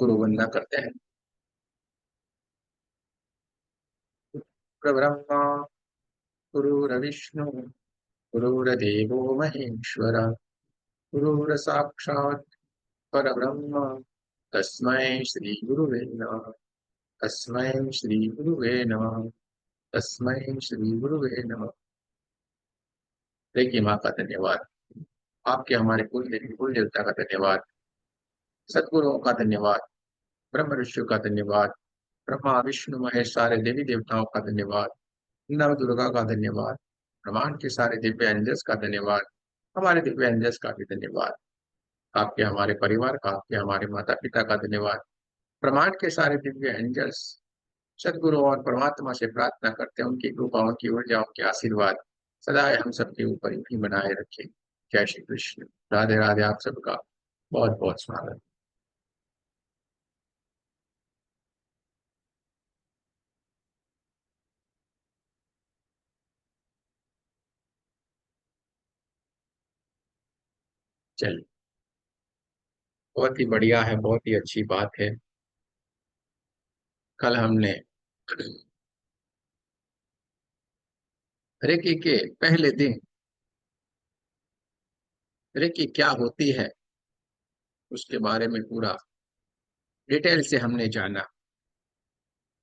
गुरु वंदना करते हैं। गुरुर्ब्रह्मा गुरुर्विष्णु गुरुर्देवो महेश्वर गुरुर्साक्षात् परब्रह्म तस्मै श्री गुरुवे नमः। तस्मै श्री गुरुवे नमः। तस्मै श्री गुरुवे नमः। देखिए माँ का धन्यवाद, आपके हमारे कुल देवी कुल देवता का धन्यवाद, सदगुरुओं का धन्यवाद, ब्रह्म ऋषियों का धन्यवाद, ब्रह्मा विष्णु महेश सारे देवी देवताओं का धन्यवाद, नव दुर्गा का धन्यवाद, ब्रह्मांड के सारे दिव्य एंजल्स का धन्यवाद, हमारे दिव्य एंजल्स का भी धन्यवाद, आपके हमारे परिवार का, आपके हमारे माता पिता का धन्यवाद, ब्रह्मांड के सारे दिव्य एंजल्स सदगुरु और परमात्मा से प्रार्थना करते हैं उनकी कृपा उनकी ऊर्जा उनके आशीर्वाद सदा हम सबके ऊपर ही बनाए रखें। जय श्री कृष्ण। राधे राधे। आप सबका बहुत बहुत स्वागत। चलिए, बहुत ही बढ़िया है, बहुत ही अच्छी बात है। कल हमने रेकी के पहले दिन रेकी क्या होती है उसके बारे में पूरा डिटेल से हमने जाना।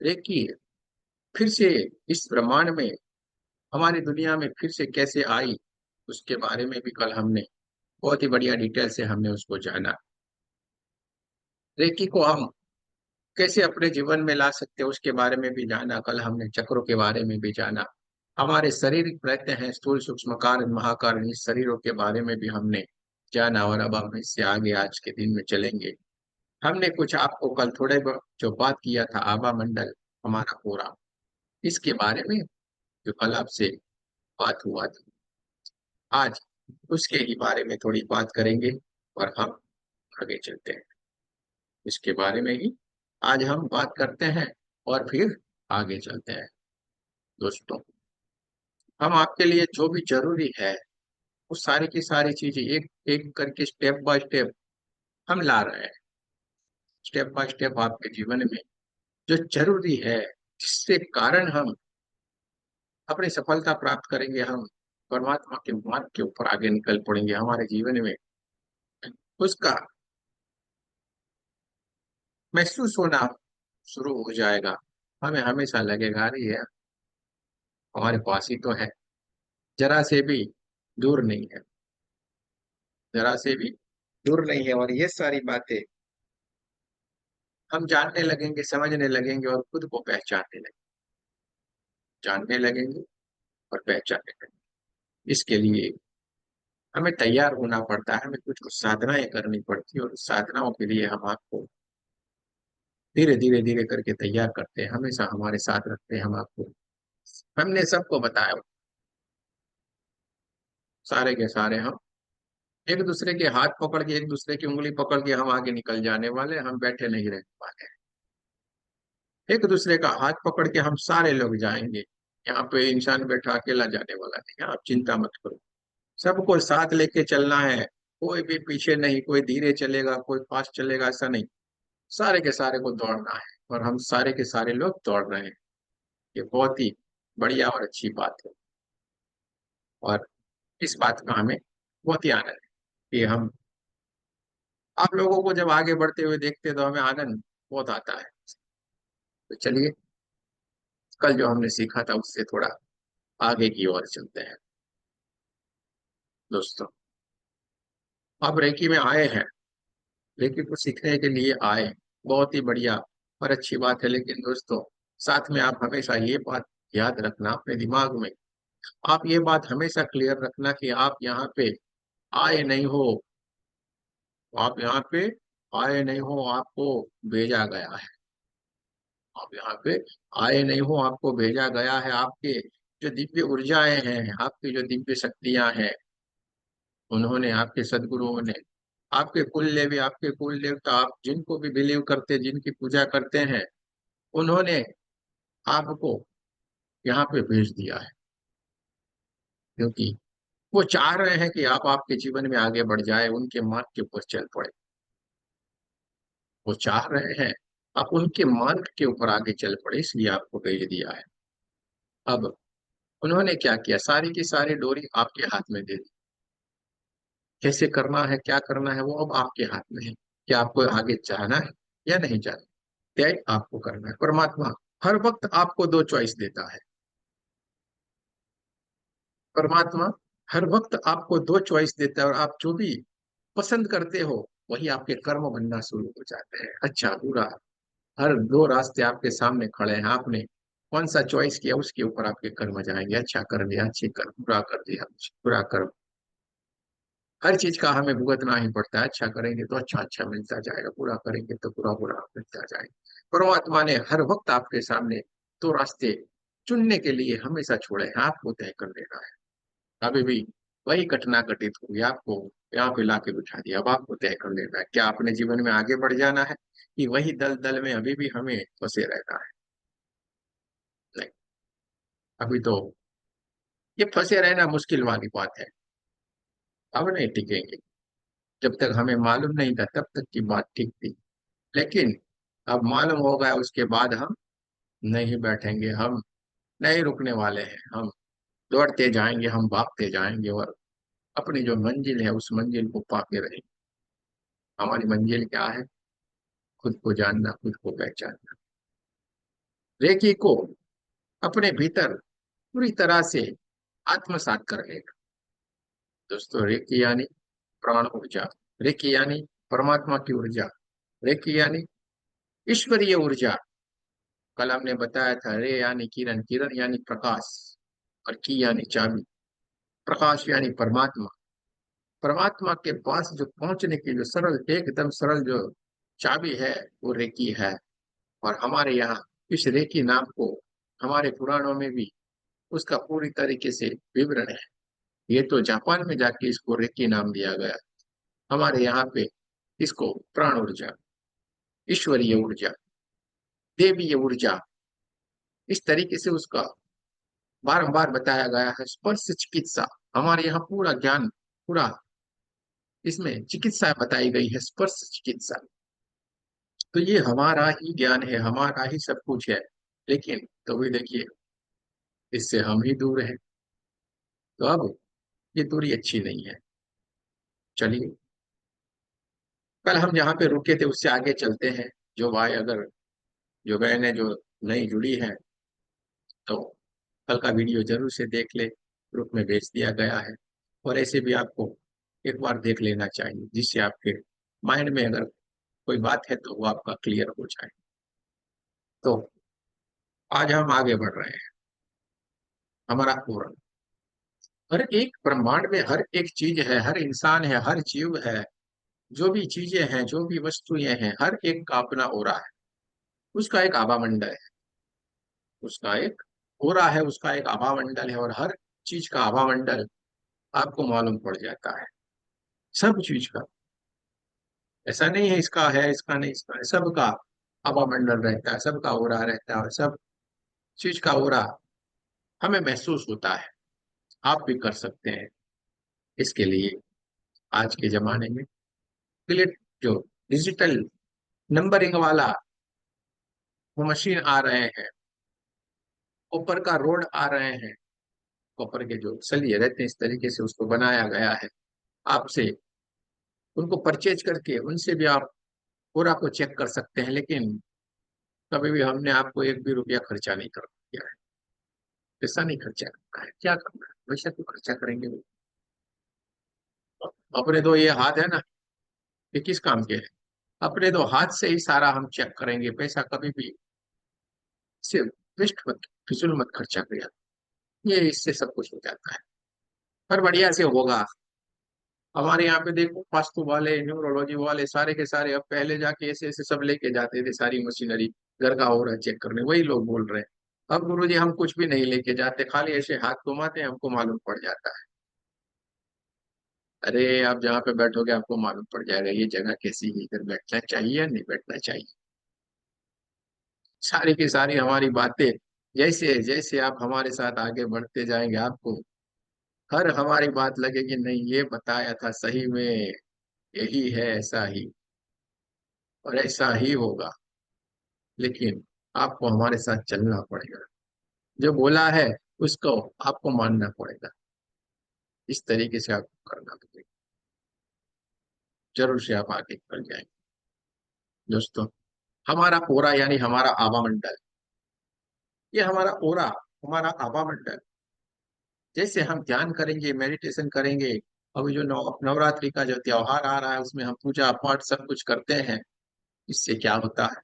रेकी फिर से इस ब्रह्मांड में हमारी दुनिया में फिर से कैसे आई उसके बारे में भी कल हमने बहुत ही बढ़िया डिटेल से हमने उसको जाना। रेकी को हम कैसे अपने जीवन में ला सकते हैं उसके बारे में भी जाना। कल हमने चक्रों के बारे में भी जाना। हमारे शारीरिक प्रयत्न हैं स्थूल सूक्ष्म कारण महाकारण इस शरीरों के बारे में भी हमने जाना और अब हम इससे आगे आज के दिन में चलेंगे। हमने कुछ आपको कल थोड़े बहुत जो बात किया था आभा मंडल हमारा पूरा इसके बारे में जो कल आपसे बात हुआ था, आज उसके ही बारे में थोड़ी बात करेंगे और हम आगे चलते हैं। इसके बारे में ही आज हम बात करते हैं और फिर आगे चलते हैं। दोस्तों, हम आपके लिए जो भी जरूरी है वो सारी की सारी चीजें एक एक करके स्टेप बाय स्टेप हम ला रहे हैं। स्टेप बाय स्टेप आपके जीवन में जो जरूरी है जिससे कारण हम अपनी सफलता प्राप्त करेंगे, हम परमात्मा के मार्ग के ऊपर आगे निकल पड़ेंगे, हमारे जीवन में उसका महसूस होना शुरू हो जाएगा। हमें हमेशा लगेगा अरे यार हमारे पास ही तो है, जरा से भी दूर नहीं है, जरा से भी दूर नहीं है। और ये सारी बातें हम जानने लगेंगे, समझने लगेंगे और खुद को पहचानने लगेंगे, जानने लगेंगे और पहचानने लगेंगे। इसके लिए हमें तैयार होना पड़ता है, हमें कुछ कुछ साधनाएं करनी पड़ती है और उस साधनाओं के लिए हम आपको धीरे धीरे धीरे करके तैयार करते हैं, हमेशा हमारे साथ रखते हैं हम आपको। हमने सबको बताया सारे के सारे हम एक दूसरे के हाथ पकड़ के एक दूसरे की उंगली पकड़ के हम आगे निकल जाने वाले हैं, हम बैठे नहीं रहने वाले हैं। एक दूसरे का हाथ पकड़ के हम सारे लोग जाएंगे। यहाँ पे इंसान बैठा अकेला जाने वाला नहीं है, आप चिंता मत करो। सबको साथ लेके चलना है, कोई भी पीछे नहीं, कोई धीरे चलेगा कोई फास्ट चलेगा ऐसा नहीं, सारे के सारे को दौड़ना है और हम सारे के सारे लोग दौड़ रहे हैं। ये बहुत ही बढ़िया और अच्छी बात है और इस बात का हमें बहुत ही आनंद है कि हम आप लोगों को जब आगे बढ़ते हुए देखते हैं तो हमें आनंद बहुत आता है। तो चलिए, कल जो हमने सीखा था उससे थोड़ा आगे की ओर चलते हैं। दोस्तों, आप रेकी में आए हैं, रेकी को सीखने के लिए आए, बहुत ही बढ़िया और अच्छी बात है। लेकिन दोस्तों, साथ में आप हमेशा ये बात याद रखना अपने दिमाग में, आप ये बात हमेशा क्लियर रखना कि आप यहाँ पे आए नहीं हो, आप यहाँ पे आए नहीं हो, आपको भेजा गया है। आप यहाँ पे आए नहीं हो, आपको भेजा गया है। आपके जो दिव्य ऊर्जाएं हैं, आपकी जो दिव्य शक्तियां हैं, उन्होंने आपके सदगुरुओं ने आपके कुल देवी आपके कुल देवता आप जिनको भी बिलीव करते जिनकी पूजा करते हैं, उन्होंने आपको यहाँ पे भेज दिया है क्योंकि वो चाह रहे हैं कि आप आपके जीवन में आगे बढ़ जाए, उनके मार्ग के ऊपर चल पड़े। वो चाह रहे हैं, आप उनके मार्ग के ऊपर आगे चल पड़े, इसलिए आपको भेज दिया है। अब उन्होंने क्या किया, सारी की सारी डोरी आपके हाथ में दे दी। कैसे करना है, क्या करना है, वो अब आपके हाथ में है। क्या आपको आगे जाना है या नहीं जाना, तय आपको करना है। परमात्मा हर वक्त आपको दो चॉइस देता है। परमात्मा हर वक्त आपको दो चॉइस देता है, और आप जो भी पसंद करते हो वही आपके कर्म बनना शुरू हो जाते हैं, अच्छा बुरा। हर दो रास्ते आपके सामने खड़े हैं, आपने कौन सा चॉइस किया उसके ऊपर आपके कर्म जाएंगे। अच्छा कर दिया, अच्छी कर, बुरा कर दिया, बुरा कर। हर चीज का हमें भुगतना ही पड़ता है। अच्छा करेंगे तो अच्छा अच्छा मिलता जाएगा, बुरा करेंगे तो बुरा बुरा मिलता जाएगा। परमात्मा ने हर वक्त आपके सामने दो रास्ते चुनने के लिए हमेशा छोड़े हैं, आपको तय कर लेना है। अभी भी वही घटना घटित हुई, आपको यहाँ पे लाके बिठा दिया, अब आपको तय कर लेना है, क्या अपने जीवन में आगे बढ़ जाना है कि वही दल दल में अभी भी हमें फंसे रहना है। नहीं, अभी तो ये फंसे रहना मुश्किल वाली बात है, अब नहीं टिकेंगे। जब तक हमें मालूम नहीं था तब तक की बात ठीक थी, लेकिन अब मालूम हो गया उसके बाद हम नहीं बैठेंगे, हम नहीं रुकने वाले हैं। हम दौड़ते जाएंगे, हम भागते जाएंगे, और अपनी जो मंजिल है उस मंजिल को पाके रहेंगे। हमारी मंजिल क्या है, खुद को जानना, खुद को पहचानना, रेकी को अपने भीतर पूरी तरह से आत्मसात कर लेगा। दोस्तों, रेकी यानी प्राण ऊर्जा, रेकी यानी परमात्मा की ऊर्जा, रेकी यानी ईश्वरीय ऊर्जा। कल हमने बताया था, रे यानी किरण, किरण यानी प्रकाश, और की यानी चाबी। प्रकाश यानी परमात्मा। परमात्मा के पास जो पहुंचने की जो सरल, एकदम सरल जो चाबी है, वो रेकी है। और हमारे यहाँ इस रेकी नाम को, हमारे पुराणों में भी उसका पूरी तरीके से विवरण है। ये तो जापान में जाके इसको रेकी नाम दिया गया, हमारे यहाँ पे इसको प्राण ऊर्जा, ईश्वरीय ऊर्जा, देवीय ऊर्जा, इस तरीके से उसका बारंबार बताया गया है। स्पर्श चिकित्सा, हमारे यहाँ पूरा ज्ञान, पूरा इसमें चिकित्सा बताई गई है, स्पर्श चिकित्सा। तो ये हमारा ही ज्ञान है, हमारा ही सब कुछ है, लेकिन तो भी देखिए, इससे हम ही दूर हैं। तो अब ये दूरी अच्छी नहीं है। चलिए, कल हम जहाँ पे रुके थे उससे आगे चलते हैं। जो भाई, अगर जो बहनें जो नई जुड़ी हैं, तो कल का वीडियो जरूर से देख ले, ग्रुप में भेज दिया गया है। और ऐसे भी आपको एक बार देख लेना चाहिए, जिससे आपके माइंड में अगर कोई बात है तो वो आपका क्लियर हो जाए। तो आज हम आगे बढ़ रहे हैं। हमारा पूरा, हर एक ब्रह्मांड में हर एक चीज है, हर इंसान है, हर जीव है, जो भी चीजें हैं, जो भी वस्तुएं हैं, हर एक का अपना ओरा है। उसका एक आभा मंडल है, उसका एक ओरा है, उसका एक आभा मंडल है, और हर चीज का आभा मंडल आपको मालूम पड़ जाता है, सब चीज का। ऐसा नहीं है इसका है, इसका नहीं, इसका है, सबका आभा मंडल रहता है, सबका ओरा रहता है, और सब चीज का ओरा हमें महसूस होता है। आप भी कर सकते हैं। इसके लिए आज के जमाने में क्लिक, जो डिजिटल नंबरिंग वाला वो मशीन आ रहे हैं, कॉपर का रोड आ रहे हैं, कॉपर के जो सलिए रहते हैं, इस तरीके से उसको बनाया गया है। आपसे उनको परचेज करके उनसे भी आप पूरा को चेक कर सकते हैं, लेकिन कभी भी हमने आपको एक भी रुपया खर्चा नहीं कर दिया है। पैसा नहीं खर्चा करना है, क्या करना है, वैसे तो खर्चा करेंगे वो। अपने तो ये हाथ है ना, ये किस काम के है। अपने तो हाथ से ही सारा हम चेक करेंगे, पैसा कभी भी से वेस्ट मत, फिजूल मत खर्चा करिए। ये इससे सब कुछ हो जाता है, पर बढ़िया से होगा। हमारे यहाँ पे देखो, वास्तु वाले, न्यूरोलॉजी वाले, सारे के सारे अब पहले जाके ऐसे ऐसे सब लेके जाते थे, सारी मशीनरी घर का हो रहा है चेक करने, वही लोग बोल रहे हैं अब गुरुजी हम कुछ भी नहीं लेके जाते, खाली ऐसे हाथ घुमाते हैं, हमको मालूम पड़ जाता है। अरे आप जहाँ पे बैठोगे आपको मालूम पड़ जाएगा ये जगह कैसी है, इधर बैठना चाहिए या नहीं बैठना चाहिए। सारी की सारी हमारी बातें, जैसे जैसे आप हमारे साथ आगे बढ़ते जाएंगे, आपको हर हमारी बात लगेगी नहीं, ये बताया था सही में, यही है, ऐसा ही। और ऐसा ही होगा, लेकिन आपको हमारे साथ चलना पड़ेगा। जो बोला है उसको आपको मानना पड़ेगा। इस तरीके से आपको करना पड़ेगा, जरूर से आप आगे निकल जाएंगे। दोस्तों, हमारा ओरा यानी हमारा आभा मंडल, ये हमारा ओरा, हमारा आभा मंडल, जैसे हम ध्यान करेंगे, मेडिटेशन करेंगे, अभी जो नवरात्रि का जो त्योहार आ रहा है उसमें हम पूजा पाठ सब कुछ करते हैं, इससे क्या होता है,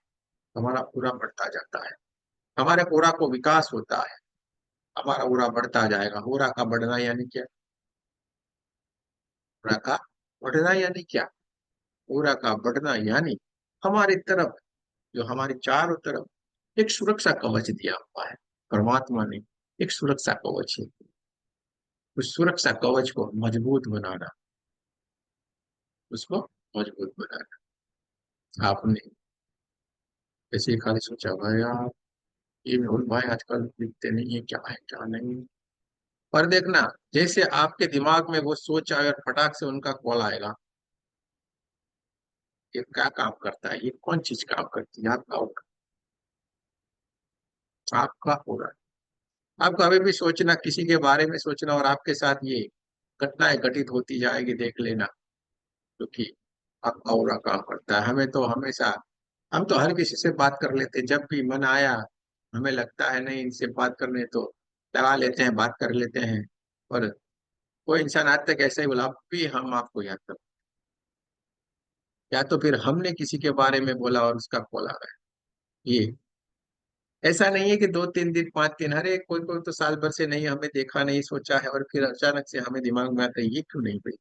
हमारा पूरा बढ़ता जाता है, हमारे पूरा को विकास होता है, हमारा पूरा बढ़ता जाएगा। पूरा का बढ़ना यानी क्या? पूरा का बढ़ना यानी क्या? पूरा का बढ़ना यानी हमारी तरफ, जो हमारे चारों तरफ एक सुरक्षा कवच दिया हुआ है परमात्मा ने, एक सुरक्षा कवच है। उस सुरक्षा कवच को मजबूत बनाना, उसको मजबूत बनाना। आपने ऐसे ही खाली सोचा भाई यार, ये मेहुल भाई आजकल दिखते नहीं है, क्या है क्या नहीं। पर देखना, जैसे आपके दिमाग में वो सोच आए और फटाक से उनका कॉल आएगा, ये क्या काम करता है, ये कौन चीज काम करती है, आपका होगा, आपका होगा। आप कभी भी सोचना, किसी के बारे में सोचना और आपके साथ ये घटनाएं घटित होती जाएगी, देख लेना, क्योंकि आपका ऑरा काम करता है। हमें तो हमेशा, हम तो हर किसी से बात कर लेते हैं, जब भी मन आया हमें लगता है नहीं इनसे बात करने, तो लगा लेते हैं, बात कर लेते हैं। और कोई इंसान आज तक ऐसा ही बोला, अब भी हम आपको याद कर, या तो फिर हमने किसी के बारे में बोला और उसका कॉल आ गया। ये ऐसा नहीं है कि 2 3 दिन 5 दिन, अरे कोई कोई तो साल भर से नहीं हमें देखा, नहीं सोचा है, और फिर अचानक से हमें दिमाग में आता है ये क्यों नहीं हुई,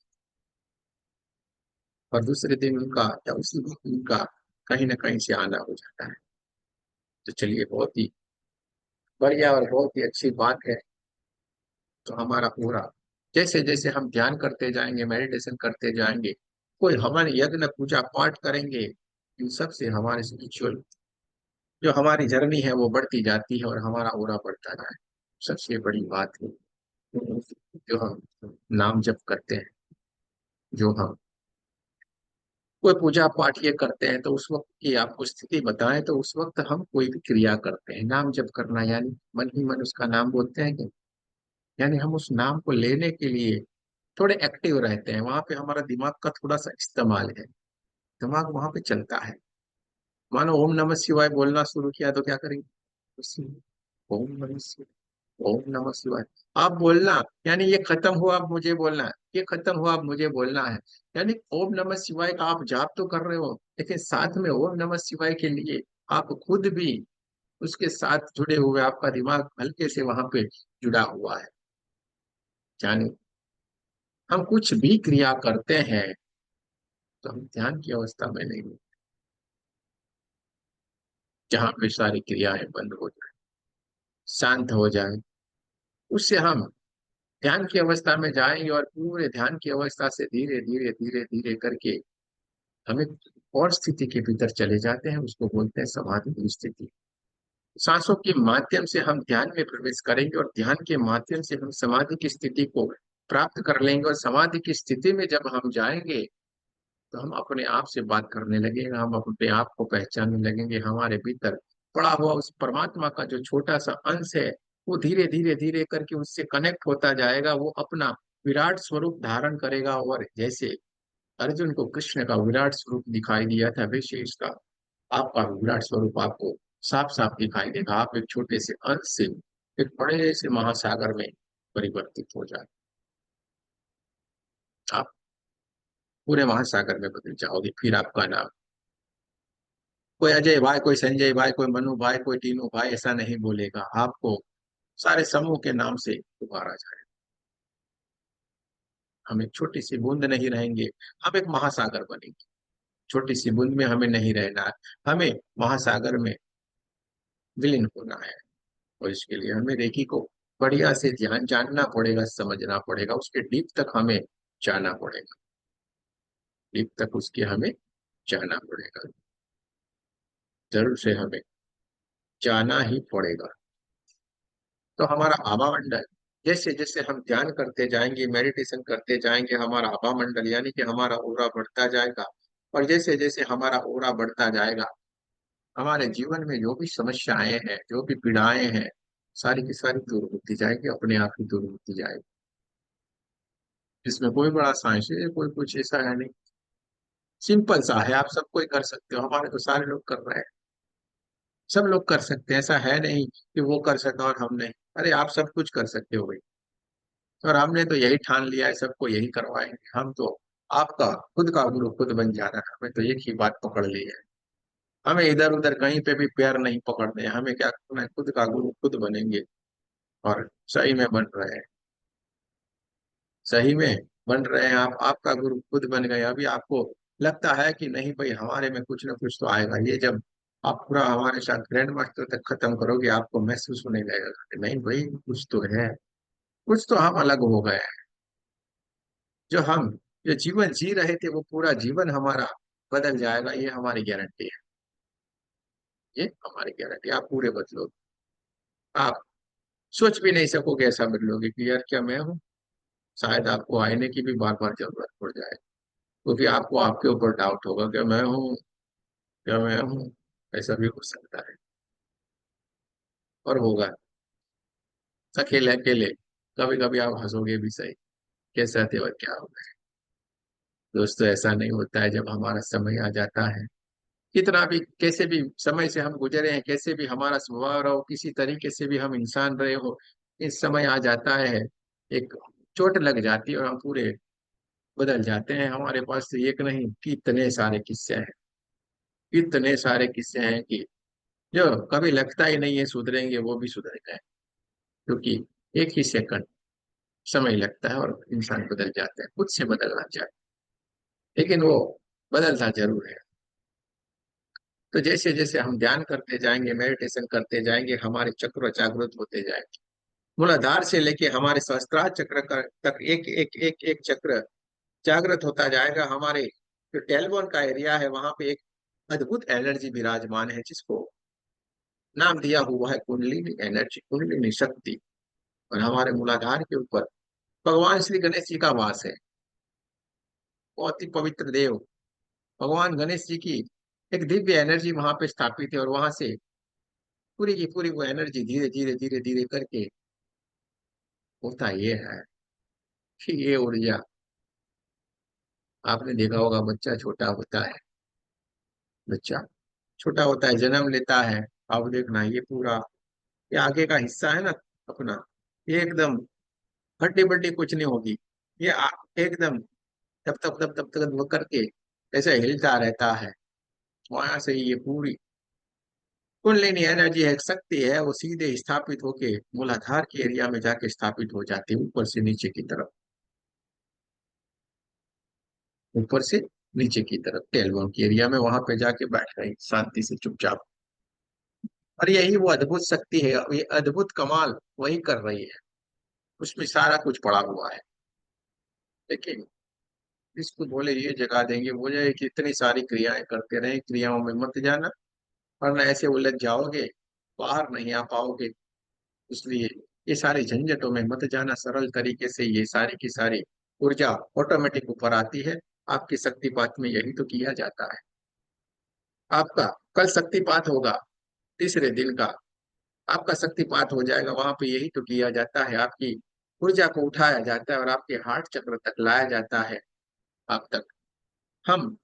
और दूसरे दिन उनका या उसी वक्त उनका कहीं ना कहीं से आना हो जाता है। तो चलिए, बहुत ही बढ़िया और बहुत ही अच्छी बात है। तो हमारा पूरा, जैसे जैसे हम ध्यान करते जाएंगे, मेडिटेशन करते जाएंगे, कोई हवन यज्ञ पूजा पाठ करेंगे, इन सब से हमारे स्पिरिचुअल जो हमारी जर्नी है वो बढ़ती जाती है और हमारा ओरा बढ़ता जाए। सबसे बड़ी बात है, जो हम नाम जप करते हैं, जो हम कोई पूजा पाठ ये करते हैं, तो उस वक्त की आपको स्थिति बताएं, तो उस वक्त हम कोई भी क्रिया करते हैं, नाम जप करना यानी मन ही मन उसका नाम बोलते हैं कि, यानी हम उस नाम को लेने के लिए थोड़े एक्टिव रहते हैं, वहां पे हमारा दिमाग का थोड़ा सा इस्तेमाल है, दिमाग वहां पे चलता है। मानो ओम नमः शिवाय बोलना शुरू किया तो क्या करेंगे, ओम नमः शिवाय, ओम नमः शिवाय, आप बोलना, यानी ये खत्म हुआ अब मुझे बोलना है, ये खत्म हुआ अब मुझे बोलना है। यानी ओम नमः शिवाय का आप जाप तो कर रहे हो, लेकिन साथ में ओम नमः शिवाय के लिए आप खुद भी उसके साथ जुड़े हुए, आपका दिमाग हल्के से वहां पे जुड़ा हुआ है। यानी हम कुछ भी क्रिया करते हैं तो हम ध्यान की अवस्था में नहीं होते, जहाँ पे सारी क्रियाएं बंद हो जाए, शांत हो जाए, उससे हम ध्यान की अवस्था में जाएंगे, और पूरे ध्यान की अवस्था से धीरे धीरे धीरे धीरे करके हमें और स्थिति के भीतर चले जाते हैं, उसको बोलते हैं समाधि की स्थिति। सांसों के माध्यम से हम ध्यान में प्रवेश करेंगे और ध्यान के माध्यम से हम समाधि की स्थिति को प्राप्त कर लेंगे, और समाधि की स्थिति में जब हम जाएंगे तो हम अपने आप से बात करने लगेंगे, हम अपने आप को पहचानने लगेंगे, हमारे भीतर पड़ा हुआ उस परमात्मा का जो छोटा सा अंश है, वो धीरे धीरे धीरे करके उससे कनेक्ट होता जाएगा, वो अपना विराट स्वरूप धारण करेगा। और जैसे अर्जुन को कृष्ण का विराट स्वरूप दिखाई दिया था, वैसे इसका आपका विराट स्वरूप आपको साफ साफ दिखाई देगा। आप एक छोटे से अंश से एक बड़े से महासागर में परिवर्तित हो जाए, आप पूरे महासागर में बदल जाओगे। फिर आपका नाम कोई अजय भाई, कोई संजय भाई, कोई मनु भाई, कोई टीनू भाई ऐसा नहीं बोलेगा, आपको सारे समूह के नाम से पुकारा जाए। हम एक छोटी सी बूंद नहीं रहेंगे, हम एक महासागर बनेंगे। छोटी सी बूंद में हमें नहीं रहना है, हमें महासागर में विलीन होना है। और इसके लिए हमें रेकी को बढ़िया से ध्यान जानना पड़ेगा, समझना पड़ेगा, उसके डीप तक हमें जाना पड़ेगा, डीप तक उसके हमें जाना पड़ेगा, जरूर से हमें जाना ही पड़ेगा। तो हमारा आभा मंडल, जैसे जैसे हम ध्यान करते जाएंगे, मेडिटेशन करते जाएंगे, हमारा आभा मंडल यानी कि हमारा ऑरा बढ़ता जाएगा, और जैसे जैसे हमारा ओरा बढ़ता जाएगा, हमारे जीवन में जो भी समस्याएं हैं, जो भी पीड़ाएं हैं, सारी की सारी दूर होती जाएगी, अपने आप ही दूर होती जाएगी। इसमें कोई बड़ा साइंस है, कोई कुछ ऐसा है नहीं। सिंपल सा है, आप सब कोई कर सकते हो, हमारे तो सारे लोग कर रहे हैं। सब लोग कर सकते हैं, ऐसा है नहीं कि वो कर सका और हम नहीं। अरे आप सब कुछ कर सकते हो भाई। और हमने तो यही ठान लिया है, सबको यही करवाएंगे हम तो। आपका खुद का गुरु खुद बन जाना है, हमें तो एक ही बात पकड़ ली है। हमें इधर उधर कहीं पे भी पैर नहीं पकड़ने हैं, हमें क्या करना है, खुद का गुरु खुद बनेंगे। और सही में बन रहे हैं, सही में बन रहे हैं। आप आपका गुरु खुद बन गए। अभी आपको लगता है कि नहीं भाई, हमारे में कुछ ना कुछ तो आएगा, ये जब आप पूरा हमारे साथ ग्रैंड मास्टर तक खत्म करोगे, आपको महसूस होने लगेगा कि नहीं भाई, कुछ तो है, कुछ तो हम अलग हो गए हैं। जो हम जो जीवन जी रहे थे, वो पूरा जीवन हमारा बदल जाएगा, ये हमारी गारंटी है। ये हमारी गारंटी, आप पूरे बदलोगे। आप सोच भी नहीं सकोगे ऐसा बदलोगे कि यार क्या मैं हूँ। शायद आपको आईने की भी बार बार जरूरत पड़ जाए, क्योंकि आपको आपके ऊपर डाउट होगा कि मैं हूँ, क्या मैं हूँ। ऐसा भी हो सकता है, और होगा। अकेले अकेले कभी कभी आप हंसोगे भी सही, कैसे थे और क्या होगा। दोस्तों ऐसा नहीं होता है, जब हमारा समय आ जाता है, कितना भी कैसे भी समय से हम गुजरे हैं, कैसे भी हमारा स्वभाव रहो, किसी तरीके से भी हम इंसान रहे हो, इस समय आ जाता है, एक चोट लग जाती है और हम पूरे बदल जाते हैं। हमारे पास तो एक नहीं, कितने सारे किस्से हैं, इतने सारे किस्से हैं कि जो कभी लगता ही नहीं है सुधरेंगे, वो भी सुधर गए। क्योंकि एक ही सेकंड समय लगता है और इंसान बदल जाता है, खुद से बदलना चाहता है, लेकिन वो बदलता जरूर है। तो जैसे जैसे हम ध्यान करते जाएंगे, मेडिटेशन करते जाएंगे, हमारे चक्र जागृत होते जाएंगे। मूलाधार से लेके हमारे सहस्त्रार चक्र तक एक एक एक एक चक्र जागृत होता जाएगा। हमारे जो टेलबोन का एरिया है, वहां पे एक अद्भुत एनर्जी विराजमान है, जिसको नाम दिया हुआ है कुंडलिनी एनर्जी, कुंडलिनी शक्ति। और हमारे मूलाधार के ऊपर भगवान श्री गणेश जी का वास है। बहुत ही पवित्र देव भगवान गणेश जी की एक दिव्य एनर्जी वहां पे स्थापित है, और वहां से पूरी की पूरी वो एनर्जी धीरे धीरे धीरे धीरे करके होता ये है कि ये ऊर्जा, आपने देखा होगा, बच्चा छोटा होता है, बच्चा छोटा होता है, जन्म लेता है। अब देखना, ये पूरा ये आगे का हिस्सा है ना अपना, ये एकदम हड्डी बड्डी कुछ नहीं होगी। ये एकदम तब तक वो करके ऐसे हिलता रहता है। वहां से ये पूरी कुंडलिनी एनर्जी है, एक शक्ति है, वो सीधे स्थापित होके मूलाधार के एरिया में जाके स्थापित हो जाती है, ऊपर से नीचे की तरफ, ऊपर से नीचे की तरफ टेलबोन के एरिया में वहां पे जाके बैठ गई शांति से चुपचाप। और यही वो अद्भुत शक्ति है, ये अद्भुत कमाल वही कर रही है। उसमें सारा कुछ पड़ा हुआ है। लेकिन इसको बोले ये जगा देंगे, बोले कि इतनी सारी क्रियाएं करते रहे, क्रियाओं में मत जाना, वरना ऐसे उलझ जाओगे, बाहर नहीं आ पाओगे। इसलिए ये सारी झंझटों में मत जाना, सरल तरीके से ये सारी की सारी ऊर्जा ऑटोमेटिक ऊपर आती है। आपकी शक्तिपात में यही तो किया जाता है। आपका कल शक्तिपात होगा, तीसरे दिन का आपका शक्तिपात हो जाएगा, वहां पे यही तो किया जाता है। आपकी ऊर्जा को उठाया जाता है और आपके हार्ट चक्र तक लाया जाता है। आप तक हम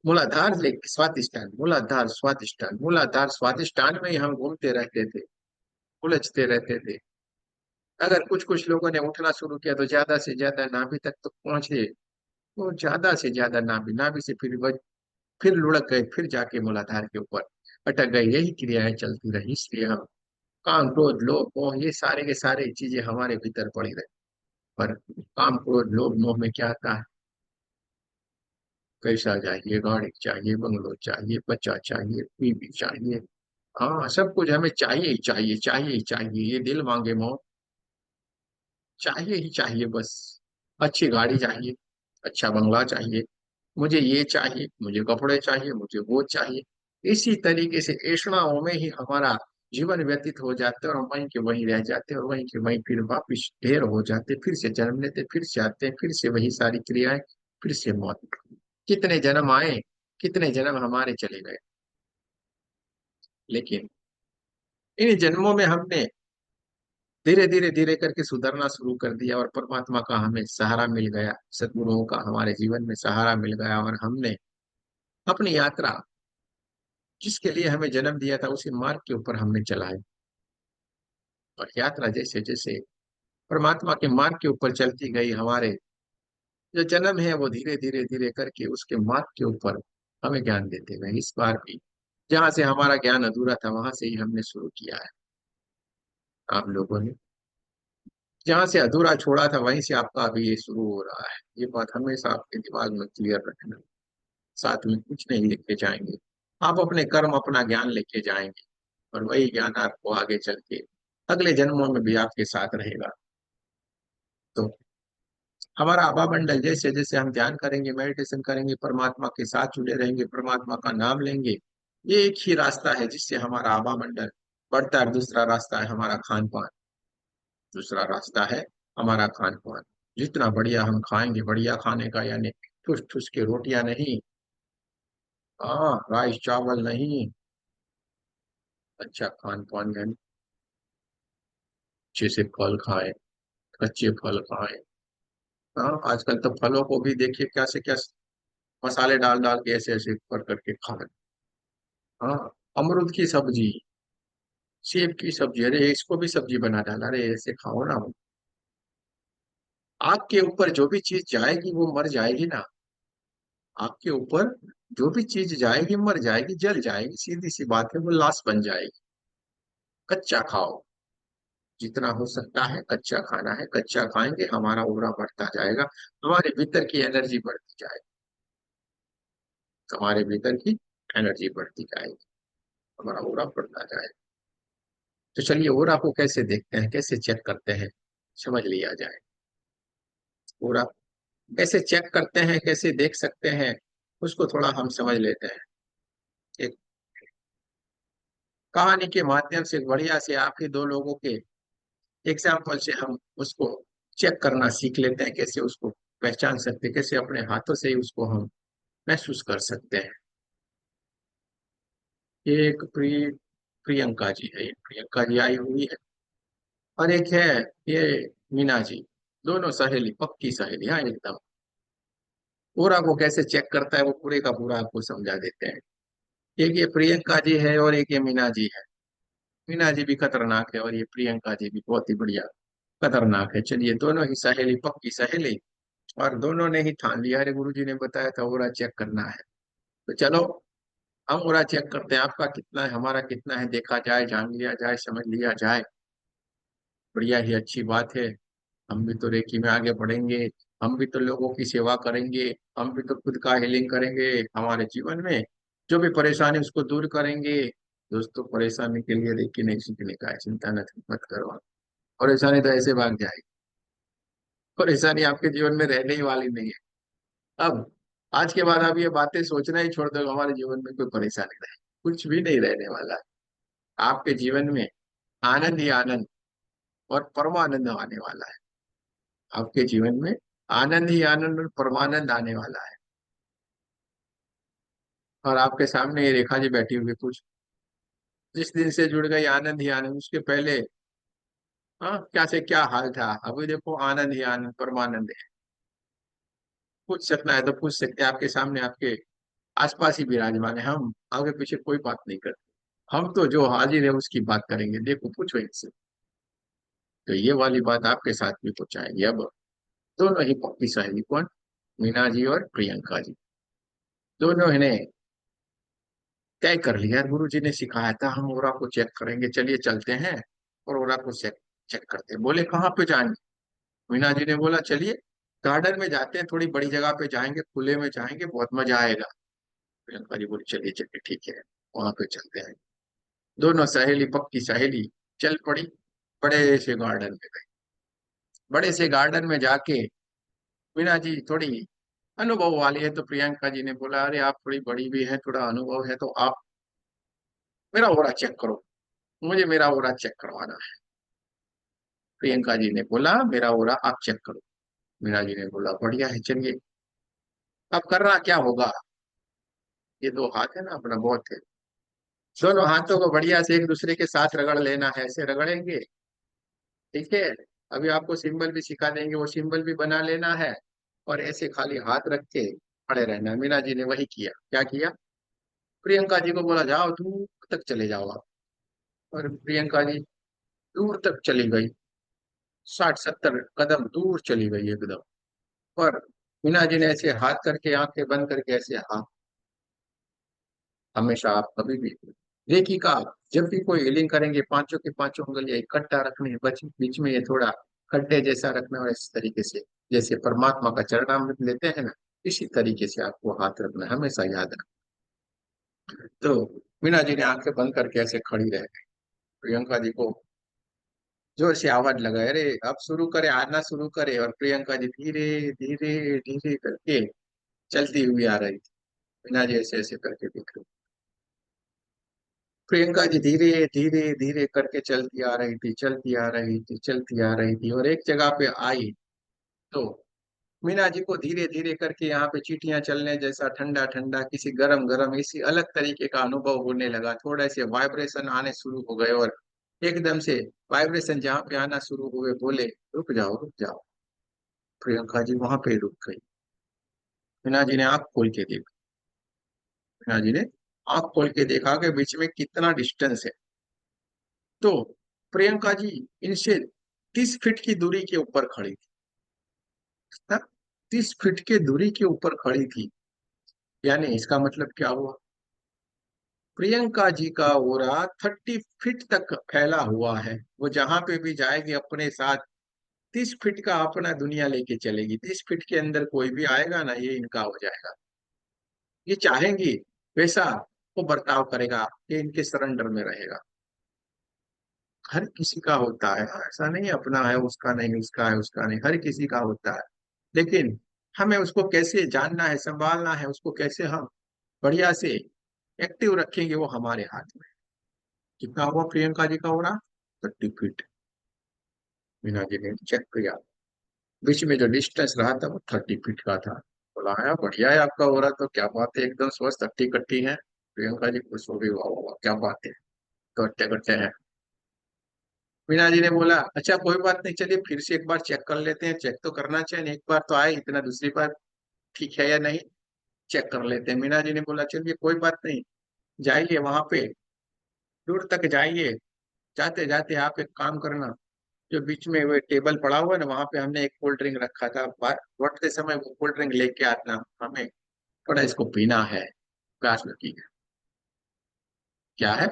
मूलाधार से स्वादिष्टान, मूलाधार स्वादिष्टान, मूलाधार स्वादिष्टान में ही हम घूमते रहते थे, उलझते रहते थे। अगर कुछ कुछ लोगों ने उठना शुरू किया तो ज्यादा से ज्यादा नाभि तक तो पहुंचे, तो ज्यादा से ज्यादा नाभि, नाभि से फिर लुढ़क गए, फिर जाके मूलाधार के ऊपर अटक गए। यही क्रियाएं चलती रही, इसलिए हम काम क्रोध लोभ मोह, ये सारे के सारे चीजें हमारे भीतर पड़ी रही। पर काम क्रोध लोभ मोह में क्या आता है, पैसा चाहिए, गाड़ी चाहिए, बंगलो चाहिए, बच्चा चाहिए, बीवी चाहिए। हाँ, सब कुछ हमें चाहिए ही चाहिए, चाहिए ही चाहिए। ये दिल मांगे मोह, चाहिए ही चाहिए बस। अच्छी गाड़ी चाहिए, अच्छा बंगला चाहिए, मुझे ये चाहिए, मुझे कपड़े चाहिए, मुझे वो चाहिए। इसी तरीके से ऐषणाओं में ही हमारा जीवन व्यतीत हो जाते हैं, और हम वहीं के वहीं रह जाते हैं, और वहीं के वहीं फिर वापिस ढेर हो जाते, फिर से जन्म लेते, फिर से आते हैं, फिर से वही सारी क्रियाएं, फिर से मौत। कितने जन्म आए, कितने जन्म हमारे चले गए, लेकिन इन जन्मों में हमने धीरे धीरे धीरे करके सुधरना शुरू कर दिया और परमात्मा का हमें सहारा मिल गया, सद्गुरुओं का हमारे जीवन में सहारा मिल गया, और हमने अपनी यात्रा जिसके लिए हमें जन्म दिया था उसी मार्ग के ऊपर हमने चलाई। और यात्रा जैसे जैसे परमात्मा के मार्ग के ऊपर चलती गई, हमारे जो जन्म है वो धीरे धीरे धीरे करके उसके मार्ग के ऊपर हमें ज्ञान देते गए। इस बार भी जहाँ से हमारा ज्ञान अधूरा था वहां से ही हमने शुरू किया है। आप लोगों ने जहाँ से अधूरा छोड़ा था वहीं से आपका अभी ये शुरू हो रहा है। ये बात हमेशा आपके दिमाग में क्लियर रखना। साथ में कुछ नहीं लेके जाएंगे, आप अपने कर्म अपना ज्ञान लेके जाएंगे, और वही ज्ञान आपको आगे चल के अगले जन्मों में भी आपके साथ रहेगा। तो हमारा आभा मंडल जैसे जैसे हम ध्यान करेंगे, मेडिटेशन करेंगे, परमात्मा के साथ जुड़े रहेंगे, परमात्मा का नाम लेंगे, ये एक ही रास्ता है जिससे हमारा आभा मंडल बढ़ता है। दूसरा रास्ता है हमारा खान पान। दूसरा रास्ता है हमारा खान पान। जितना बढ़िया हम खाएंगे, बढ़िया खाने का यानी ठुस ठुस के रोटियां नहीं, हाँ राइस चावल नहीं, अच्छा खान पान यानी अच्छे से फल खाएं, कच्चे फल खाएं। हाँ आजकल तो फलों को भी देखिए क्या से क्या मसाले डाल डाल के ऐसे ऐसे कर करके खाएं। हाँ, अमरूद की सब्जी, सेब की सब्जी, अरे इसको भी सब्जी बना डाला, अरे ऐसे खाओ ना। आग के ऊपर जो भी चीज जाएगी वो मर जाएगी ना। आग के ऊपर जो भी चीज जाएगी मर जाएगी, जल जाएगी, सीधी सी बात है, वो लाश बन जाएगी। कच्चा खाओ, जितना हो सकता है कच्चा खाना है, कच्चा खाएंगे हमारा उम्र बढ़ता जाएगा, हमारे भीतर की एनर्जी बढ़ती जाएगी, हमारे भीतर की एनर्जी बढ़ती जाएगी, हमारा उम्र बढ़ता जाएगा। तो चलिए ओरा को कैसे देखते हैं, कैसे चेक करते हैं, समझ लिया जाए। ओरा कैसे चेक करते हैं, कैसे देख सकते हैं, उसको थोड़ा हम समझ लेते हैं। एक कहानी के माध्यम से बढ़िया से आप ही दो लोगों के एग्जाम्पल से हम उसको चेक करना सीख लेते हैं, कैसे उसको पहचान सकते हैं, कैसे अपने हाथों से ही उसको हम महसूस कर सकते हैं। ये एक प्रियंका जी है, ये प्रियंका जी आई हुई है, और एक है ये मीना जी। दोनों सहेली, पक्की सहेली, हाँ एकदम। पूरा को कैसे चेक करता है वो पूरे का पूरा आपको समझा देते हैं। एक ये प्रियंका जी है और एक ये मीना जी है। मीना जी भी खतरनाक है और ये प्रियंका जी भी बहुत ही बढ़िया खतरनाक है। चलिए दोनों ही सहेली, पक्की सहेली, और दोनों ने ही ठान लिया, अरे गुरु जी ने बताया था ओरा चेक करना है, तो चलो हम ओरा चेक करते हैं, आपका कितना है हमारा कितना है देखा जाए, जान लिया जाए, समझ लिया जाए। बढ़िया ही अच्छी बात है। हम भी तो रेकी में आगे बढ़ेंगे, हम भी तो लोगों की सेवा करेंगे, हम भी तो खुद का हीलिंग करेंगे, हमारे जीवन में जो भी परेशानी उसको दूर करेंगे। दोस्तों परेशानी के लिए रेकी नहीं सीखने का है, चिंता न मत करो। परेशानी तो ऐसे भाग जाएगी, परेशानी आपके जीवन में रहने ही वाली नहीं है। अब आज के बाद आप ये बातें सोचना ही छोड़ दो, हमारे जीवन में कोई परेशानी नहीं, कुछ भी नहीं रहने वाला है। आपके जीवन में आनंद ही आनंद और परमानंद आने वाला है। आपके जीवन में आनंद ही आनंद और परमानंद आने वाला है। और आपके सामने ये रेखा जी बैठी हुई, कुछ जिस दिन से जुड़ गई आनंद ही आनंद, उसके पहले हाँ क्या से क्या हाल था, अभी देखो आनंद ही आनंद परमानंद है। पूछ सकना है तो पूछ सकते हैं, आपके सामने आपके आसपास ही विराजमान है, हम आगे पीछे कोई बात नहीं करते, हम तो जो हाजिर है उसकी बात करेंगे, देखो पूछो इनसे। तो ये वाली बात आपके साथ भी पहुंचाएंगे। अब दोनों ही पक्की सहेली, कौन, मीना जी और प्रियंका जी, दोनों ने तय कर लिया, गुरु जी ने सिखाया था हम ओरा को चेक करेंगे, चलिए चलते हैं और ओरा को चेक चेक करते हैं। बोले कहाँ पे जाएंगे, मीना जी ने बोला चलिए गार्डन में जाते हैं, थोड़ी बड़ी जगह पे जाएंगे, खुले में जाएंगे, बहुत मजा आएगा। प्रियंका जी बोली चलिए चलिए ठीक है, वहां पे चलते हैं। दोनों सहेली, पक्की सहेली चल पड़ी, बड़े से गार्डन में गई। बड़े से गार्डन में जाके मीना जी थोड़ी अनुभव वाली है, तो प्रियंका जी ने बोला अरे आप थोड़ी बड़ी भी है, थोड़ा अनुभव है, तो आप मेरा ओरा चेक करो, मुझे मेरा ओरा चेक करवाना है। प्रियंका जी ने बोला मेरा ओरा आप चेक करो। मीना जी ने बोला बढ़िया है चलिए। अब करना क्या होगा? ये दो हाथ है ना अपना, बहुत है। दोनों हाथों को बढ़िया से एक दूसरे के साथ रगड़ लेना है, ऐसे रगड़ेंगे। ठीक है। अभी आपको सिंबल भी सिखा देंगे, वो सिंबल भी बना लेना है। और ऐसे खाली हाथ रख के खड़े रहना है। मीना जी ने वही किया। क्या किया? प्रियंका जी को बोला जाओ दूर तक चले जाओ आप। और प्रियंका जी दूर तक चली गई। 60-70 कदम दूर चली गई एकदम। और मीना जी ने ऐसे हाथ करके, आंखें बंद करके ऐसे, हाँ, हमेशा आप कभी भी देखिएगा, जब भी कोई हीलिंग करेंगे पांचों के पांचों उंगलियां इकट्ठा रखनी है, बच बीच में ये थोड़ा खड्डे जैसा रखना है, और इस तरीके से जैसे परमात्मा का चरणामृत लेते हैं ना, इसी तरीके से आपको हाथ रखना है, हमेशा याद रखना। तो मीना जी ने आंखें बंद करके ऐसे खड़ी रह गई। प्रियंका जी को जोर से आवाज लगाए, अरे अब शुरू करे, आना शुरू करे। और प्रियंका जी धीरे धीरे धीरे करके चलती हुई आ रही थी। मीना जी ऐसे ऐसे करके देख रही। प्रियंका जी धीरे धीरे धीरे करके चलती आ रही थी, चलती आ रही थी, चलती आ रही थी, और एक जगह पे आई। तो मीना जी को धीरे धीरे करके यहाँ पे चींटियां चलने जैसा, ठंडा ठंडा, किसी गरम गरम, इसी अलग तरीके का अनुभव होने लगा। थोड़े से वाइब्रेशन आने शुरू हो गए, और एकदम से वाइब्रेशन जहाँ पे आना शुरू हुए, बोले रुक जाओ रुक जाओ। प्रियंका जी वहां पे रुक गई। मीना जी ने आंख खोल के देखा। मीना जी ने आंख खोल के देखा कि बीच में कितना डिस्टेंस है। तो प्रियंका जी इनसे 30 फीट की दूरी के ऊपर खड़ी थी ना। 30 फीट के दूरी के ऊपर खड़ी थी। यानी इसका मतलब क्या हुआ? प्रियंका जी का ओरा 30 फीट तक फैला हुआ है। वो जहां पे भी जाएगी अपने साथ 30 फीट का अपना दुनिया लेके चलेगी। 30 फीट के अंदर कोई भी आएगा ना, ये इनका हो जाएगा। ये चाहेंगी वैसा वो बर्ताव करेगा, ये इनके सरेंडर में रहेगा। हर किसी का होता है, ऐसा नहीं है अपना है उसका नहीं, उसका है उसका नहीं, हर किसी का होता है। लेकिन हमें उसको कैसे जानना है, संभालना है, उसको कैसे हम बढ़िया से एक्टिव रखेंगे, वो हमारे हाथ में। कितना हुआ प्रियंका जी का हो रहा? 30 फीट। मीना जी ने चेक किया, बीच में जो डिस्टेंस रहा था वो 30 फीट का था। बोला है बढ़िया है आपका हो रहा, तो क्या बात है, एकदम स्वस्थ हट्टी कट्टी है। प्रियंका जी खुश हो गई, वाह वाह वाह, क्या बात है, तो हट्टे कट्टे हैं। मीना जी ने बोला अच्छा कोई बात नहीं, चलिए फिर से एक बार चेक कर लेते हैं। चेक तो करना चाहिए, एक बार तो आए इतना, दूसरी बार ठीक है या नहीं, चेक कर लेते हैं। मीना जी ने बोला चलिए कोई बात नहीं, जाइए वहां पे, दूर तक जाइए। जाते जाते आप एक काम करना, जो बीच में वो टेबल पड़ा हुआ है ना, वहां पे हमने एक कोल्ड ड्रिंक रखा था, लौटते समय वो कोल्ड ड्रिंक लेके आना, हमें थोड़ा इसको पीना है, प्यास लगी है। क्या है?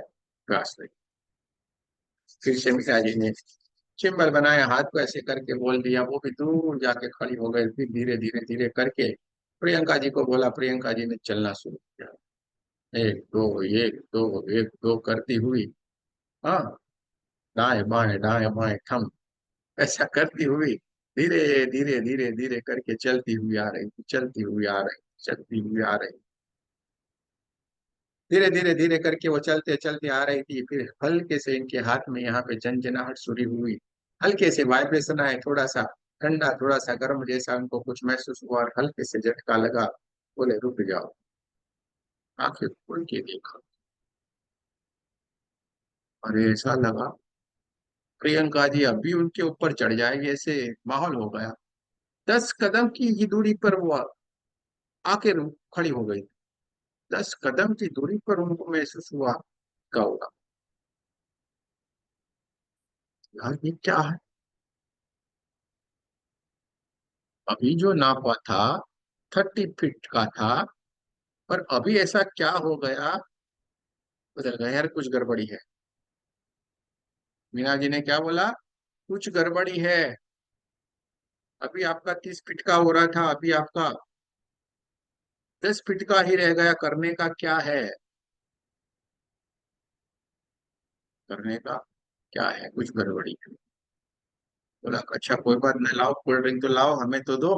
प्यास लगी। फिर से मीना जी ने सिंबल बनाया, हाथ को ऐसे करके बोल दिया, वो भी दूर जाके खड़ी हो गई। फिर धीरे धीरे धीरे करके प्रियंका जी को बोला, प्रियंका जी ने चलना शुरू किया। एक दो एक दो एक दो करती हुई, हाँ, दाएं बाएं थम, ऐसा करती हुई धीरे धीरे धीरे धीरे करके चलती हुई आ रही थी, चलती हुई आ रही, चलती हुई आ रही। धीरे धीरे धीरे करके वो चलते चलते आ रही थी। फिर हल्के से इनके हाथ में यहाँ पे झंझनाहट शुरू हुई। हल्के से वाइब्रेशन आए, थोड़ा सा ठंडा थोड़ा सा गर्म जैसा उनको कुछ महसूस हुआ, और हल्के से झटका लगा। बोले रुक जाओ। आंखें खोल के देखा, और ऐसा लगा प्रियंका जी अभी उनके ऊपर चढ़ जाएगी, ऐसे माहौल हो गया। 10 कदम की ही दूरी पर वो आके खड़ी हो गई। 10 कदम की दूरी पर उनको महसूस हुआ क्या होगा। यार ये क्या है? अभी जो नापा था 30 फीट का था, पर अभी ऐसा क्या हो गया, बदल गया यार, कुछ गड़बड़ी है। मीना जी ने क्या बोला? कुछ गड़बड़ी है। अभी आपका 30 फीट का हो रहा था, अभी आपका 10 फीट का ही रह गया, करने का क्या है? करने का क्या है, कुछ गड़बड़ी है। बोला अच्छा कोई बात नहीं, लाओ कोल्ड ड्रिंक तो लाओ, हमें तो दो।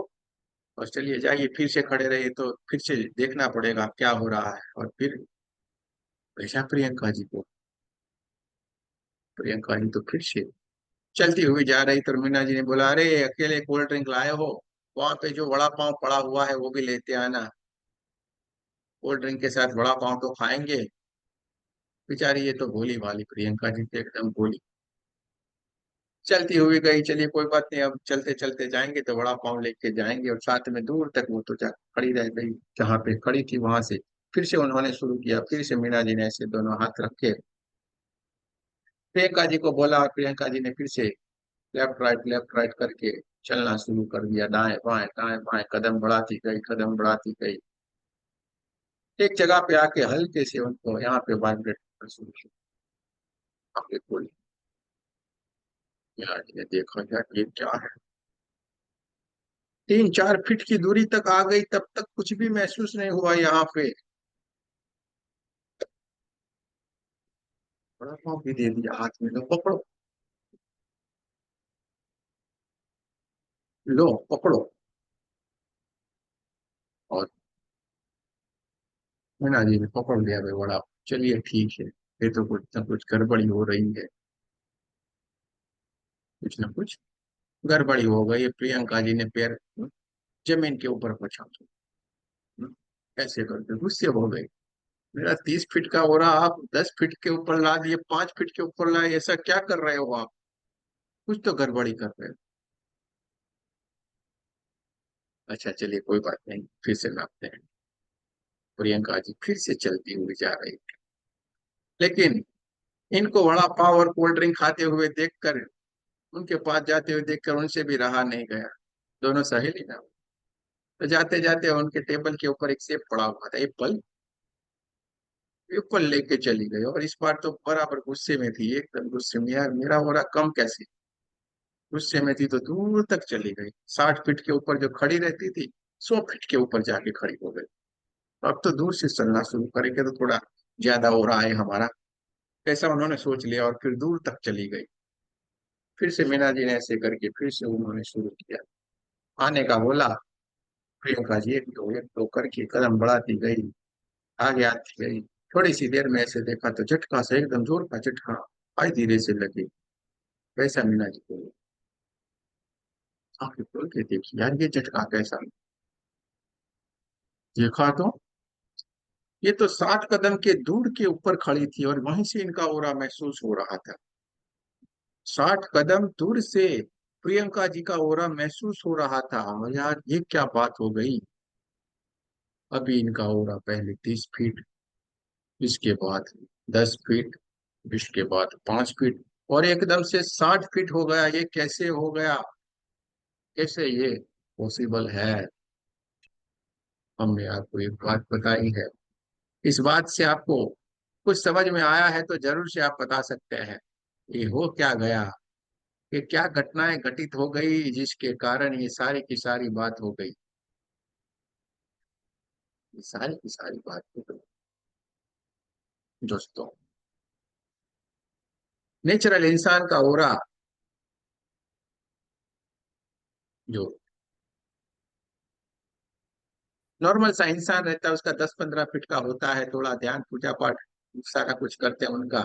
और चलिए जाइए, फिर से खड़े रहिए, तो फिर से देखना पड़ेगा क्या हो रहा है। और फिर भेजा प्रियंका जी को। प्रियंका जी तो फिर से चलती हुई जा रही, तो मीना जी ने बोला अरे अकेले कोल्ड ड्रिंक लाए हो? वहां पे जो वड़ा पाव पड़ा हुआ है वो भी लेते आना। कोल्ड ड्रिंक के साथ वड़ा पाव तो खाएंगे। बेचारी ये तो भोली भाली प्रियंका जी तो एकदम भोली। चलती हुई गई, चलिए कोई बात नहीं, अब चलते चलते जाएंगे तो वड़ा पाव लेके जाएंगे, और साथ में दूर तक वो तो जा खड़ी रह गई। जहाँ पे खड़ी थी वहां से फिर से उन्होंने शुरू किया, फिर से मीना जी ने ऐसे दोनों हाथ रखे, प्रियंका जी को बोला, और प्रियंका जी ने फिर से लेफ्ट राइट करके चलना शुरू कर दिया, दाएं बाएं कदम बढ़ाती गई, कदम बढ़ाती गई। एक जगह पे आके हल्के से उनको यहाँ पे वाइब्रेट करना शुरू किया। आपने बोली, मीना जी ने देखा यार ये क्या है। 3-4 फीट की दूरी तक आ गई, तब तक कुछ भी महसूस नहीं हुआ यहाँ पे। बड़ा पाँव भी दे दिया हाथ में, लो पकड़ो, लो पकड़ो। और मीना जी ने पकड़ लिया भाई बड़ा। चलिए ठीक है, ये तो कुछ ना कुछ गड़बड़ी हो रही है, कुछ ना कुछ गड़बड़ी हो गई। प्रियंका जी ने पैर जमीन के ऊपर पछा ऐसे करके गुस्से हो गई। मेरा 30 फीट का हो रहा, आप 10 फीट के ऊपर ला दिए, 5 फीट के ऊपर लाए, ऐसा क्या कर रहे हो आप? कुछ तो गड़बड़ी कर रहे हो। अच्छा चलिए कोई बात नहीं, फिर से नापते हैं। प्रियंका जी फिर से चलती हुई जा रही, लेकिन इनको वड़ा पाव और कोल्ड ड्रिंक खाते हुए देखकर, उनके पास जाते हुए देखकर उनसे भी रहा नहीं गया। दोनों सहेली ना, तो जाते जाते उनके टेबल के ऊपर एक सेब पड़ा हुआ था, एप्पल। एप्पल लेके चली गई, और इस बार तो बराबर गुस्से में थी, एकदम गुस्से में, यार मेरा हो रहा कम कैसे। गुस्से में थी तो दूर तक चली गई, 60 फीट के ऊपर जो खड़ी रहती थी, 100 फीट के ऊपर जाके खड़ी हो गई। अब तो दूर से चलना शुरू करेंगे तो थोड़ा ज्यादा हो रहा है हमारा, ऐसा उन्होंने सोच लिया, और फिर दूर तक चली गई। फिर से मीना जी ने ऐसे करके फिर से उन्होंने शुरू किया, आने का बोला। प्रियंका जी एक दो करके कदम बढ़ाती गई, आगे आती गई। थोड़ी सी देर में ऐसे देखा तो झटका से, एकदम जोर का झटका आई धीरे से लगी। वैसा मीना जी को आंखें खोल के देखी, यार ये झटका कैसा। देखा तो ये तो 60 कदम के दूर के ऊपर खड़ी थी, और वहीं से इनका ओरा महसूस हो रहा था। 60 कदम दूर से प्रियंका जी का ओरा महसूस हो रहा था। और यार ये क्या बात हो गई। अभी इनका ओरा पहले 30 फीट, इसके बाद 10 फीट, इसके बाद 5 फीट, और एकदम से 60 फीट हो गया। ये कैसे हो गया, कैसे ये पॉसिबल है? हमने आपको एक बात बताई है, इस बात से आपको कुछ समझ में आया है तो जरूर से आप बता सकते हैं ये हो क्या गया, ये क्या घटनाएं घटित हो गई जिसके कारण ये सारी की सारी बात हो गई। ये सारी की सारी बात हो गई दोस्तों। नेचुरल इंसान का ओरा, जो नॉर्मल सा इंसान रहता है उसका 10-15 फीट का होता है, थोड़ा ध्यान पूजा पाठ सारा कुछ करते हैं उनका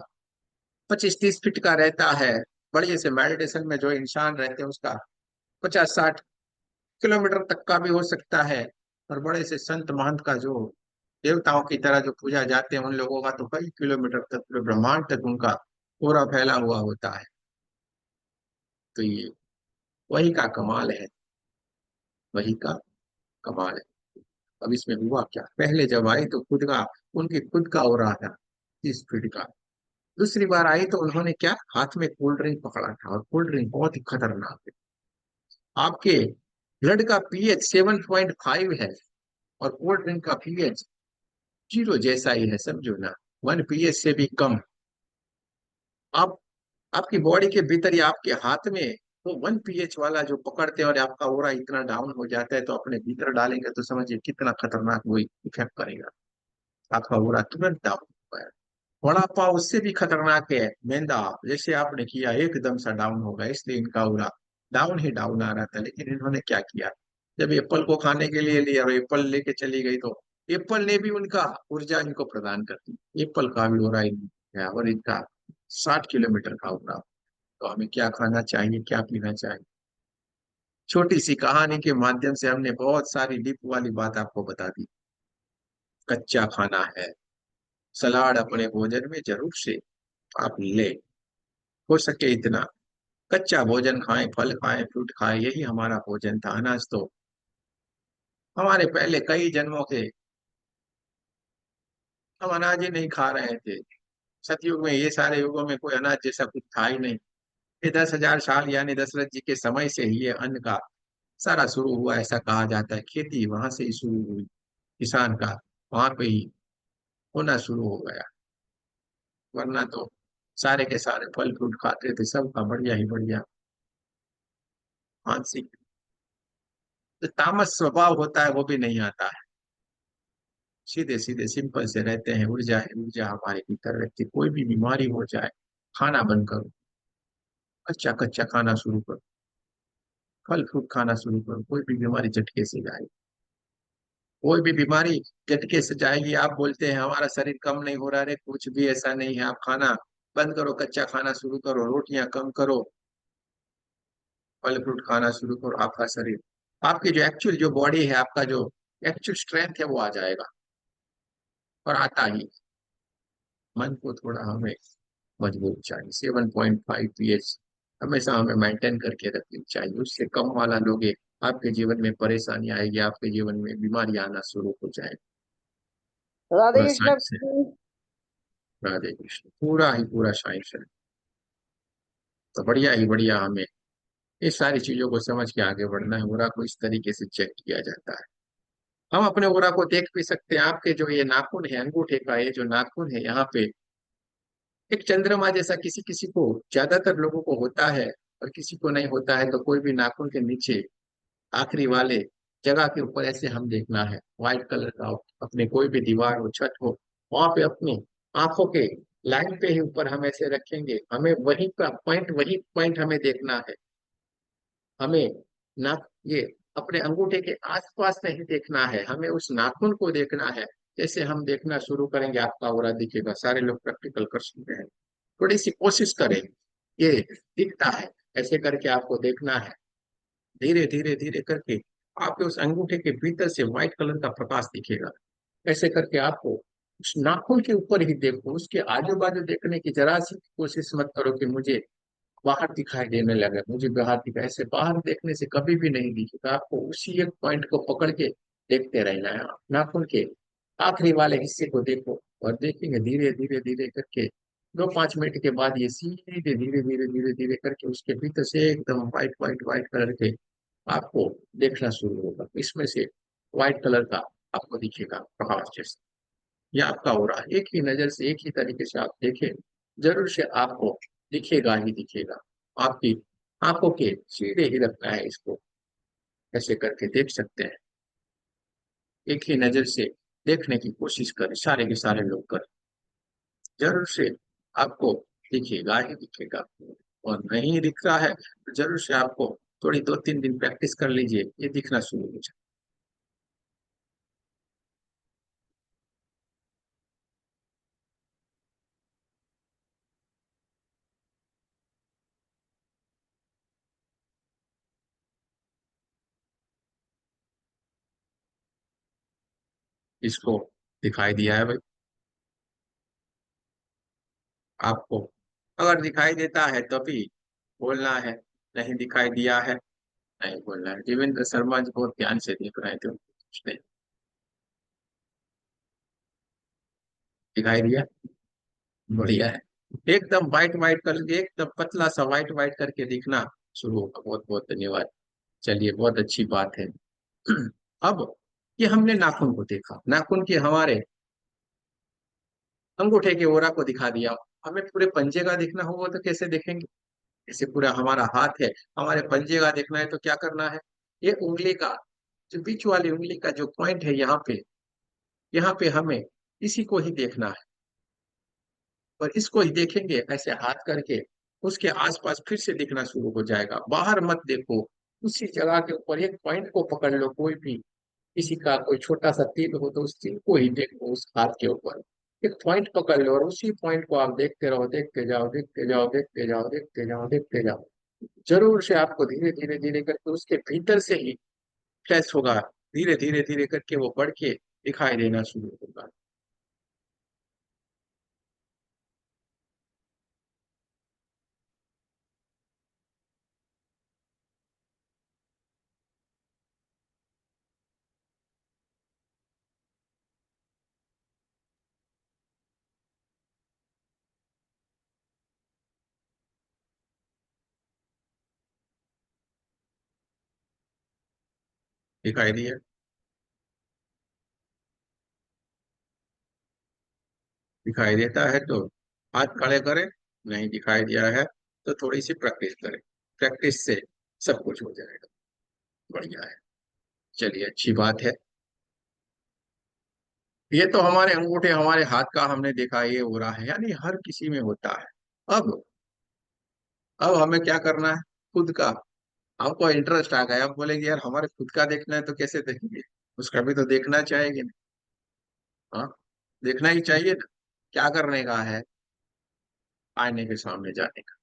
25-30 फीट का रहता है। बढ़िया से मेडिटेशन में जो इंसान रहते हैं उसका 50-60 किलोमीटर तक का भी हो सकता है। और बड़े से संत महंत का जो देवताओं की तरह जो पूजा जाते हैं उन लोगों का तो कई किलोमीटर तक, पूरे ब्रह्मांड तक उनका पूरा फैला हुआ होता है। तो ये वही का कमाल है, वही का कमाल है। अब इसमें हुआ क्या, पहले जब आई तो खुद का, उनकी खुद का हो रहा था 30 फीट का। दूसरी बार आई तो उन्होंने क्या, हाथ में कोल्ड ड्रिंक पकड़ा था, और कोल्ड ड्रिंक बहुत ही खतरनाक है। आपके ब्लड का पीएच 7.5 है, और कोल्ड ड्रिंक का पीएच 0 जैसा ही है, समझो ना, 1 पीएच से भी कम। आप आपकी बॉडी के भीतर या आपके हाथ में वो 1 पीएच वाला जो पकड़ते हैं, और आपका ओरा इतना डाउन हो जाता है, तो अपने भीतर डालेंगे तो समझिए कितना खतरनाक वो इफेक्ट करेगा। आपका ओरा तुरंत डाउन होगा। वड़ा पाव उससे भी खतरनाक है, मैदा जैसे आपने किया एकदम सा डाउन होगा, इसलिए इनका उड़ा डाउन ही डाउन आ रहा था। लेकिन इन्होंने क्या किया, जब एप्पल को खाने के लिए लिया और एप्पल लेके चली गई, तो एप्पल ने भी उनका ऊर्जा इनको प्रदान कर दी। एप्पल का भी हो रहा है, और इनका 60 किलोमीटर का उड़ा। तो हमें क्या खाना चाहिए, क्या पीना चाहिए? छोटी सी कहानी के माध्यम से हमने बहुत सारी डीप वाली बात आपको बता दी। कच्चा खाना है, सलाद अपने भोजन में जरूर से आप ले, हो सके इतना कच्चा भोजन खाएं, फल खाएं, फ्रूट खाएं, यही हमारा भोजन था। अनाज तो हमारे पहले कई जन्मों के हम अनाज ही नहीं खा रहे थे। सतयुग में, ये सारे युगों में कोई अनाज जैसा कुछ था ही नहीं। ये 10,000 साल यानी दशरथ जी के समय से ही ये अन्न का सारा शुरू हुआ, ऐसा कहा जाता है। खेती वहां से ही शुरू हुई, किसान का वहां पे ही होना शुरू हो गया। वरना तो सारे के सारे फल फ्रूट खाते थे, सबका बढ़िया ही बढ़िया मानसिक जो तामस स्वभाव होता है वो भी नहीं आता है। सीधे सीधे सिंपल से रहते हैं, ऊर्जा है, ऊर्जा हमारे भीतर रहती है। कोई भी बीमारी हो जाए, खाना बंद करो, कच्चा कच्चा खाना शुरू करो, फल फ्रूट खाना शुरू करो, कोई भी बीमारी झटके से जाएगी। कोई भी बीमारी झटके से जाएगी। आप बोलते हैं हमारा शरीर कम नहीं हो रहा है, कुछ भी ऐसा नहीं है। आप खाना बंद करो, कच्चा खाना शुरू करो, रोटियां कम करो, फल फ्रूट खाना शुरू करो, आपका शरीर, आपकी जो एक्चुअल जो बॉडी है, आपका जो एक्चुअल स्ट्रेंथ है वो आ जाएगा। और आता ही, मन को थोड़ा हमें मजबूत चाहिए। 7.5 pH हमेशा हमें मेंटेन करके रखनी चाहिए। उससे कम वाला लोगे, आपके जीवन में परेशानी आएगी, आपके जीवन में बीमारी आना शुरू हो जाएगी। राधे पूरा कृष्ण। साइंस है। राधे कृष्ण, पूरा ही पूरा साइंस है। तो बढ़िया ही बढ़िया हमें इस सारी चीजों को समझ के आगे बढ़ना है। ओरा को इस तरीके से चेक किया जाता है। हम अपने ओरा को देख भी सकते हैं। आपके जो ये नाखून है, अंगूठे का ये जो नाखून है, यहाँ पे एक चंद्रमा जैसा किसी किसी को, ज्यादातर लोगों को होता है और किसी को नहीं होता है। तो कोई भी नाखून के नीचे आखिरी वाले जगह के ऊपर ऐसे हम देखना है, व्हाइट कलर का। अपने कोई भी दीवार हो, छत हो, वहां पे अपनी आंखों के लाइन पे ही ऊपर हम ऐसे रखेंगे। हमें वही पॉइंट हमें देखना है। हमें ना ये अपने अंगूठे के आसपास नहीं देखना है, हमें उस नाखून को देखना है। जैसे हम देखना शुरू करेंगे, आपका ऑरा दिखेगा। सारे लोग प्रैक्टिकल कर सकते हैं, थोड़ी सी कोशिश करें। ये दिखता है, ऐसे करके आपको देखना है। धीरे धीरे धीरे करके आपके उस अंगूठे के भीतर से व्हाइट कलर का प्रकाश दिखेगा। ऐसे करके आपको उस नाखून के ऊपर ही देखो, उसके आजू बाजू देखने की जरा सी कोशिश मत करो कि मुझे बाहर दिखाई देने लगे, मुझे बाहर दिखाई। ऐसे बाहर देखने से कभी भी नहीं दिखेगा। आपको उसी एक पॉइंट को पकड़ के देखते रहना है। नाखून के आखिरी वाले हिस्से को देखो, और देखेंगे धीरे धीरे धीरे करके 2-5 मिनट के बाद ये सीधे धीरे धीरे धीरे धीरे करके उसके भीतर से एकदम व्हाइट व्हाइट व्हाइट कलर के आपको देखना शुरू होगा। इसमें से व्हाइट कलर का आपको दिखेगा प्रकाश जैसे। ये आपका हो रहा है। एक ही नजर से एक ही तरीके से आप देखें, जरूर से आपको दिखेगा ही दिखेगा। आपकी आंखों के सीधे ही रखना है इसको, ऐसे करके देख सकते हैं। एक ही नजर से देखने की कोशिश करें, सारे के सारे लोग करें, जरूर से आपको दिखेगा ही दिखेगा। और नहीं दिख रहा है तो जरूर से आपको थोड़ी 2-3 दिन प्रैक्टिस कर लीजिए, ये दिखना शुरू हो जाए। इसको दिखाई दिया है भाई आपको? अगर दिखाई देता है तभी बोलना है, नहीं दिखाई दिया है नहीं बोलना है। देवेंद्र शर्मा जी बहुत ध्यान से देख रहे थे, उसने दिखाई दिया, बढ़िया है। एकदम व्हाइट व्हाइट करके, एकदम पतला सा व्हाइट व्हाइट करके दिखना शुरू होगा। बहुत बहुत धन्यवाद। चलिए, बहुत अच्छी बात है। अब ये हमने नाखून को देखा, नाखून के हमारे अंगूठे के ओरा को दिखा दिया। हमें पूरे पंजे का देखना होगा तो कैसे देखेंगे? जैसे पूरा हमारा हाथ है, हमारे पंजे का देखना है तो क्या करना है? ये उंगली का जो बीच वाली उंगली का जो पॉइंट है, यहाँ पे हमें इसी को ही देखना है। और इसको ही देखेंगे ऐसे हाथ करके, उसके आसपास फिर से दिखना शुरू हो जाएगा। बाहर मत देखो, उसी जगह के ऊपर एक पॉइंट को पकड़ लो। कोई भी किसी का कोई छोटा सा तिल हो तो उस तिल को ही देखो, उस हाथ के ऊपर एक पॉइंट पकड़ लो और उसी पॉइंट को आप देखते रहो, देखते जाओ, देखते जाओ, देखते जाओ, देखते जाओ, देखते जाओ। जरूर से आपको धीरे धीरे धीरे करके उसके भीतर से ही फ्लैश होगा, धीरे धीरे धीरे करके वो बढ़ के दिखाई देना शुरू होगा। दिखाई दिया? दिखाई देता है तो हाथ खड़े करें। नहीं दिखाई दिया है तो थोड़ी सी प्रैक्टिस करें। प्रैक्टिस से सब कुछ हो जाएगा। बढ़िया है। चलिए, अच्छी बात है। ये तो हमारे अंगूठे हमारे हाथ का हमने देखा, ये हो रहा है, यानी हर किसी में होता है। अब अब हमें क्या करना है? खुद का। आपको इंटरेस्ट आ गया, आप बोलेंगे यार हमारे खुद का देखना है तो कैसे देखेंगे? उसका भी तो देखना चाहिए ना। हाँ, देखना ही चाहिए ना। क्या करने का है? आईने के सामने जाने का।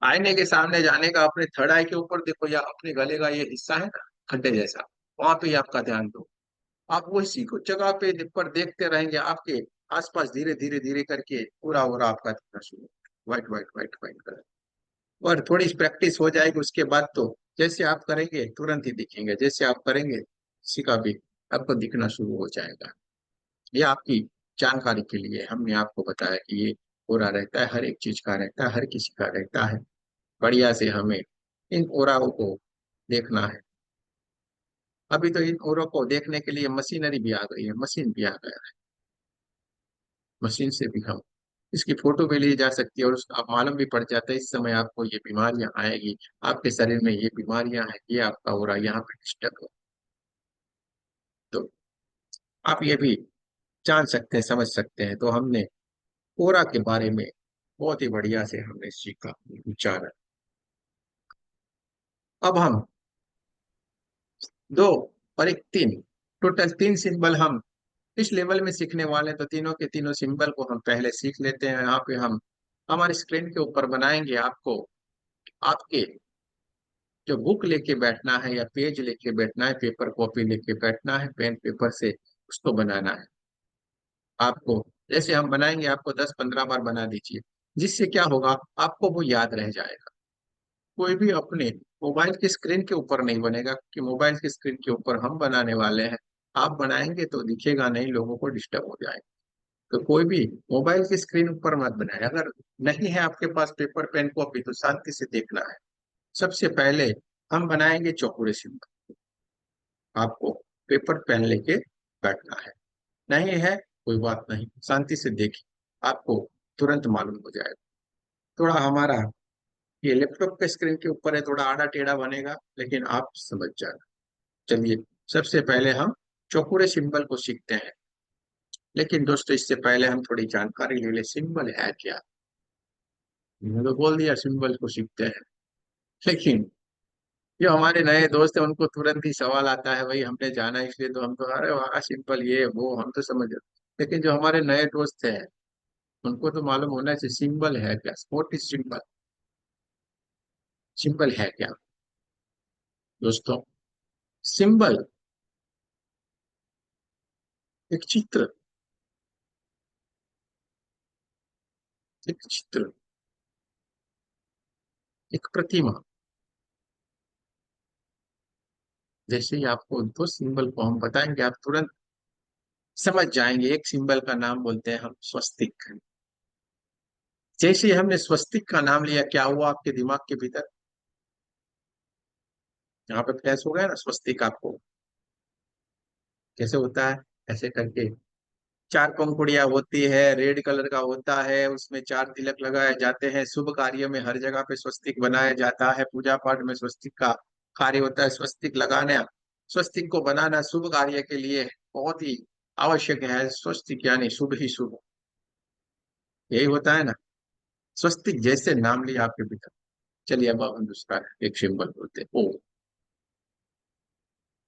आईने के सामने जाने का, अपने थर्ड आई के ऊपर देखो या अपने गले का ये हिस्सा है ना, खड्डे जैसा, वहां पे ही आपका ध्यान दो। आप वो इसी को जगह पे पर देखते रहेंगे, आपके आसपास धीरे धीरे धीरे करके पूरा हो रहा आपका दिखना शुरू। White white white white colour. और थोड़ी प्रैक्टिस हो जाएगी उसके बाद तो जैसे आप करेंगे तुरंत ही दिखेंगे, जैसे आप करेंगे किसी का भी आपको दिखना शुरू हो जाएगा। ये आपकी जानकारी के लिए हमने आपको बताया कि ये हो रहा रहता है, हर एक चीज का रहता है, हर किसी का रहता है। बढ़िया से हमें इन ओराओं को देखना है। अभी तो इन ओरों को देखने के लिए मशीनरी भी आ गई है, मशीन भी आ गया है। मशीन से भी हम इसकी फोटो भी ली जा सकती है और उसका आप मालूम भी पड़ जाता है इस समय आपको ये बीमारियां आएगी, आपके शरीर में ये बीमारियां हैं, ये आपका हो रहा है, यहाँ पे डिस्टर्ब हो। तो आप ये भी जान सकते हैं, समझ सकते हैं। तो हमने कोरा के बारे में बहुत ही बढ़िया से हमने सीखा, विचारा। अब हम दो और एक तीन, टोटल तीन सिंबल हम इस लेवल में सीखने वाले हैं। तो तीनों के तीनों सिंबल को हम पहले सीख लेते हैं। यहाँ पे हम हमारे स्क्रीन के ऊपर बनाएंगे। आपको आपके जो बुक लेके बैठना है या पेज लेके बैठना है, पेपर कॉपी लेके बैठना है, पेन पेपर से उसको बनाना है। आपको जैसे हम बनाएंगे, आपको 10-15 बार बना दीजिए, जिससे क्या होगा, आपको वो याद रह जाएगा। कोई भी अपने मोबाइल की स्क्रीन के ऊपर नहीं बनेगा, कि मोबाइल की स्क्रीन के ऊपर हम बनाने वाले हैं। आप बनाएंगे तो दिखेगा नहीं, लोगों को डिस्टर्ब हो जाएगा। तो कोई भी मोबाइल की स्क्रीन ऊपर मत बनाए। अगर नहीं है आपके पास पेपर पेन कॉपी तो शांति से देखना है। सबसे पहले हम बनाएंगे चौकोरे सिंबल। आपको पेपर पेन लेके बैठना है। नहीं है कोई बात नहीं, शांति से देखिए, आपको तुरंत मालूम हो जाएगा। थोड़ा हमारा ये लैपटॉप के स्क्रीन के ऊपर है, थोड़ा आड़ा टेढ़ा बनेगा, लेकिन आप समझ जाना। चलिए, सबसे पहले हम चौकोरे सिंबल को सीखते हैं। लेकिन दोस्तों, इससे पहले हम थोड़ी जानकारी ले ले, सिंबल है क्या। मैंने तो बोल दिया सिंबल को सीखते हैं, लेकिन जो हमारे नए दोस्त हैं उनको तुरंत ही सवाल आता है, भाई हमने जाना इसलिए तो हम तो, अरे वाह सिंपल ये वो हम तो समझ रहे। लेकिन जो हमारे नए दोस्त हैं उनको तो मालूम होना चाहिए सिंबल है क्या, व्हाट इज सिंबल। सिंबल है क्या दोस्तों? सिंबल एक चित्र, एक चित्र, एक प्रतिमा। जैसे ही आपको दो सिंबल को हम बताएंगे, आप तुरंत समझ जाएंगे। एक सिंबल का नाम बोलते हैं हम स्वस्तिक। जैसे ही हमने स्वस्तिक का नाम लिया, क्या हुआ आपके दिमाग के भीतर? यहाँ पे फ्लैश हो गया ना स्वस्तिक आपको। कैसे होता है? ऐसे करके चार पंखुड़ियां होती है, रेड कलर का होता है, उसमें चार तिलक लगाए जाते हैं। शुभ कार्य में हर जगह पे स्वस्तिक बनाया जाता है। पूजा पाठ में स्वस्तिक का कार्य होता है। स्वस्तिक लगाना, स्वस्तिक को बनाना शुभ कार्य के लिए बहुत ही आवश्यक है। स्वस्तिक यानी शुभ ही शुभ, यही होता है ना। स्वस्तिक जैसे नाम लिया आपके भीतर। चलिए, अब हम दूसरा एक सिंबल बोलते हैं ओम।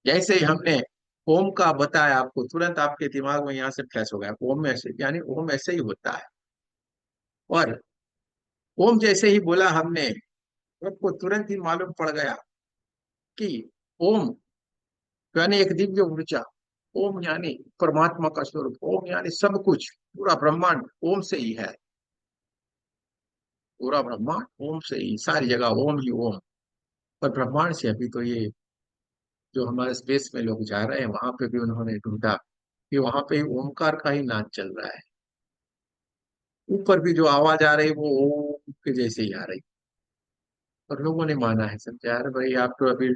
जैसे ही हमने ओम का बताया आपको, तुरंत आपके दिमाग में यहाँ से फ्लैश हो गया ओम ऐसे, यानी ओम ऐसे ही होता है। और ओम जैसे ही बोला हमने, आपको तुरंत ही मालूम पड़ गया कि ओम यानी एक दिव्य ऊर्जा, ओम यानी परमात्मा का स्वरूप, ओम यानी सब कुछ, पूरा ब्रह्मांड ओम से ही है। पूरा ब्रह्मांड ओम से ही, सारी जगह ओम ही ओम। पर ब्रह्मांड से अभी तो ये जो हमारे स्पेस में लोग जा रहे हैं वहां पे भी उन्होंने ढूंढा कि वहां पे ओमकार का ही नाच चल रहा है। ऊपर भी जो आवाज आ रही है वो ओम के जैसे ही आ रही। और लोगों ने माना है, समझा यार भाई आप तो अभी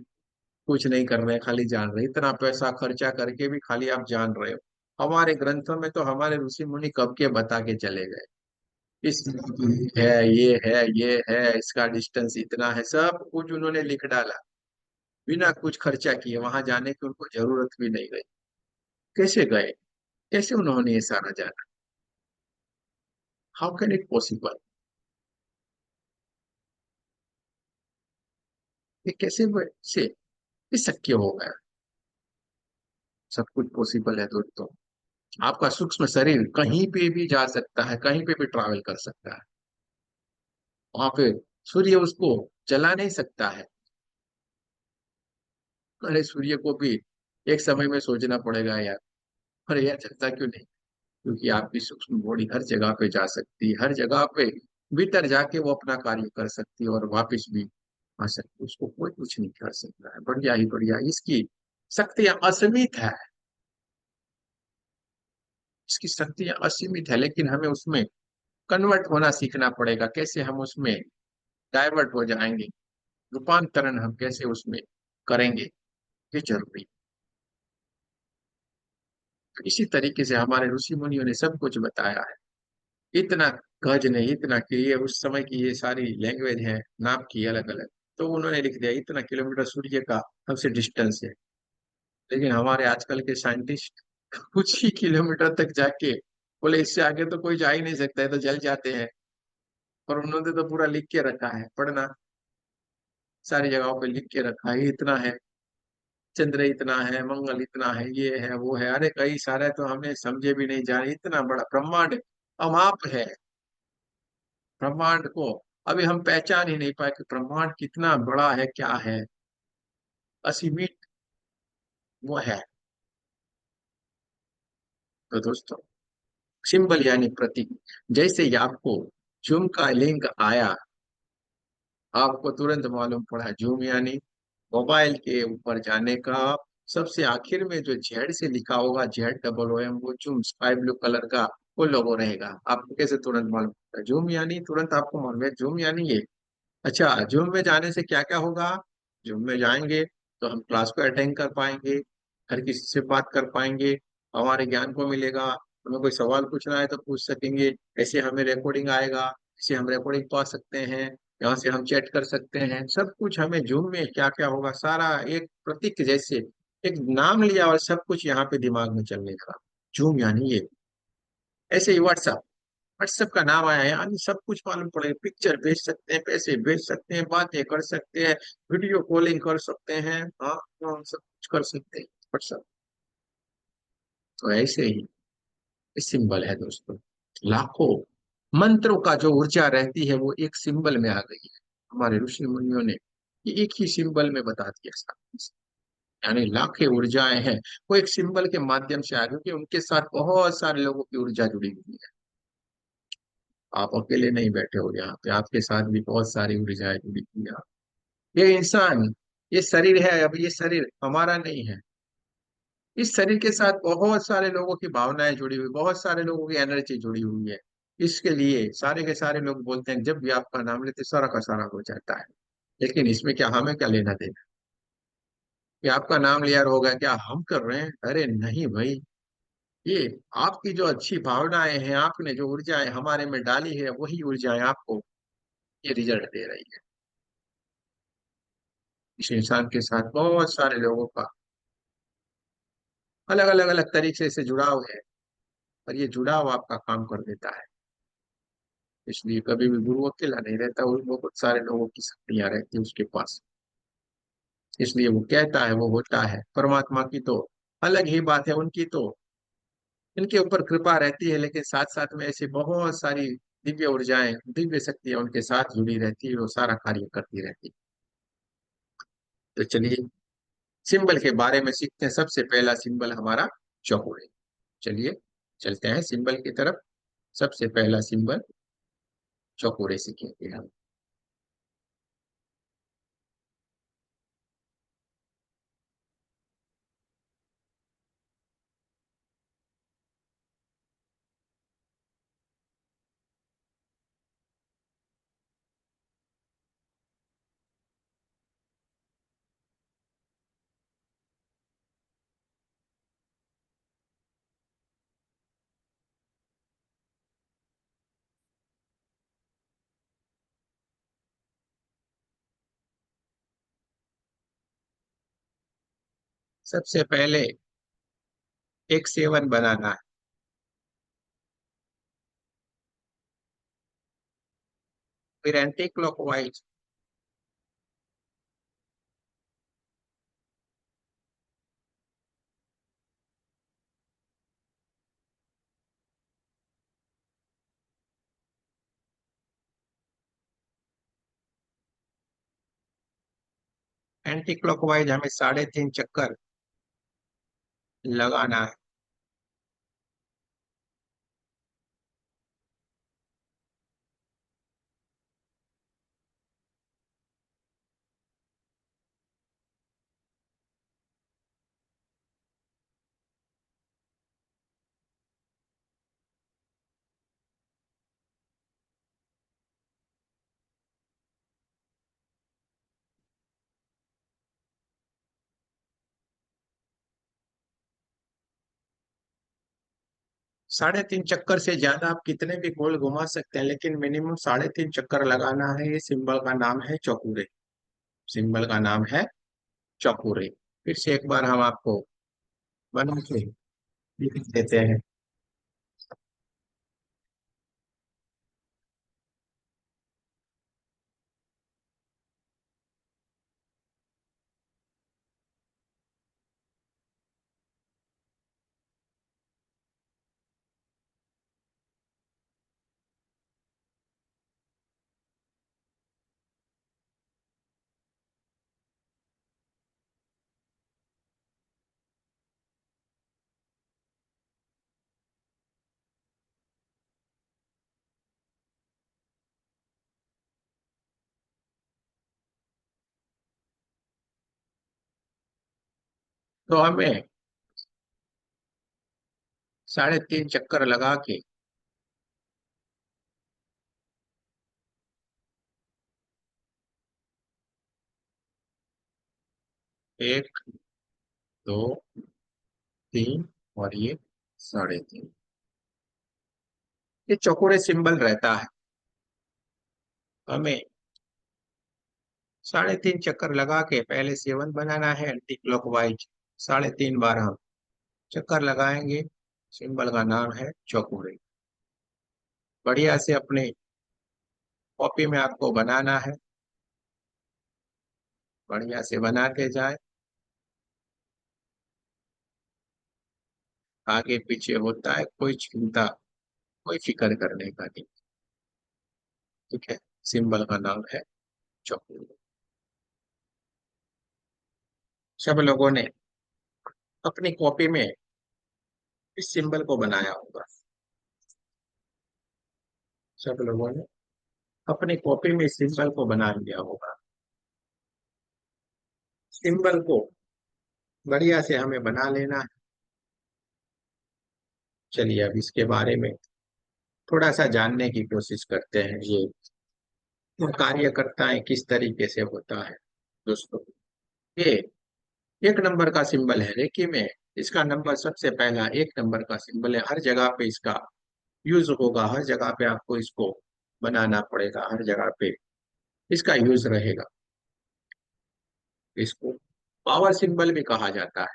कुछ नहीं कर रहे हैं, खाली जान रहे हैं। इतना पैसा खर्चा करके भी खाली आप जान रहे हो। हमारे ग्रंथों में तो हमारे ऋषि मुनि कब के बता के चले गए, इस है, ये है, इसका डिस्टेंस इतना है, सब कुछ उन्होंने लिख डाला। बिना कुछ खर्चा किए वहां जाने की उनको जरूरत भी नहीं गई। कैसे गए, कैसे उन्होंने ये सारा जाना? How can it possible? ये कैसे से ये शक्य हो गया? सब कुछ पॉसिबल है दोस्तों। आपका सूक्ष्म शरीर कहीं पे भी जा सकता है, कहीं पे भी ट्रैवल कर सकता है। वहां पे सूर्य उसको जला नहीं सकता है। अरे सूर्य को भी एक समय में सोचना पड़ेगा यार, अरे यार जलता क्यों नहीं? क्योंकि आपकी सूक्ष्म बॉडी हर जगह पे जा सकती है, हर जगह पे भीतर जाके वो अपना कार्य कर सकती है और वापस भी आ सकती है। उसको कोई कुछ नहीं कर सकता है। बढ़िया ही बढ़िया, इसकी शक्तियां असीमित है। इसकी शक्तियां असीमित है, लेकिन हमें उसमें कन्वर्ट होना सीखना पड़ेगा। कैसे हम उसमें डाइवर्ट हो जाएंगे, रूपांतरण हम कैसे उसमें करेंगे, ये जरूरी। तो इसी तरीके से हमारे ऋषि मुनियों ने सब कुछ बताया है। इतना गज नहीं, इतना कि ये उस समय की ये सारी लैंग्वेज है, नाम की अलग अलग, तो उन्होंने लिख दिया इतना किलोमीटर सूर्य का हमसे डिस्टेंस है। लेकिन हमारे आजकल के साइंटिस्ट कुछ ही किलोमीटर तक जाके बोले इससे आगे तो कोई जा ही नहीं सकता है, तो जल जाते हैं। और उन्होंने तो पूरा लिख के रखा है, पढ़ना सारी जगहों पे लिख के रखा है, इतना है, चंद्र इतना है, मंगल इतना है, ये है वो है। अरे कई सारे तो हमने समझे भी नहीं जाने, इतना बड़ा ब्रह्मांड अमाप है। ब्रह्मांड को अभी हम पहचान ही नहीं पाए कि ब्रह्मांड कितना बड़ा है, क्या है, असीमित वो है। तो दोस्तों, सिंबल यानी प्रतीक, जैसे ही आपको जूम का लिंक आया, आपको तुरंत मालूम पड़ा जूम यानी मोबाइल के ऊपर जाने का। सबसे आखिर में जो जेड से लिखा होगा, ZOOM, वो जूम स्काई ब्लू कलर का वो लोगो रहेगा। आपको कैसे तुरंत मालूम पड़ा जूम यानी? तुरंत आपको मालूम है जूम यानी ये। अच्छा, जूम में जाने से क्या क्या होगा? जूम में जाएंगे तो हम क्लास को अटेंड कर पाएंगे, हर किसी से बात कर पाएंगे, हमारे ज्ञान को मिलेगा। हमें कोई सवाल पूछना है तो पूछ सकेंगे, ऐसे हमें रिकॉर्डिंग आएगा, ऐसे हम रिकॉर्डिंग पा सकते हैं, यहाँ से हम चैट कर सकते हैं। सब कुछ हमें जूम में क्या क्या होगा सारा एक प्रतीक जैसे, एक नाम लिया और सब कुछ यहाँ पे दिमाग में चलने लगा। जूम यानी ये। ऐसे ही व्हाट्सएप, व्हाट्सएप का नाम आया है यानी सब कुछ मालूम पड़ेगा। पिक्चर भेज सकते हैं, पैसे भेज सकते हैं, बातें कर सकते हैं, वीडियो कॉलिंग कर सकते हैं, हाँ हाँ सब कुछ कर सकते हैं व्हाट्सएप। तो ऐसे ही सिंबल है दोस्तों। लाखों मंत्रों का जो ऊर्जा रहती है वो एक सिंबल में आ गई है। हमारे ऋषि मुनियों ने ये एक ही सिंबल में बता दिया सब कुछ। यानी लाखें ऊर्जाएं हैं, वो एक सिंबल के माध्यम से आ गई, क्योंकि उनके साथ बहुत सारे लोगों की ऊर्जा जुड़ी हुई है। आप अकेले नहीं बैठे हो यहाँ पे, आपके साथ भी बहुत सारी ऊर्जाएं जुड़ी हुई है। ये इंसान, ये शरीर है, अब ये शरीर हमारा नहीं है। इस शरीर के साथ बहुत सारे लोगों की भावनाएं जुड़ी हुई, बहुत सारे लोगों की एनर्जी जुड़ी हुई है। इसके लिए सारे के सारे लोग बोलते हैं जब भी आपका नाम लेते सारा का सारा हो जाता है। लेकिन इसमें क्या, हमें क्या लेना देना कि आपका नाम लिया और होगा, क्या हम कर रहे हैं? अरे नहीं भाई, ये आपकी जो अच्छी भावनाएं हैं, आपने जो ऊर्जाएं हमारे में डाली है, वही ऊर्जाएं आपको ये रिजल्ट दे रही है। इस इंसान के साथ बहुत सारे लोगों का अलग तरीके से जुड़ाव है, और ये जुड़ाव आपका काम कर देता है। इसलिए कभी भी गुरु अकेला नहीं रहता, वो बहुत सारे लोगों की शक्तियां रहती है उसके पास। इसलिए वो कहता है वो होता है। परमात्मा की तो अलग ही बात है, उनकी तो इनके ऊपर कृपा रहती है, लेकिन साथ साथ में ऐसी बहुत सारी दिव्य ऊर्जाएं, दिव्य शक्तियां उनके साथ जुड़ी रहती है, वो सारा कार्य करती रहती है। तो चलिए सिंबल के बारे में सीखते हैं। सबसे पहला सिंबल हमारा चौकोर है। चलिए चलते हैं सिंबल की तरफ। सबसे पहला सिंबल चौकोरे सीखेंगे हम। सबसे पहले एक सेवन बनाना है। फिर एंटी क्लॉकवाइज, एंटी क्लॉकवाइज हमें 3.5 चक्कर लगाना है। 3.5 चक्कर से ज्यादा आप कितने भी गोल घुमा सकते हैं, लेकिन मिनिमम 3.5 चक्कर लगाना है। ये सिंबल का नाम है चौकुरे। सिंबल का नाम है चौकुरे। फिर से एक बार हम आपको बना के लिख देते हैं। तो हमें 3.5 चक्कर लगा के एक, दो, तीन और ये 3.5, ये चौकोरे सिंबल रहता है। हमें 3.5 चक्कर लगा के पहले सेवन बनाना है एंटी क्लॉकवाइज। 3.5 बार हम चक्कर लगाएंगे। सिंबल का नाम है चौकोरे। बढ़िया से अपने कॉपी में आपको बनाना है। बढ़िया से बनाते जाए। आगे पीछे होता है, कोई चिंता, कोई फिक्र करने का नहीं। ठीक है। सिंबल का नाम है चौकोरे। सब लोगों ने अपनी कॉपी में इस सिंबल को बनाया होगा। सब लोगों ने अपनी कॉपी में इस सिंबल को बना लिया होगा। सिंबल को बढ़िया से हमें बना लेना है। चलिए अब इसके बारे में थोड़ा सा जानने की कोशिश करते हैं। ये कार्य करता है किस तरीके से होता है। दोस्तों, ये 1 नंबर का सिंबल है। रेकी में इसका नंबर सबसे पहला 1 नंबर का सिंबल है। हर जगह पे इसका यूज होगा, हर जगह पे आपको इसको बनाना पड़ेगा, हर जगह पे इसका यूज रहेगा। इसको पावर सिंबल भी कहा जाता है।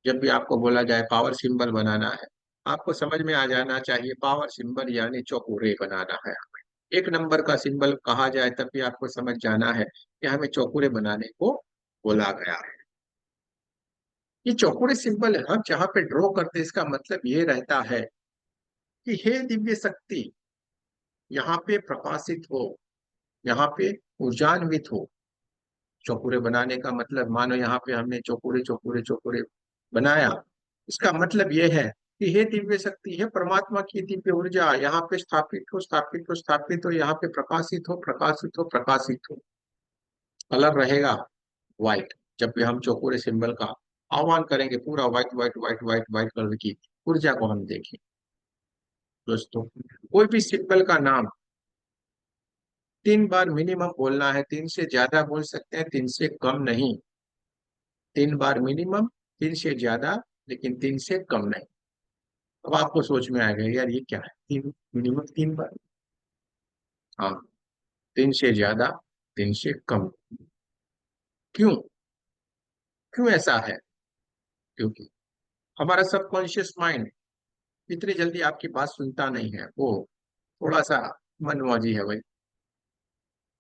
जब भी आपको बोला जाए पावर सिंबल बनाना है, आपको समझ में आ जाना चाहिए पावर सिंबल यानी चौकोरे बनाना है। 1 नंबर का सिंबल कहा जाए तब भी आपको समझ जाना है कि हमें चौकोरे बनाने को बोला गया है। ये चौकोरे सिंबल हम जहाँ पे ड्रॉ करते हैं, इसका मतलब ये रहता है कि हे दिव्य शक्ति, यहाँ पे प्रकाशित हो, यहाँ पे ऊर्जान्वित हो। चौकुरे बनाने का मतलब, मानो यहाँ पे हमने चौकुरे चौकुरे चौकुरे बनाया, इसका मतलब ये है कि हे दिव्य शक्ति, है परमात्मा की दिव्य ऊर्जा, यहाँ पे स्थापित हो, स्थापित हो, स्थापित हो, यहाँ पे प्रकाशित हो, प्रकाशित हो, प्रकाशित हो। कलर रहेगा व्हाइट। जब भी हम चौकोरे सिंबल का आह्वान करेंगे, पूरा white white white white white colour की ऊर्जा को हम देखें। दोस्तों, कोई भी सिंबल का नाम 3 बार मिनिमम बोलना है, 3 से ज्यादा बोल सकते हैं, 3 से कम नहीं। 3 बार मिनिमम, 3 से ज्यादा, लेकिन 3 से कम नहीं। अब आपको सोच में आएगा यार ये क्या है, 3 मिनिमम 3 बार। हाँ, 3 से ज्यादा, 3 से कम। क्यों? क्यों ऐसा है? क्योंकि हमारा सबकॉन्शियस माइंड इतनी जल्दी आपकी बात सुनता नहीं है, वो थोड़ा सा मनमौजी है भाई।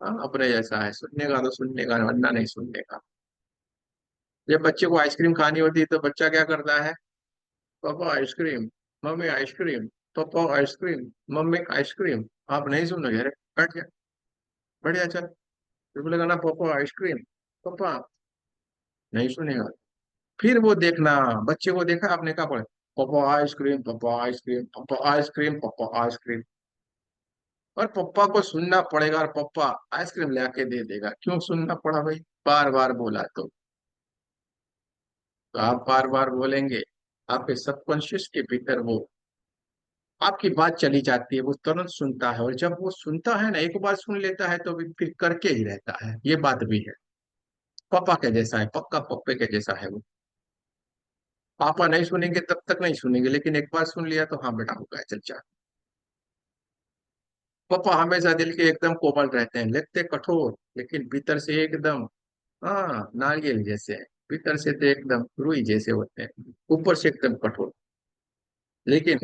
हाँ, अपने जैसा है, सुनने का तो सुनने का, वरना नहीं सुनने का। जब बच्चे को आइसक्रीम खानी होती है तो बच्चा क्या करता है? पापा आइसक्रीम, मम्मी आइसक्रीम, पापा आइसक्रीम, मम्मी आइसक्रीम। आप नहीं सुनोगे, अरे बैठ जा, बढ़िया चल। फिर बोलेगा ना पापा आइसक्रीम, पापा, नहीं सुनेगा। फिर वो देखना, बच्चे को देखा आपने, कहा पड़े पापा आइसक्रीम, पापा आइसक्रीम, पापा आइसक्रीम, पापा आइसक्रीम। और पप्पा को सुनना पड़ेगा, और पप्पा आइसक्रीम लाके दे देगा। क्यों सुनना पड़ा भाई? बार बार बोला तो आप बार बार बोलेंगे, आपके सबकॉन्शियस के भीतर वो आपकी बात चली जाती है, वो तुरंत सुनता है। और जब वो सुनता है ना, एक बार सुन लेता है तो फिर करके ही रहता है। ये बात भी है, पापा के जैसा है, पक्का पप्पे के जैसा है वो। पापा नहीं सुनेंगे तब तक नहीं सुनेंगे, लेकिन एक बार सुन लिया तो हाँ बेटा हो गया, चल जा। पापा हमेशा दिल के एकदम कोमल रहते हैं, लगते कठोर, लेकिन भीतर से एकदम, हाँ, नारियल जैसे है। भीतर से तो एकदम रुई जैसे होते हैं, ऊपर से एकदम कठोर। लेकिन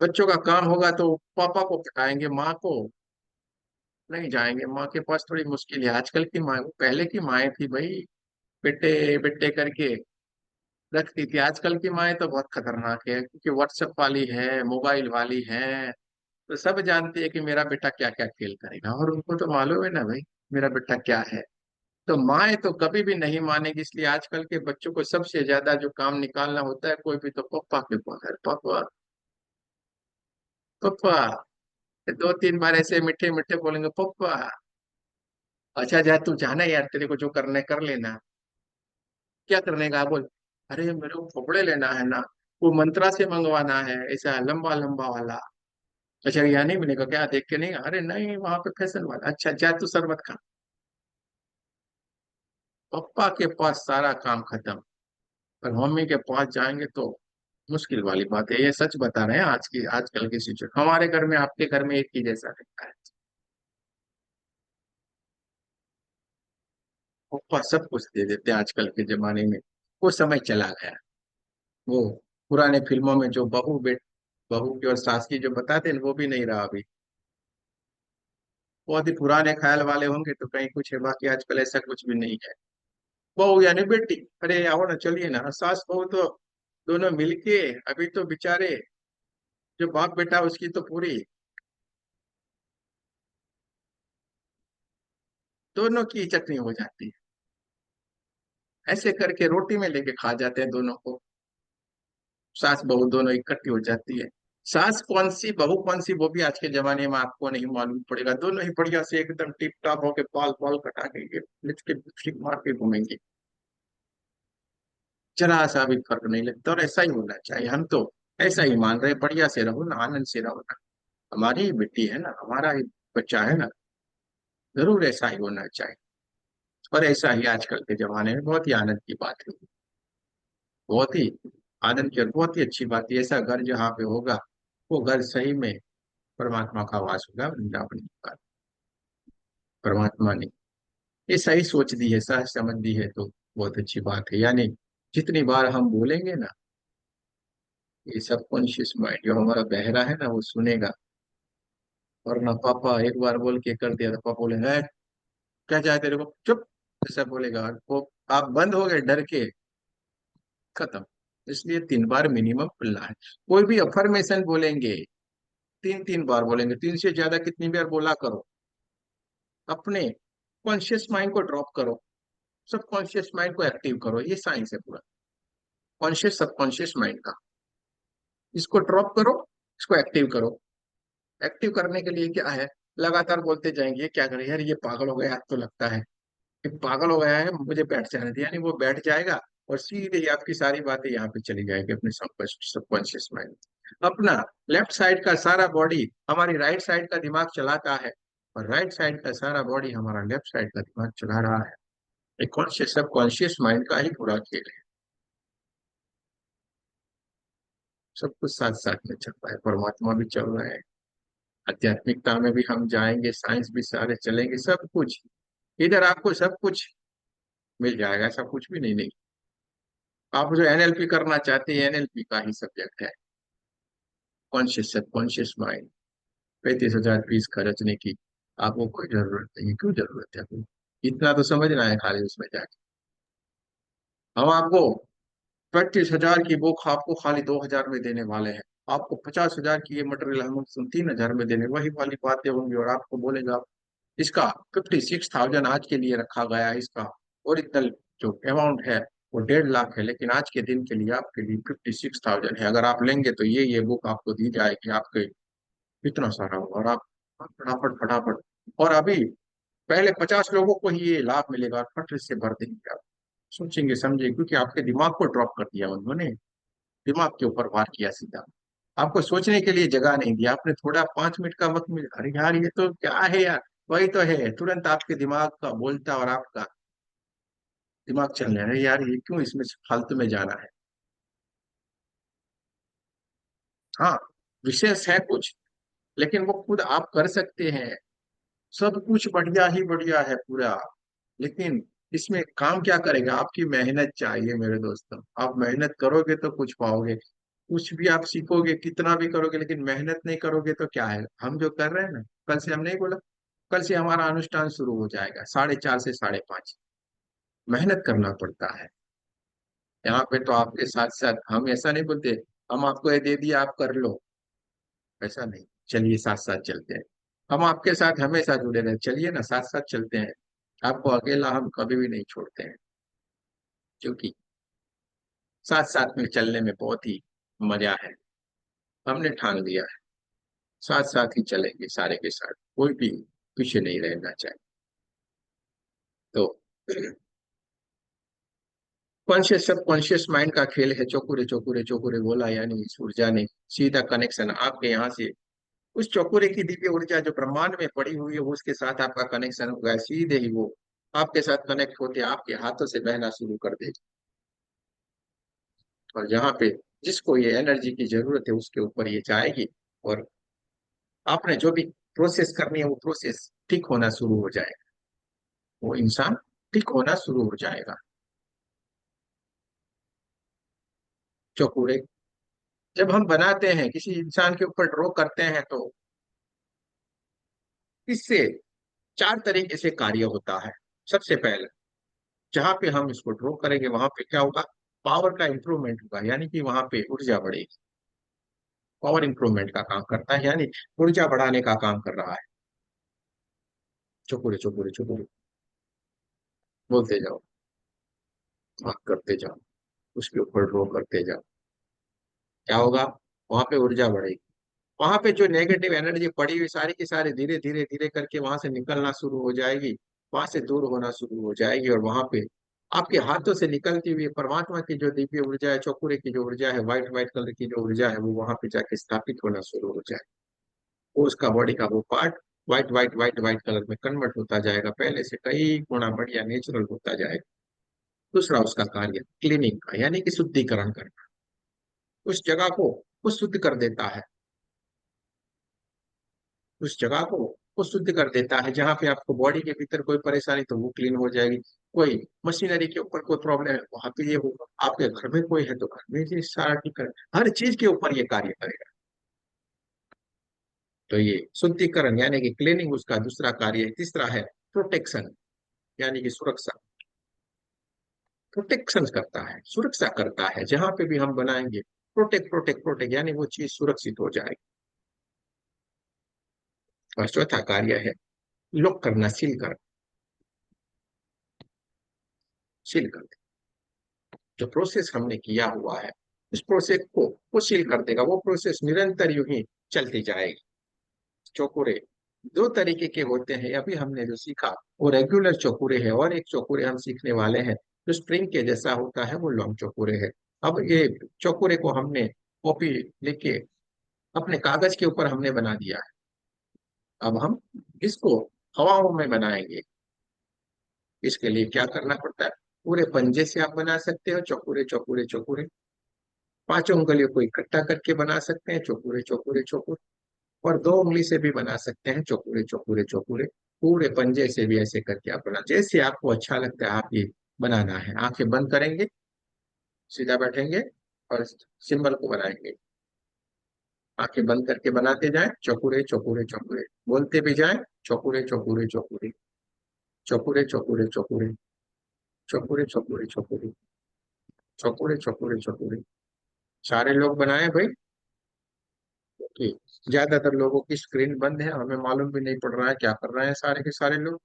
बच्चों का काम होगा तो पापा को पटाएंगे, माँ को नहीं जाएंगे। माँ के पास थोड़ी मुश्किल है आजकल की माँ, वो पहले की माएँ थी भाई, बेटे बेटे करके रखती थी। आजकल की माएँ तो बहुत खतरनाक है, क्योंकि व्हाट्सएप वाली है, मोबाइल वाली है, तो सब जानती है कि मेरा बेटा क्या क्या खेल करेगा, और उनको तो मालूम है ना भाई मेरा बेटा क्या है। तो माए तो कभी भी नहीं मानेगी, इसलिए आजकल के बच्चों को सबसे ज्यादा जो काम निकालना होता है कोई भी, तो पप्पा के पास है, पापा, पप्पा। 2 3 बार ऐसे मीठे मीठे बोलेंगे पप्पा। अच्छा जा, तू जाना यार, तेरे को जो करना है कर लेना। क्या करने का बोल? अरे मेरे को कपड़े लेना है ना, वो मंत्रा से मंगवाना है, ऐसा लंबा लंबा वाला। अच्छा, यहाँ नहीं मिलेगा क्या? देख के नहीं? अरे नहीं, वहां पे फैशन वाला। अच्छा जा, तू शरबत खा। पप्पा के पास सारा काम खत्म, पर मम्मी के पास जाएंगे तो मुश्किल वाली बात है। ये सच बता रहे हैं, आज की आजकल की सिचुएशन, हमारे घर में आपके घर में एक ही जैसा रहता है। पप्पा सब कुछ दे देते हैं आजकल के जमाने में। वो समय चला गया। वो पुराने फिल्मों में जो बहू की और सास की जो बताते हैं, वो भी नहीं रहा अभी। बहुत ही पुराने ख्याल वाले होंगे तो कहीं कुछ है, बाकी आजकल ऐसा कुछ भी नहीं है। बहू यानी बेटी, अरे आओ ना, चलिए ना, सास बहू तो दोनों मिलके, अभी तो बेचारे जो बाप बेटा उसकी तो पूरी, दोनों की चटनी हो जाती है। ऐसे करके रोटी में लेके खा जाते हैं दोनों को, सास बहू दोनों इकट्ठी हो जाती है। सास कौन सी बहू कौन सी, वो भी आज के जमाने में आपको नहीं मालूम पड़ेगा। दोनों ही बढ़िया से एकदम टिप टॉप होके, बाल बाल कटा के लिपस्टिक मार के घूमेंगे। जरा सा भी फर्क नहीं लगता, और ऐसा ही होना चाहिए। हम तो ऐसा ही मान रहे हैं, बढ़िया से रहो ना, आनंद से रहो ना। हमारी ही बेटी है ना, हमारा ही बच्चा है ना, जरूर ऐसा ही होना चाहिए। और ऐसा ही आजकल के जमाने में बहुत ही आनंद की बात है। बहुत ही आनंद की और बहुत ही अच्छी बात है। ऐसा घर जहाँ पे होगा, वो घर सही में परमात्मा का वास होगा, वृंदावन का। परमात्मा ने ये सही सोच दी है, सही समझ दी है, तो बहुत अच्छी बात है। यानी जितनी बार हम बोलेंगे ना, ये सबकॉन्शियस माइंड जो हमारा बहरा है ना, वो सुनेगा। और ना पापा एक बार बोल के कर दिया तो पापा बोले है क्या चाहे तेरे को, चुप, ऐसा बोलेगा, और वो आप बंद हो गए डर के, खत्म। इसलिए 3 बार मिनिमम खुलना है। कोई भी अफर्मेशन बोलेंगे, तीन तीन बार बोलेंगे, तीन से ज्यादा कितनी बार बोला करो। अपने कॉन्शियस माइंड को ड्रॉप करो, सब कॉन्शियस माइंड को एक्टिव करो, ये साइंस है पूरा। कॉन्शियस सबकॉन्शियस माइंड का, इसको ड्रॉप करो, इसको एक्टिव करो। एक्टिव करने के लिए क्या है, लगातार बोलते जाएंगे ये क्या करे यार, ये पागल हो गया आज तो लगता है, ये पागल हो गया है, मुझे बैठ जाने दे, यानी वो बैठ जाएगा और सीधे ही आपकी सारी बातें यहाँ पे चली जाएगी अपने सबकॉन्शियस माइंड। अपना लेफ्ट साइड का सारा बॉडी हमारी राइट साइड का दिमाग चलाता है, और राइट साइड का सारा बॉडी हमारा लेफ्ट साइड का दिमाग चला रहा है। एक कॉन्शियस सबकॉन्शियस माइंड का ही पूरा खेल है। सब कुछ साथ साथ में चल रहा है, परमात्मा भी चल रहा है, आध्यात्मिकता में भी हम जाएंगे, साइंस भी सारे चलेंगे, सब कुछ इधर आपको सब कुछ मिल जाएगा, ऐसा कुछ भी नहीं। नहीं, आप जो एनएलपी करना चाहते हैं एनएलपी का ही सब्जेक्ट है, कॉन्शियस सबकॉन्शियस माइंड। 35,000 फीस खर्चने की आपको कोई जरूरत नहीं, क्यों जरूरत है आपको? इतना तो समझना है खाली उसमें जाके। हम आपको 35,000 की बुक आपको खाली 2,000 में देने वाले हैं, आपको 50,000 की ये मटेरियल हम 3,000 में देने, वही वाली बातें होंगी, और आपको बोलेगा इसका 56,000 आज के लिए रखा गया है, इसका ओरिजिनल जो अमाउंट है वो 1.5 लाख है, लेकिन आज के दिन के लिए आपके लिए 56,000 है, अगर आप लेंगे तो ये बुक आपको दी जाएगी, आपके इतना सारा होगा, और आप फटाफट फटाफट, और अभी पहले 50 लोगों को ही ये लाभ मिलेगा, और फट से भर देंगे आप। सोचेंगे समझेंगे, क्योंकि आपके दिमाग को ड्रॉप कर दिया उन्होंने, दिमाग के ऊपर वार किया सीधा, आपको सोचने के लिए जगह नहीं दिया, आपने थोड़ा 5 मिनट का वक्त मिला, अरे यार ये तो क्या है यार, वही तो है, तुरंत आपके दिमाग का बोलता और आपका दिमाग चलने, अरे यार ये क्यों इसमें फालतू में जाना है। हाँ, विशेष है कुछ, लेकिन वो खुद आप कर सकते हैं, सब कुछ बढ़िया ही बढ़िया है पूरा, लेकिन इसमें काम क्या करेगा, आपकी मेहनत चाहिए मेरे दोस्तों, आप मेहनत करोगे तो कुछ पाओगे। कुछ भी आप सीखोगे, कितना भी करोगे, लेकिन मेहनत नहीं करोगे तो क्या है, हम जो कर रहे हैं ना, कल से हम नहीं बोला, कल से हमारा अनुष्ठान शुरू हो जाएगा 4:30 से 5:30। मेहनत करना पड़ता है यहाँ पे, तो आपके साथ साथ हम ऐसा नहीं बोलते हम आपको ये दे दिया आप कर लो, ऐसा नहीं। चलिए साथ साथ चलते हैं, हम आपके साथ हमेशा जुड़े रहे, चलिए ना साथ साथ चलते हैं, आपको अकेला हम कभी भी नहीं छोड़ते हैं, क्योंकि साथ साथ में चलने में बहुत ही मजा है। हमने ठान लिया है, साथ साथ ही चलेंगे सारे के साथ, कोई भी पीछे नहीं रहना चाहिए। तो कॉन्शियस सब कॉन्शियस माइंड का खेल है, चौकुरे चौकुरे चौकुरे बोला, यानी इस ऊर्जा ने सीधा कनेक्शन आपके यहाँ से उस चौकुरे की दिव्य ऊर्जा जो ब्रह्मांड में पड़ी हुई है, वो उसके साथ आपका कनेक्शन होगा, सीधे ही वो आपके साथ कनेक्ट होते आपके हाथों से बहना शुरू कर देगी, और जहाँ पे जिसको ये एनर्जी की जरूरत है उसके ऊपर ये जाएगी, और आपने जो भी प्रोसेस करनी है वो प्रोसेस ठीक होना शुरू हो जाएगा, वो इंसान ठीक होना शुरू हो जाएगा। चौकुरे जब हम बनाते हैं, किसी इंसान के ऊपर ड्रॉ करते हैं, तो इससे 4 तरीके से कार्य होता है। सबसे पहले जहां पे हम इसको ड्रॉ करेंगे वहां पे क्या होगा, पावर का इंप्रूवमेंट होगा, यानी कि वहां पे ऊर्जा बढ़ेगी, पावर इंप्रूवमेंट का काम करता है, यानी ऊर्जा बढ़ाने का काम कर रहा है। चुकुरे चुकुरे चुकुरे बोलते जाओ, बात करते जाओ, उसके ऊपर ड्रॉ करते जाओ, क्या होगा, वहां पे ऊर्जा बढ़ेगी, वहां पे जो नेगेटिव एनर्जी पड़ी हुई सारी की सारी धीरे धीरे धीरे करके वहां से निकलना शुरू हो जाएगी, वहां से दूर होना शुरू हो जाएगी, और वहां पे आपके हाथों से निकलती हुई परमात्मा की जो दिव्य ऊर्जा है, चौकुरे की जो ऊर्जा है, व्हाइट व्हाइट कलर की जो ऊर्जा है, वो वहां पे जाके स्थापित होना शुरू हो जाए, वो उसका बॉडी का वो part white white white white colour में कन्वर्ट होता जाएगा, पहले से कई गुना बढ़िया नेचुरल होता जाएगा। दूसरा उसका कार्य क्लीनिंग का, यानी कि शुद्धिकरण करना, उस जगह को वो शुद्ध कर देता है, उस जगह को वो शुद्ध कर देता है, जहाँ पे आपको बॉडी के भीतर कोई परेशानी तो वो क्लीन हो जाएगी, कोई मशीनरी के ऊपर कोई प्रॉब्लम है वहां पे ये होगा, आपके घर में कोई है तो घर में ये सारा ठीक करे, हर चीज के ऊपर ये कार्य करेगा। तो ये शुद्धिकरण यानी कि क्लीनिंग उसका दूसरा कार्य है। तीसरा है प्रोटेक्शन, यानी कि सुरक्षा, प्रोटेक्शन करता है, सुरक्षा करता है, जहां पे भी हम बनाएंगे प्रोटेक्ट प्रोटेक्ट प्रोटेक्ट, यानी वो चीज सुरक्षित हो जाएगी। और चौथा कार्य है लॉक करना, सील कर। जो प्रोसेस हमने किया हुआ है उस प्रोसेस को वो सील कर देगा। वो प्रोसेस निरंतर यूं ही चलती जाएगी। चौकुरे दो तरीके के होते हैं, अभी हमने जो सीखा वो रेगुलर चौकुरे है, और एक चौकुरे हम सीखने वाले हैं जो स्प्रिंग के जैसा होता है, वो लॉन्ग चौकुरे है। अब ये चौकुरे को हमने कॉपी लिख के अपने कागज के ऊपर हमने बना दिया है। अब हम इसको हवाओं में बनाएंगे। इसके लिए क्या करना पड़ता है, पूरे पंजे से आप बना सकते हो चौकुरे चौकुरे चौकुरे। पांचों उंगलियों को इकट्ठा करके बना सकते हैं चौकुरे चौकुरे चौकुरे। और दो उंगली से भी बना सकते हैं चौकुरे चौकुरे चौकुरे। पूरे पंजे से भी ऐसे करके आप बना, जैसे आपको अच्छा लगता है आप ये बनाना है। आंखें बंद करेंगे, सीधा बैठेंगे और सिंबल को बनाएंगे। आंखें बंद करके बनाते जाएं चौकुरे चौकुरे चौकुरे, बोलते भी जाएं चौकुरे चौकुरे चौकुरे, चौकुरे चौकुरे चौकुरे, चौकुरे चौकुरे चौकुरे, चौकुरे चौकुरे चौकुरे। सारे लोग बनाए भाई कि ज्यादातर लोगों की स्क्रीन बंद है, हमें मालूम भी नहीं पड़ रहा है क्या कर रहे हैं सारे के सारे लोग।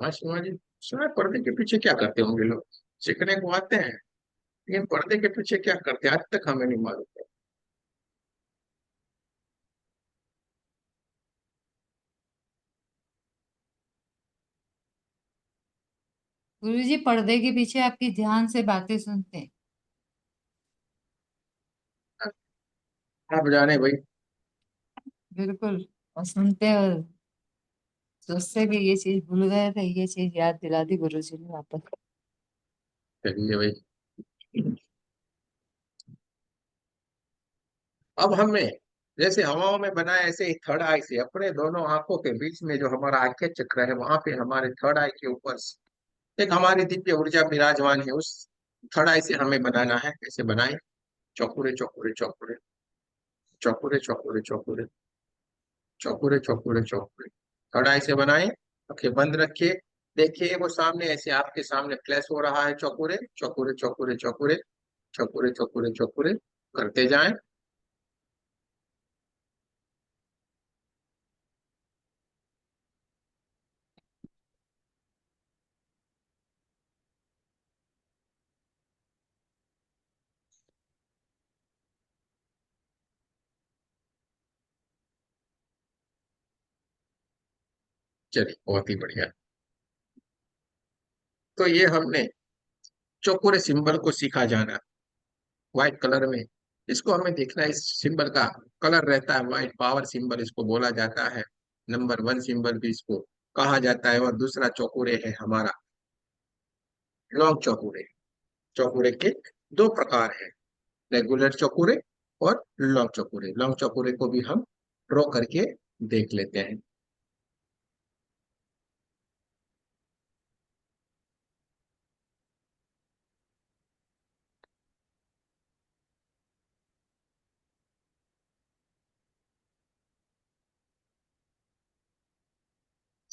हाँ शिवा जी, सुना पर्दे के पीछे क्या करते होंगे लोग? सीखने को आते हैं, लेकिन पर्दे के पीछे क्या करते हैं आज तक हमें नहीं मालूम है। गुरुजी पर्दे के पीछे आपकी ध्यान से बातें सुनते हैं। आप जाने भाई। बिल्कुल। और सुनते हैं और सोचते कि ये चीज भूल गए थे, ये चीज याद दिला दी गुरुजी ने वापस। चलिए भाई। अब हमने जैसे हवाओं में बनाया, ऐसे ही थर्ड आई से अपने दोनों आंखों के बीच में जो हमारा आख्य चक्र है, वहां पे हमारे थर्ड आई के ऊपर एक हमारी दिव्य ऊर्जा विराजमान है। उस थर्ड आई से हमें बनाना है। कैसे बनाए? चौकुरे चौकुरे चौकुरे, चौकुरे चौकुरे चौकुरे, चौकुरे चौकुरे चौकुरे। थर्ड आई से बनाए। आंखें बंद रखिए, देखिए वो सामने ऐसे आपके सामने फ्लैश हो रहा है चौकुरे चौकुरे चौकुरे चौकुरे, चौकुरे चौकुरे चौकुरे करते जाएं। चलिए बहुत ही बढ़िया। तो ये हमने चौकोरे सिंबल को सीखा जाना, व्हाइट कलर में। इसको हमें देखना है, इस सिंबल का कलर रहता है व्हाइट, पावर सिंबल इसको बोला जाता है। नंबर वन सिंबल भी इसको कहा जाता है। और दूसरा चौकोरे है हमारा लॉन्ग चौकोरे। चौकोरे के दो प्रकार है, रेगुलर चौकोरे और लॉन्ग चौकोरे। लॉन्ग चौकोरे को भी हम ड्रॉ करके देख लेते हैं।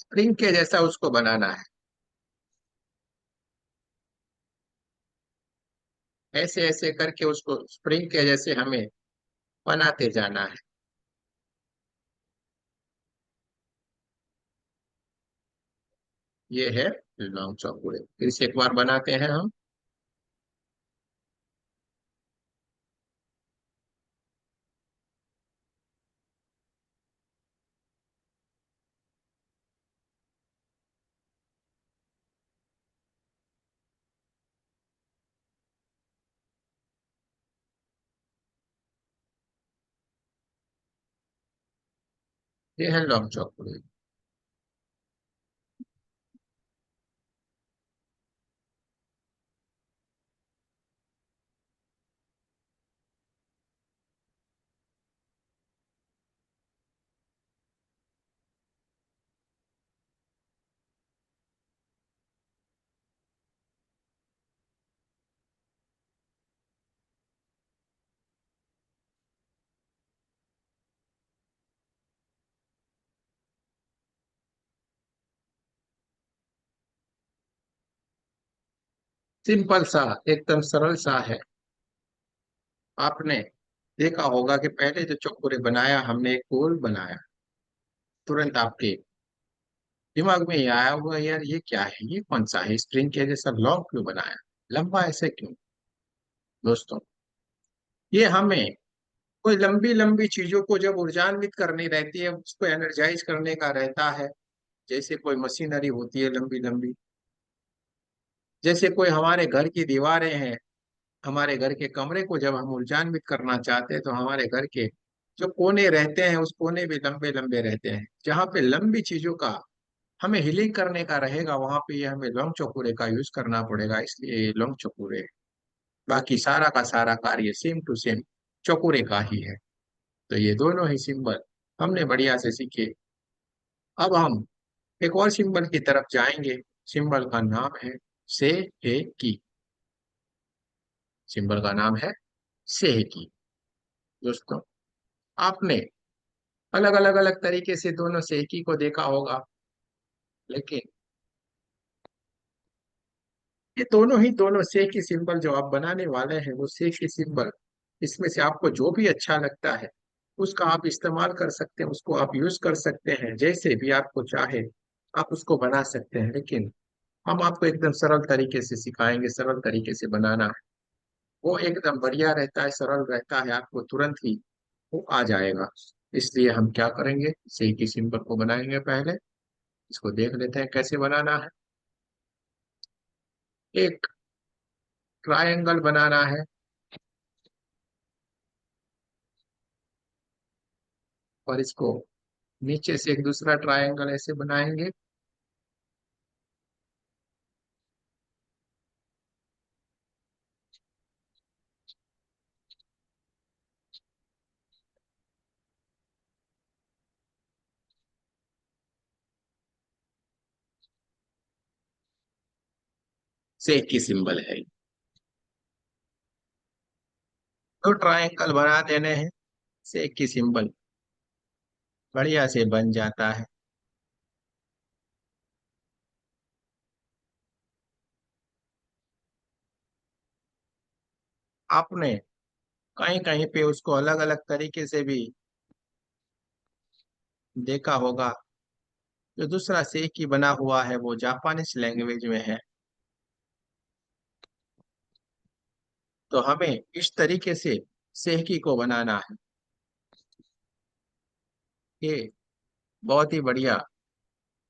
स्प्रिंग के जैसा उसको बनाना है, ऐसे ऐसे करके उसको स्प्रिंग के जैसे हमें बनाते जाना है। ये है लॉन्ग चौकोरे। फिर से एक बार बनाते हैं हम। ये है लॉन्ग चौकोरे। सिंपल सा, एकदम सरल सा है। आपने देखा होगा कि पहले जो चौकोरे बनाया हमने, एक गोल बनाया, तुरंत आपके दिमाग में ये आया हुआ, यार ये क्या है, ये कौन सा है, स्प्रिंग के जैसा लॉन्ग क्यों बनाया, लंबा ऐसे क्यों। दोस्तों, ये हमें कोई लंबी लंबी चीजों को जब ऊर्जान्वित करनी रहती है, उसको एनर्जाइज करने का रहता है, जैसे कोई मशीनरी होती है लंबी लंबी, जैसे कोई हमारे घर की दीवारें हैं, हमारे घर के कमरे को जब हम ऊर्जान्वित करना चाहते हैं तो हमारे घर के जो कोने रहते हैं उस कोने भी लंबे लंबे रहते हैं, जहाँ पे लंबी चीजों का हमें हीलिंग करने का रहेगा, वहां पे ये हमें लौंग चौकुरे का यूज करना पड़ेगा, इसलिए ये लौंग चौकुरे है। बाकी सारा का सारा कार्य सेम टू सेम चौकुरे का ही है। तो ये दोनों ही सिंबल हमने बढ़िया से सीखे। अब हम एक और सिंबल की तरफ जाएंगे। सिंबल का नाम है से, हे की। सिंबल का नाम है से, हे की। दोस्तों, आपने अलग तरीके से दोनों सेकी को देखा होगा, लेकिन ये दोनों ही दोनों सेकी सिंबल जो आप बनाने वाले हैं वो सेकी सिंबल, इसमें से आपको जो भी अच्छा लगता है उसका आप इस्तेमाल कर सकते हैं, उसको आप यूज कर सकते हैं, जैसे भी आपको चाहे आप उसको बना सकते हैं। लेकिन हम आपको एकदम सरल तरीके से सिखाएंगे, सरल तरीके से बनाना है, वो एकदम बढ़िया रहता है, सरल रहता है, आपको तुरंत ही वो आ जाएगा। इसलिए हम क्या करेंगे, सेकी सिंबल को बनाएंगे। पहले इसको देख लेते हैं कैसे बनाना है। एक ट्रायंगल बनाना है, और इसको नीचे से एक दूसरा ट्रायंगल ऐसे बनाएंगे। सेक की सिंबल है। तो ट्रायंगल बना देने हैं, सेक की सिंबल बढ़िया से बन जाता है। आपने कहीं कहीं पे उसको अलग अलग तरीके से भी देखा होगा। जो दूसरा सेक की बना हुआ है वो जापानीज लैंग्वेज में है। तो हमें इस तरीके से सेकी को बनाना है। ये बहुत ही बढ़िया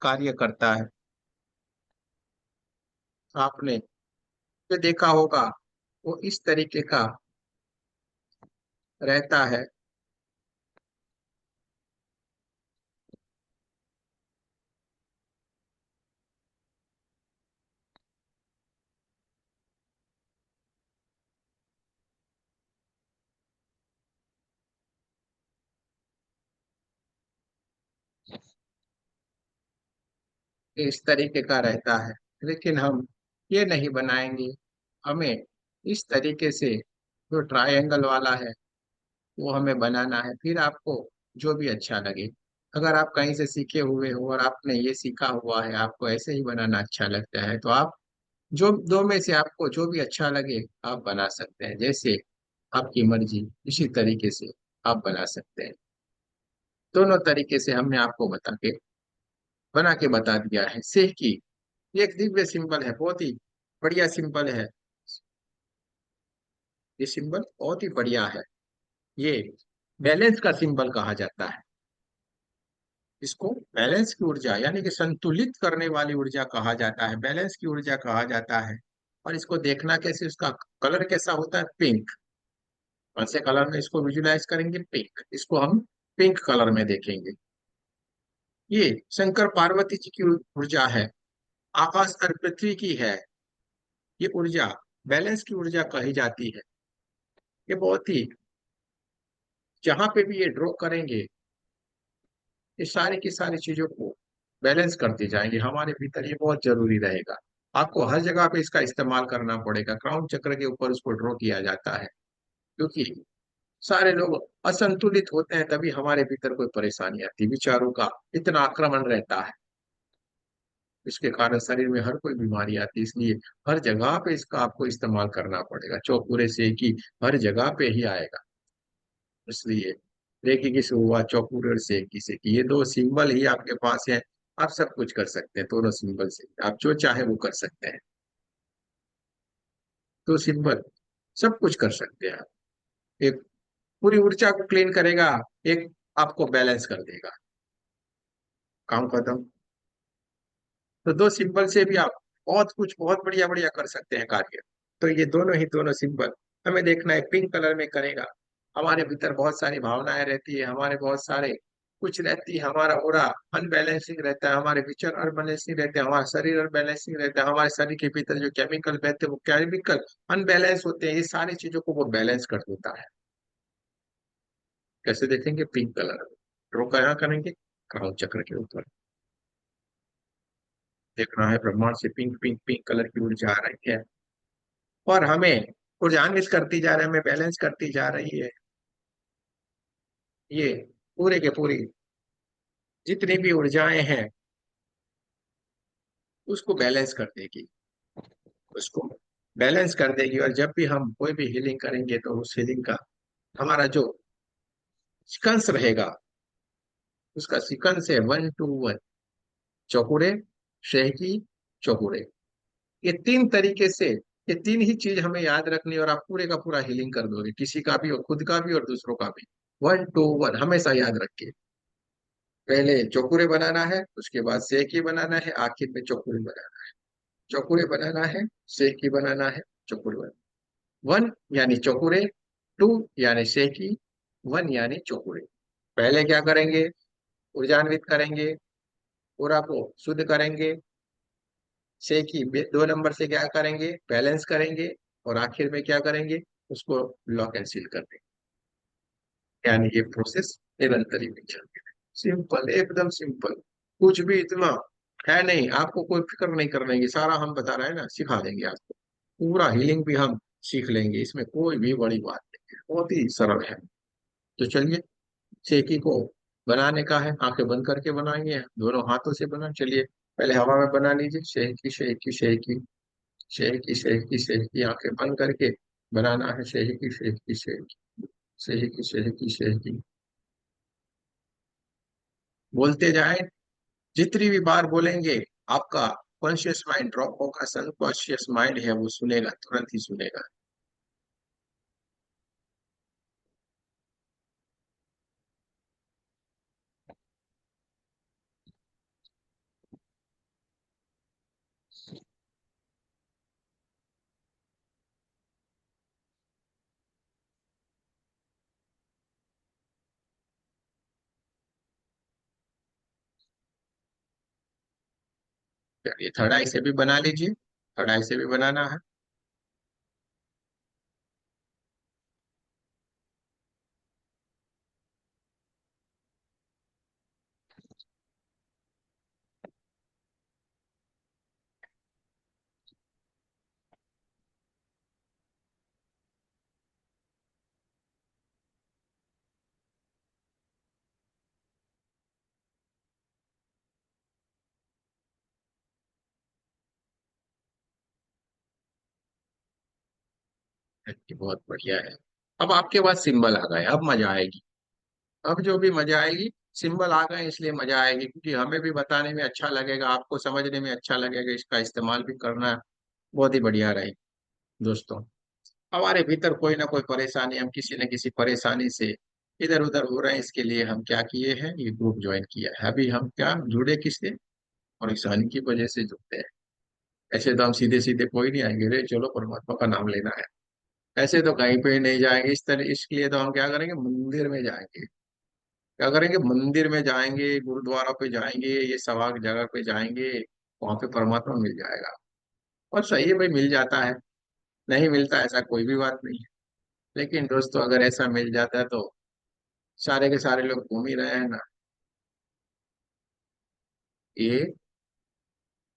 कार्य करता है। आपने जो देखा होगा वो इस तरीके का रहता है। इस तरीके का रहता है, लेकिन हम ये नहीं बनाएंगे। हमें इस तरीके से जो ट्रायंगल वाला है वो हमें बनाना है। फिर आपको जो भी अच्छा लगे, अगर आप कहीं से सीखे हुए हो और आपने ये सीखा हुआ है, आपको ऐसे ही बनाना अच्छा लगता है, तो आप जो दो में से आपको जो भी अच्छा लगे आप बना सकते हैं, जैसे आपकी मर्जी, इसी तरीके से आप बना सकते हैं। दोनों तरीके से हमने आपको बना के बता दिया है। सेह की ये एक दिव्य सिंबल है, बहुत ही बढ़िया सिंबल है। ये सिंबल बहुत ही बढ़िया है। ये बैलेंस का सिंबल कहा जाता है। इसको बैलेंस की ऊर्जा यानी कि संतुलित करने वाली ऊर्जा कहा जाता है, बैलेंस की ऊर्जा कहा जाता है। और इसको देखना कैसे, उसका कलर कैसा होता है, पिंक। कौन से कलर में इसको विजुलाइज करेंगे, पिंक। इसको हम पिंक कलर में देखेंगे। ये शंकर पार्वती जी की ऊर्जा है, आकाश और पृथ्वी की है। ये ऊर्जा बैलेंस की ऊर्जा कही जाती है। ये बहुत ही, जहां पे भी ये ड्रॉ करेंगे, ये सारी की सारी चीजों को बैलेंस करते जाएंगे हमारे भीतर। ये बहुत जरूरी रहेगा। आपको हर जगह पे इसका इस्तेमाल करना पड़ेगा। क्राउन चक्र के ऊपर उसको ड्रॉ किया जाता है, क्योंकि सारे लोग असंतुलित होते हैं, तभी हमारे भीतर कोई परेशानी आती है, विचारों का इतना आक्रमण रहता है। इसके कारण शरीर में हर कोई बीमारी आती है, इसलिए हर जगह पे इसका आपको इस्तेमाल करना पड़ेगा। चौपूरे से की हर जगह पे ही आएगा, इसलिए रेकी की शुरुआत चौपूरे और सेकी से की। ये दो सिंबल ही आपके पास है, आप सब कुछ कर सकते हैं दोनों सिंबल से, आप जो चाहे वो कर सकते हैं। दो सिंबल सब कुछ कर सकते हैं आप। एक पूरी ऊर्जा को क्लीन करेगा, एक आपको बैलेंस कर देगा। काम खत्म। तो दो सिंबल से भी आप बहुत कुछ बहुत बढ़िया बढ़िया कर सकते हैं कार्य। तो ये दोनों ही दोनों सिंबल हमें देखना है, पिंक कलर में करेगा। हमारे भीतर बहुत सारी भावनाएं रहती है, हमारे बहुत सारे कुछ रहती है, हमारा ओरा अनबैलेंसिंग रहता है, हमारे विचार अनबैलेंसिंग रहते हैं, हमारा शरीर अनबैलेंसिंग रहता है, हमारे शरीर के भीतर जो केमिकल बहते हैं वो केमिकल अनबैलेंस होते हैं। ये सारी चीजों को वो बैलेंस कर देता है। कैसे देखेंगे? पिंक कलर में ड्रॉ कहाँ करेंगे? क्राउन चक्र के ऊपर देखना है, ब्रह्मांड से पिंक पिंक पिंक कलर की ऊर्जा आ रही है और हमें ऊर्जान्वित करती जा रही है, हमें बैलेंस करती जा रही है। ये पूरे के पूरी जितनी भी ऊर्जाएं हैं उसको बैलेंस कर देगी, उसको बैलेंस कर देगी। और जब भी हम कोई भी हीलिंग करेंगे तो उस हीलिंग का हमारा जो सिक्वेंस रहेगा, उसका सिक्वेंस है 1 to 1। चौकुरे, शेहकी, चौकुरे, ये तीन तरीके से, ये तीन ही चीज हमें याद रखनी है और आप पूरे का पूरा हीलिंग कर दोगे, किसी का भी और खुद का भी और दूसरों का भी। 1 to 1 हमेशा याद रखिए। पहले चौकुरे बनाना है, उसके बाद सेकी बनाना है, आखिर में चौकुरे बनाना है। चौकुरे बनाना है, सेकी बनाना है, चौकुरे बनाना। 1 यानी चौकुरे, 2 यानी सेकी, 1 यानी चौकुरे। पहले क्या करेंगे? ऊर्जान्वित करेंगे, पूरा को शुद्ध करेंगे। सेकी 2 नंबर से क्या करेंगे? बैलेंस करेंगे। और आखिर में क्या करेंगे? उसको लॉक एंड सील कर देंगे। यानी ये प्रोसेस निरंतर ही चलती है। सिंपल, एकदम सिंपल, कुछ भी इतना है नहीं, आपको कोई फिक्र नहीं करना है, ये सारा हम बता रहे हैं ना, सिखा देंगे आपको। पूरा हीलिंग भी हम सीख लेंगे, इसमें कोई भी बड़ी बात नहीं है, बहुत ही सरल है। तो चलिए, सेकी को बनाने का है, आंखें बंद करके बनाएंगे, दोनों हाथों से बना। चलिए, पहले हवा में बना लीजिए, shaky shaky shaky shaky shaky shaky, आंखें बंद करके बनाना है, shaky shaky shaky shaky shaky shaky. बोलते जाए, जितनी भी बार बोलेंगे आपका कॉन्शियस माइंड ड्रॉप होगा, सबकॉन्शियस माइंड है वो सुनेगा, तुरंत ही सुनेगा। चलिए, थर्ड आई से भी बना लीजिए, थर्ड आई से भी बनाना है। चलिए, बहुत बढ़िया है। अब आपके पास सिंबल आ गए, अब मजा आएगी। अब जो भी मजा आएगी, सिंबल आ गए इसलिए मजा आएगी, क्योंकि हमें भी बताने में अच्छा लगेगा, आपको समझने में अच्छा लगेगा, इसका इस्तेमाल भी करना बहुत ही बढ़िया रहेगा। दोस्तों, हमारे भीतर कोई ना कोई परेशानी, हम किसी न किसी परेशानी से इधर उधर हो रहे हैं, इसके लिए हम क्या किए हैं? ये ग्रुप ज्वाइन किया है। अभी हम क्या जुड़े किससे? परेशानी की वजह से जुड़ते हैं। ऐसे तो हम सीधे सीधे कोई नहीं आएंगे, रे चलो परमात्मा का नाम लेना है, ऐसे तो कहीं पे नहीं जाएंगे। इस तरह, इसके लिए तो हम क्या करेंगे? मंदिर में जाएंगे। क्या करेंगे? मंदिर में जाएंगे, गुरुद्वारा पे जाएंगे, ये सवाक जगह पे जाएंगे, वहां पे परमात्मा मिल जाएगा। और सही है भाई, मिल जाता है, नहीं मिलता ऐसा कोई भी बात नहीं है। लेकिन दोस्तों, अगर ऐसा मिल जाता है तो सारे के सारे लोग घूम ही रहे हैं ना। ये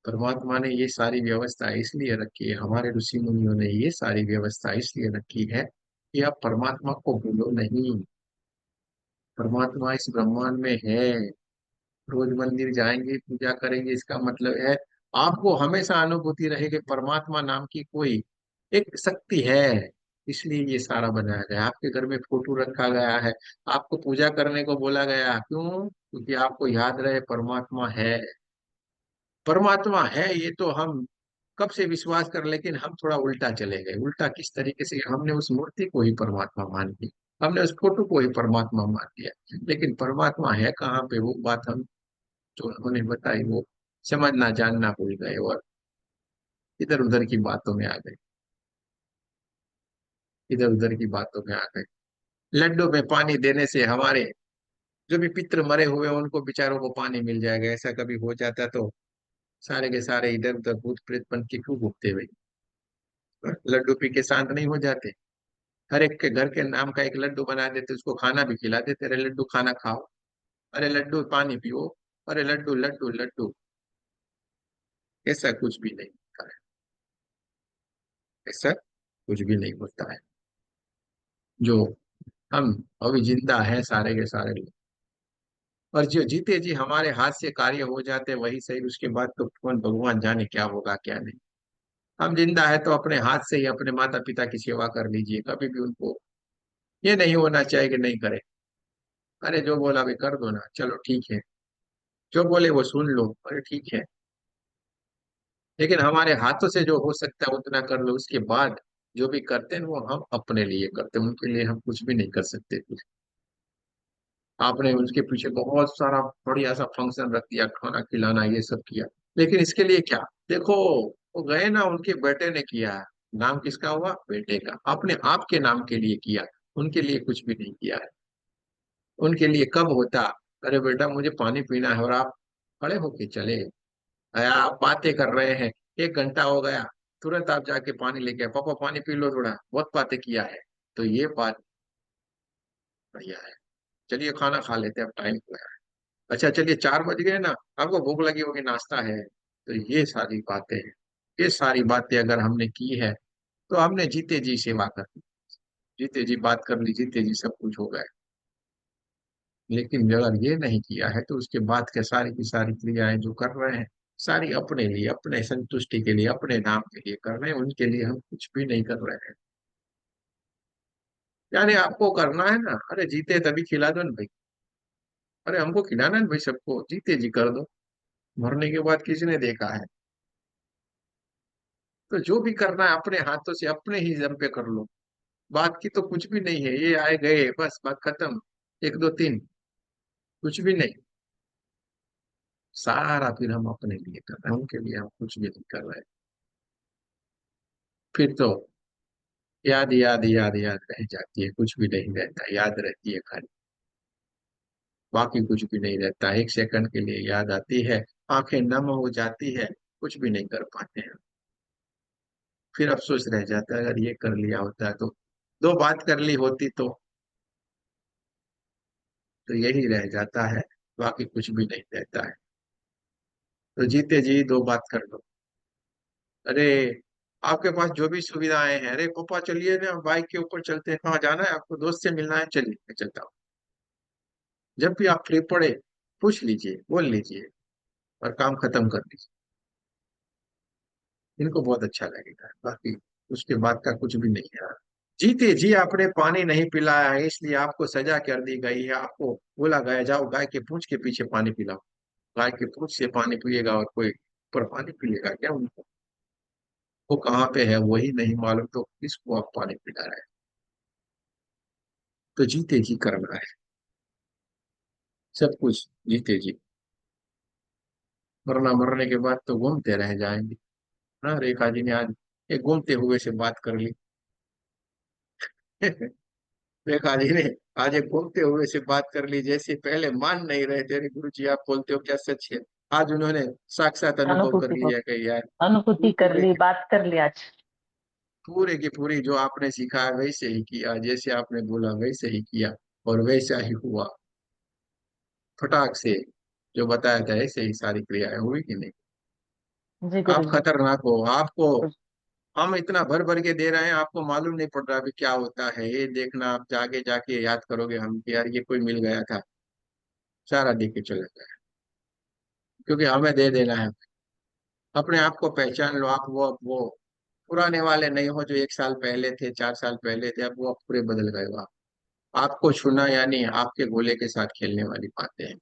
परमात्मा ने ये सारी व्यवस्था इसलिए रखी है, हमारे ऋषि मुनियों ने ये सारी व्यवस्था इसलिए रखी है कि आप परमात्मा को भूलो नहीं। परमात्मा इस ब्रह्मांड में है। रोज मंदिर जाएंगे, पूजा करेंगे, इसका मतलब है आपको हमेशा अनुभूति रहे कि परमात्मा नाम की कोई एक शक्ति है, इसलिए ये सारा बनाया गया है। आपके घर में फोटो रखा गया है, आपको पूजा करने को बोला गया है, क्यों? क्योंकि आपको याद रहे परमात्मा है। परमात्मा है ये तो हम कब से विश्वास कर, लेकिन हम थोड़ा उल्टा चले गए। उल्टा किस तरीके से? हमने उस मूर्ति को ही परमात्मा मान लिया, हमने उस फोटो को ही परमात्मा मान लिया। लेकिन परमात्मा है कहाँ पे, वो बात हम जो उन्होंने बताई वो समझना जानना भूल गए और इधर उधर की बातों में आ गए, इधर उधर की बातों में आ गए। लड्डू में पानी देने से हमारे जो भी पितृ मरे हुए हैं उनको बेचारों को पानी मिल जाएगा, ऐसा कभी हो जाता तो सारे के सारे इधर उधर भूत प्रेत बन के क्यों भुगते हुए? लड्डू पी के शांत नहीं हो जाते? हर एक के घर के नाम का एक लड्डू बना देते, उसको खाना भी खिला देते, अरे लड्डू खाना खाओ, अरे लड्डू पानी पियो, अरे लड्डू लड्डू लड्डू। ऐसा कुछ भी नहीं होता है, ऐसा कुछ भी नहीं होता है। जो हम अभी जिंदा है सारे के सारे लोग, और जो जीते जी हमारे हाथ से कार्य हो जाते वही सही, उसके बाद तो कौन भगवान जाने क्या होगा क्या नहीं। हम जिंदा है तो अपने हाथ से ही अपने माता पिता की सेवा कर लीजिए, कभी भी उनको ये नहीं होना चाहिए कि नहीं करे। अरे जो बोला भी कर दो ना, चलो ठीक है, जो बोले वो सुन लो, अरे ठीक है। लेकिन हमारे हाथों से जो हो सकता है उतना कर लो, उसके बाद जो भी करते हैं वो हम अपने लिए करते हैं, उनके लिए हम कुछ भी नहीं कर सकते कुछ। आपने उसके पीछे बहुत सारा बढ़िया सा फंक्शन रख दिया, खाना खिलाना ये सब किया, लेकिन इसके लिए क्या? देखो, वो गए ना, उनके बेटे ने किया है। नाम किसका हुआ? बेटे का। अपने आप के नाम के लिए किया, उनके लिए कुछ भी नहीं किया है। उनके लिए कब होता, अरे बेटा मुझे पानी पीना है, और आप खड़े होके चले, अरे आप बातें कर रहे हैं, 1 घंटा हो गया, तुरंत आप जाके पानी लेके आए, पापा पानी पी लो थोड़ा, बहुत बातें किया है। तो ये बात बढ़िया है। चलिए खाना खा लेते हैं, अब टाइम हुआ है। अच्छा चलिए 4 बज गए ना, आपको भूख लगी होगी, नाश्ता है। तो ये सारी बातें हैं, ये सारी बातें अगर हमने की है तो हमने जीते जी सेवा कर ली, जीते जी बात कर ली, जीते जी सब कुछ हो गया। लेकिन अगर ये नहीं किया है तो उसके बाद के सारी की सारी क्रियाएं जो कर रहे हैं, सारी अपने लिए, अपने संतुष्टि के लिए, अपने नाम के लिए कर रहे हैं, उनके लिए हम कुछ भी नहीं कर रहे हैं। यानी आपको करना है ना, अरे जीते तभी खिला दो ना भाई, अरे हमको खिलाना है ना भाई, सबको जीते जी कर दो, मरने के बाद किसने देखा है? तो जो भी करना है अपने हाथों से अपने ही दम पे कर लो। बात की तो कुछ भी नहीं है, ये आए गए बस बात खत्म, 1 2 3, कुछ भी नहीं। सारा फिर हम अपने लिए कर रहे हैं, उनके लिए हम कुछ भी नहीं कर रहे हैं। फिर तो याद याद याद याद रह जाती है, कुछ भी नहीं रहता, याद रहती है खाली, बाकी कुछ भी नहीं रहता। 1 सेकंड के लिए याद आती है, आंखें नम हो जाती है, कुछ भी नहीं कर पाते हैं। फिर अफसोस रह जाता है, अगर ये कर लिया होता है तो, 2 बात कर ली होती तो यही रह जाता है, बाकी कुछ भी नहीं रहता है। तो जीते जी 2 बात कर लो। अरे आपके पास जो भी सुविधाएं हैं, अरे पापा चलिए ना बाइक के ऊपर चलते हैं, कहाँ जाना है आपको? दोस्त से मिलना है, चलिए मैं चलता हूँ। जब भी आप फ्री पड़े पूछ लीजिए, बोल लीजिए, और काम खत्म कर लीजिए। इनको बहुत अच्छा लगेगा, बाकी उसके बाद का कुछ भी नहीं है। जीते जी आपने पानी नहीं पिलाया है, इसलिए आपको सजा कर दी गई है, आपको बोला गया जाओ गाय के पूंछ के पीछे पानी पिलाओ। गाय के पूंछ से पानी पिएगा और कोई पर पानी पिएगा क्या उनको? वो कहाँ पे है वही नहीं मालूम, तो किसको आप पानी पिला रहे हैं? तो जीते जी करना है सब कुछ, जीते जी। मरना मरने के बाद तो घूमते रह जाएंगे। हाँ, रेखा जी ने आज एक घूमते हुए से बात कर ली। रेखा जी ने आज एक घूमते हुए से बात कर ली, जैसे पहले मान नहीं रहे थे, अरे गुरु जी आप बोलते हो क्या सच है? आज उन्होंने साक्षात अनुभव कर अनुभूति हो, लिया कि यार अनुभूति कर पूरे ली, के बात कर ली आज। पूरे की पूरी जो आपने सिखाया वैसे ही किया, जैसे आपने बोला वैसे ही किया, और वैसा ही हुआ, फटाक से जो बताया था ऐसे ही सारी क्रियाएं हुई कि नहीं? जी आप गुरु जी। खतरनाक हो, आपको हम इतना भर भर के दे रहे हैं, आपको मालूम नहीं पड़ रहा अभी क्या होता है। ये देखना आप जाके जाके याद करोगे हम कि यार ये कोई मिल गया था, सारा दे के चले गए, क्योंकि हमें दे देना है। अपने आप को पहचान लो। आप वो पुराने वाले नहीं हो जो 1 साल पहले थे, 4 साल पहले थे। अब वो आप पूरे बदल गए हो। आप आपको छूना यानी आपके गोले के साथ खेलने वाली बातें हैं।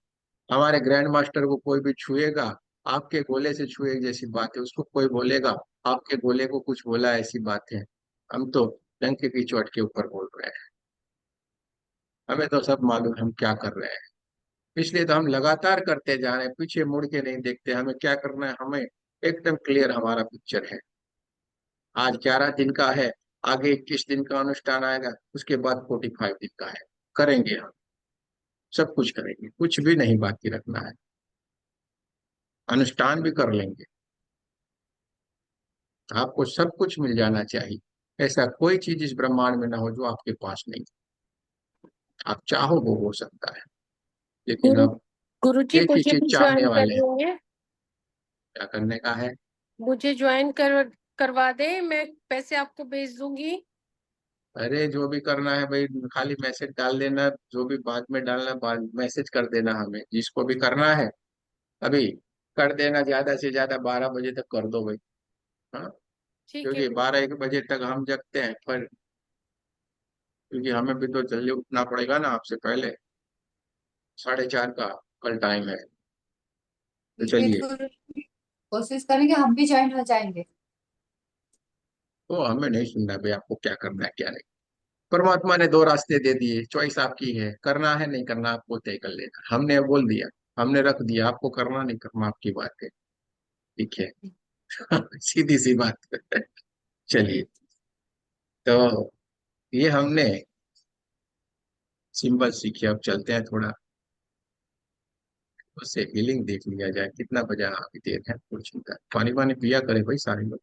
हमारे ग्रैंड मास्टर को कोई भी छुएगा, आपके गोले से छुए जैसी बात है। उसको कोई बोलेगा, आपके गोले को कुछ बोला, ऐसी बात है। हम तो डंके की चोट के ऊपर बोल रहे हैं। हमें तो सब मालूम है हम क्या कर रहे हैं। इसलिए तो हम लगातार करते जा रहे हैं, पीछे मुड़ के नहीं देखते। हमें क्या करना है, हमें एकदम क्लियर हमारा पिक्चर है। आज 11 दिन का है, आगे 21 दिन का अनुष्ठान आएगा, उसके बाद 45 दिन का है। करेंगे हम, सब कुछ करेंगे, कुछ भी नहीं बाकी रखना है। अनुष्ठान भी कर लेंगे। आपको सब कुछ मिल जाना चाहिए। ऐसा कोई चीज इस ब्रह्मांड में ना हो जो आपके पास नहीं। आप चाहो वो हो सकता है, लेकिन गुरु अब गुरु जी, एक ही मुझे चीज भी चाहने ज्वाइन कर वाले हैं। लेंगे? क्या करने का है? मुझे ज्वाइन करवा दे, मैं पैसे आपको भेज दूंगी। अरे जो भी करना है भाई, खाली मैसेज डाल देना। जो भी बाद में डालना, बाद मैसेज कर देना हमें, जिसको भी करना है अभी कर देना। ज्यादा से ज्यादा 12 बजे तक कर दो भाई। हाँ, ठीक है। क्योंकि 12-1 बजे तक हम जगते हैं फिर, क्योंकि हमें भी तो जल्दी उठना पड़ेगा ना आपसे पहले। 4:30 का कल टाइम है। तो ठीक है चलिए। गुरु जी, कोशिश करेंगे हम भी ज्वाइन हो जाएंगे। तो हमें नहीं सुनना भाई, आपको क्या करना है क्या नहीं। परमात्मा ने 2 रास्ते दे दिए, चॉइस आपकी है। करना है नहीं करना आपको तय कर लेना। हमने बोल दिया, हमने रख दिया। आपको करना नहीं करना आपकी बात है। ठीक है। सीधी सी बात। चलिए। तो ये हमने सिंबल सीखे, अब चलते हैं थोड़ा उससे हीलिंग देख लिया जाए। कितना बजा अभी देर है, कुछ चिंता। पानी पानी पिया करे भाई सारे लोग।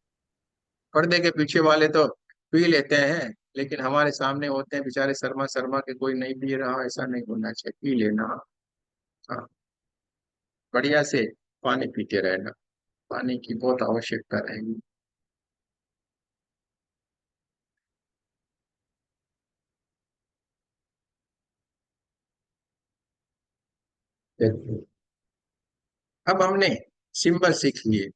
पर्दे के पीछे वाले तो पी लेते हैं, लेकिन हमारे सामने होते हैं बेचारे शर्मा शर्मा के, कोई नहीं पी रहा। ऐसा नहीं होना चाहिए, पी लेना। हाँ, बढ़िया से पानी पीते रहना। पानी की बहुत आवश्यकता रहेगी। अब हमने सिंबल सीख लिए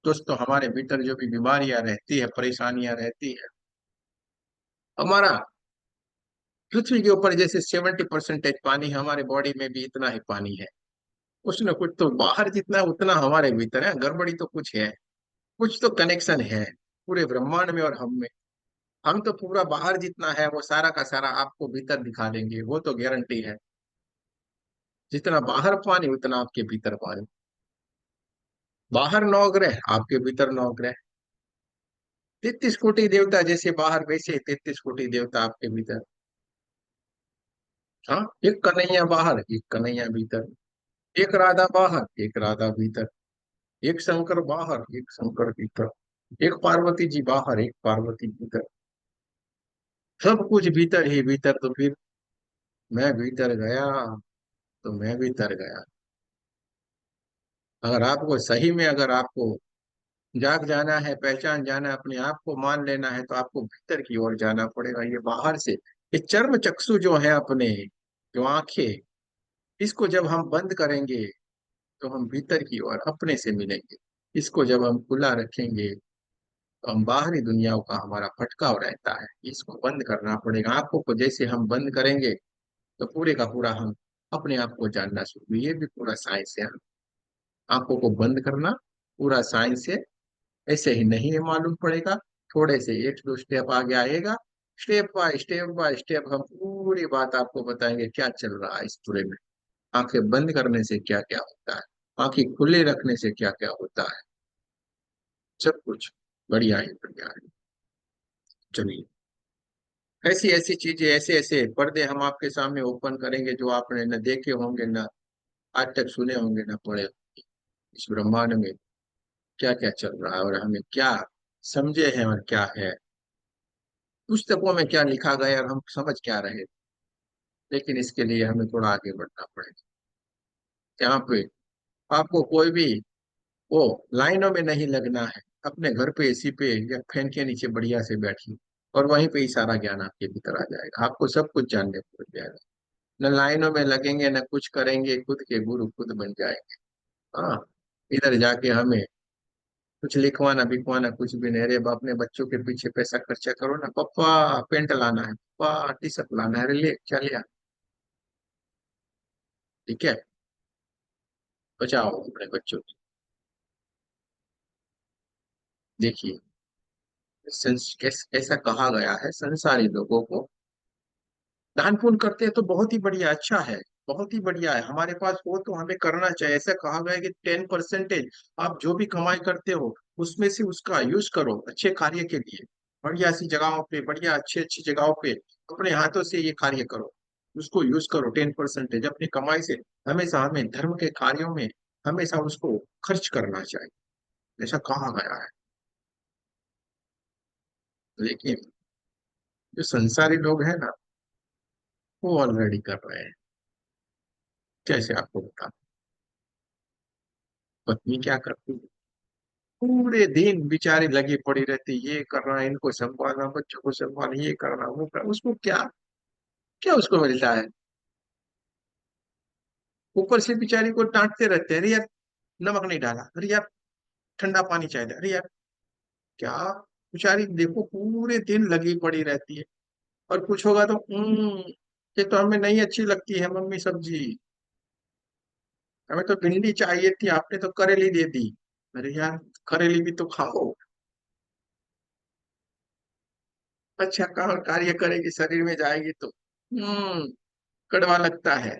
दोस्तों। हमारे भीतर जो भी बीमारियां रहती है, परेशानियां रहती है, हमारा पृथ्वी के ऊपर जैसे 70% पानी, हमारे बॉडी में भी इतना ही पानी है। कुछ ना कुछ तो बाहर जितना उतना हमारे भीतर है। गड़बड़ी तो कुछ है, कुछ तो कनेक्शन है पूरे ब्रह्मांड में और हम में। हम तो पूरा बाहर जितना है वो सारा का सारा आपको भीतर दिखा देंगे, वो तो गारंटी है। जितना बाहर पानी उतना आपके भीतर पानी। बाहर 9 ग्रह, आपके भीतर 9 ग्रह। 33 कोटि देवता जैसे बाहर, वैसे 33 कोटि देवता आपके भीतर। हाँ, एक कन्हैया बाहर, एक कन्हैया भीतर। एक राधा बाहर, एक राधा भीतर। एक शंकर बाहर, एक शंकर भीतर। एक पार्वती जी बाहर, एक पार्वती भीतर। सब कुछ भीतर ही भीतर। तो फिर मैं भीतर गया तो मैं भीतर गया। अगर आपको सही में, अगर आपको जाग जाना है, पहचान जाना है, अपने आप को मान लेना है, तो आपको भीतर की ओर जाना पड़ेगा। ये बाहर से, ये चर्म चक्षु जो है अपने, जो आंखें, इसको जब हम बंद करेंगे तो हम भीतर की ओर अपने से मिलेंगे। इसको जब हम खुला रखेंगे तो हम बाहरी दुनिया का हमारा भटकाव रहता है। इसको बंद करना पड़ेगा। आंखों को जैसे हम बंद करेंगे तो पूरे का पूरा हम अपने आप को जानना शुरू। ये भी पूरा साइंस है। आंखों को बंद करना पूरा साइंस है। ऐसे ही नहीं है मालूम पड़ेगा। थोड़े से 1-2 स्टेप आगे आएगा। स्टेप बाय स्टेप हम पूरी बात आपको बताएंगे क्या चल रहा है इस पूरे में। आंखें बंद करने से क्या क्या होता है, आंखें खुले रखने से क्या क्या होता है, सब कुछ बढ़िया ही बढ़िया है। चलिए। ऐसी ऐसी चीजें, ऐसे ऐसे पर्दे हम आपके सामने ओपन करेंगे जो आपने न देखे होंगे, न आज तक सुने होंगे, न पढ़े होंगे। इस ब्रह्मांड में क्या क्या चल रहा है और हमें क्या समझे हैं और क्या है, पुस्तकों में क्या लिखा गया है और हम समझ क्या रहे। लेकिन इसके लिए हमें थोड़ा आगे बढ़ना पड़ेगा। यहाँ पे आपको कोई भी वो लाइनों में नहीं लगना है। अपने घर पे एसी पे या फैन के नीचे बढ़िया से बैठिए, और वहीं पे ही सारा ज्ञान आपके भीतर आ जाएगा। आपको सब कुछ जानने को मिल जाएगा। न लाइनों में लगेंगे, न कुछ करेंगे, खुद के गुरु खुद बन जाएंगे। हाँ, इधर जाके हमें कुछ लिखवाना बिखवाना कुछ भी नहीं। अरे अपने बच्चों के पीछे पैसा खर्चा करो ना, पापा पेंट लाना है, पापा टी शर्ट लाना है, अरे ले चल यार। ठीक है, बचाओ अपने बच्चों को। देखिए, ऐसा कहा गया है, संसारी लोगों को दान पुण्य करते हैं तो बहुत ही बढ़िया, अच्छा है, बहुत ही बढ़िया है, हमारे पास हो तो हमें करना चाहिए। ऐसा कहा गया है कि 10% आप जो भी कमाई करते हो उसमें से उसका यूज करो अच्छे कार्य के लिए। बढ़िया सी जगहों पे, बढ़िया अच्छी अच्छी जगहों पे अपने हाथों से ये कार्य करो, उसको यूज करो 10% अपनी कमाई से। हमेशा हमें धर्म के कार्यों में हमेशा उसको खर्च करना चाहिए, ऐसा कहा गया है। लेकिन जो संसारी लोग हैं ना, वो ऑलरेडी कर रहे हैं। जैसे आपको बता, पत्नी क्या करती है, पूरे दिन बेचारी लगी पड़ी रहती, ये करना, इनको संभालना, बच्चों को संभालना, ये करना वो करना, उसको क्या, क्या उसको मिलता है? ऊपर से बेचारी को डांटते रहते हैं, अरे यार नमक नहीं डाला, अरे यार ठंडा पानी चाहिए, अरे यार क्या। बेचारी देखो पूरे दिन लगी पड़ी रहती है, और कुछ होगा तो ये तो हमें नहीं अच्छी लगती है मम्मी सब्जी, हमें तो भिंडी चाहिए थी, आपने तो करेली दे दी। अरे यार करेली भी तो खाओ। अच्छा कहाँ कार्य करेगी, शरीर में जाएगी तो कड़वा लगता है।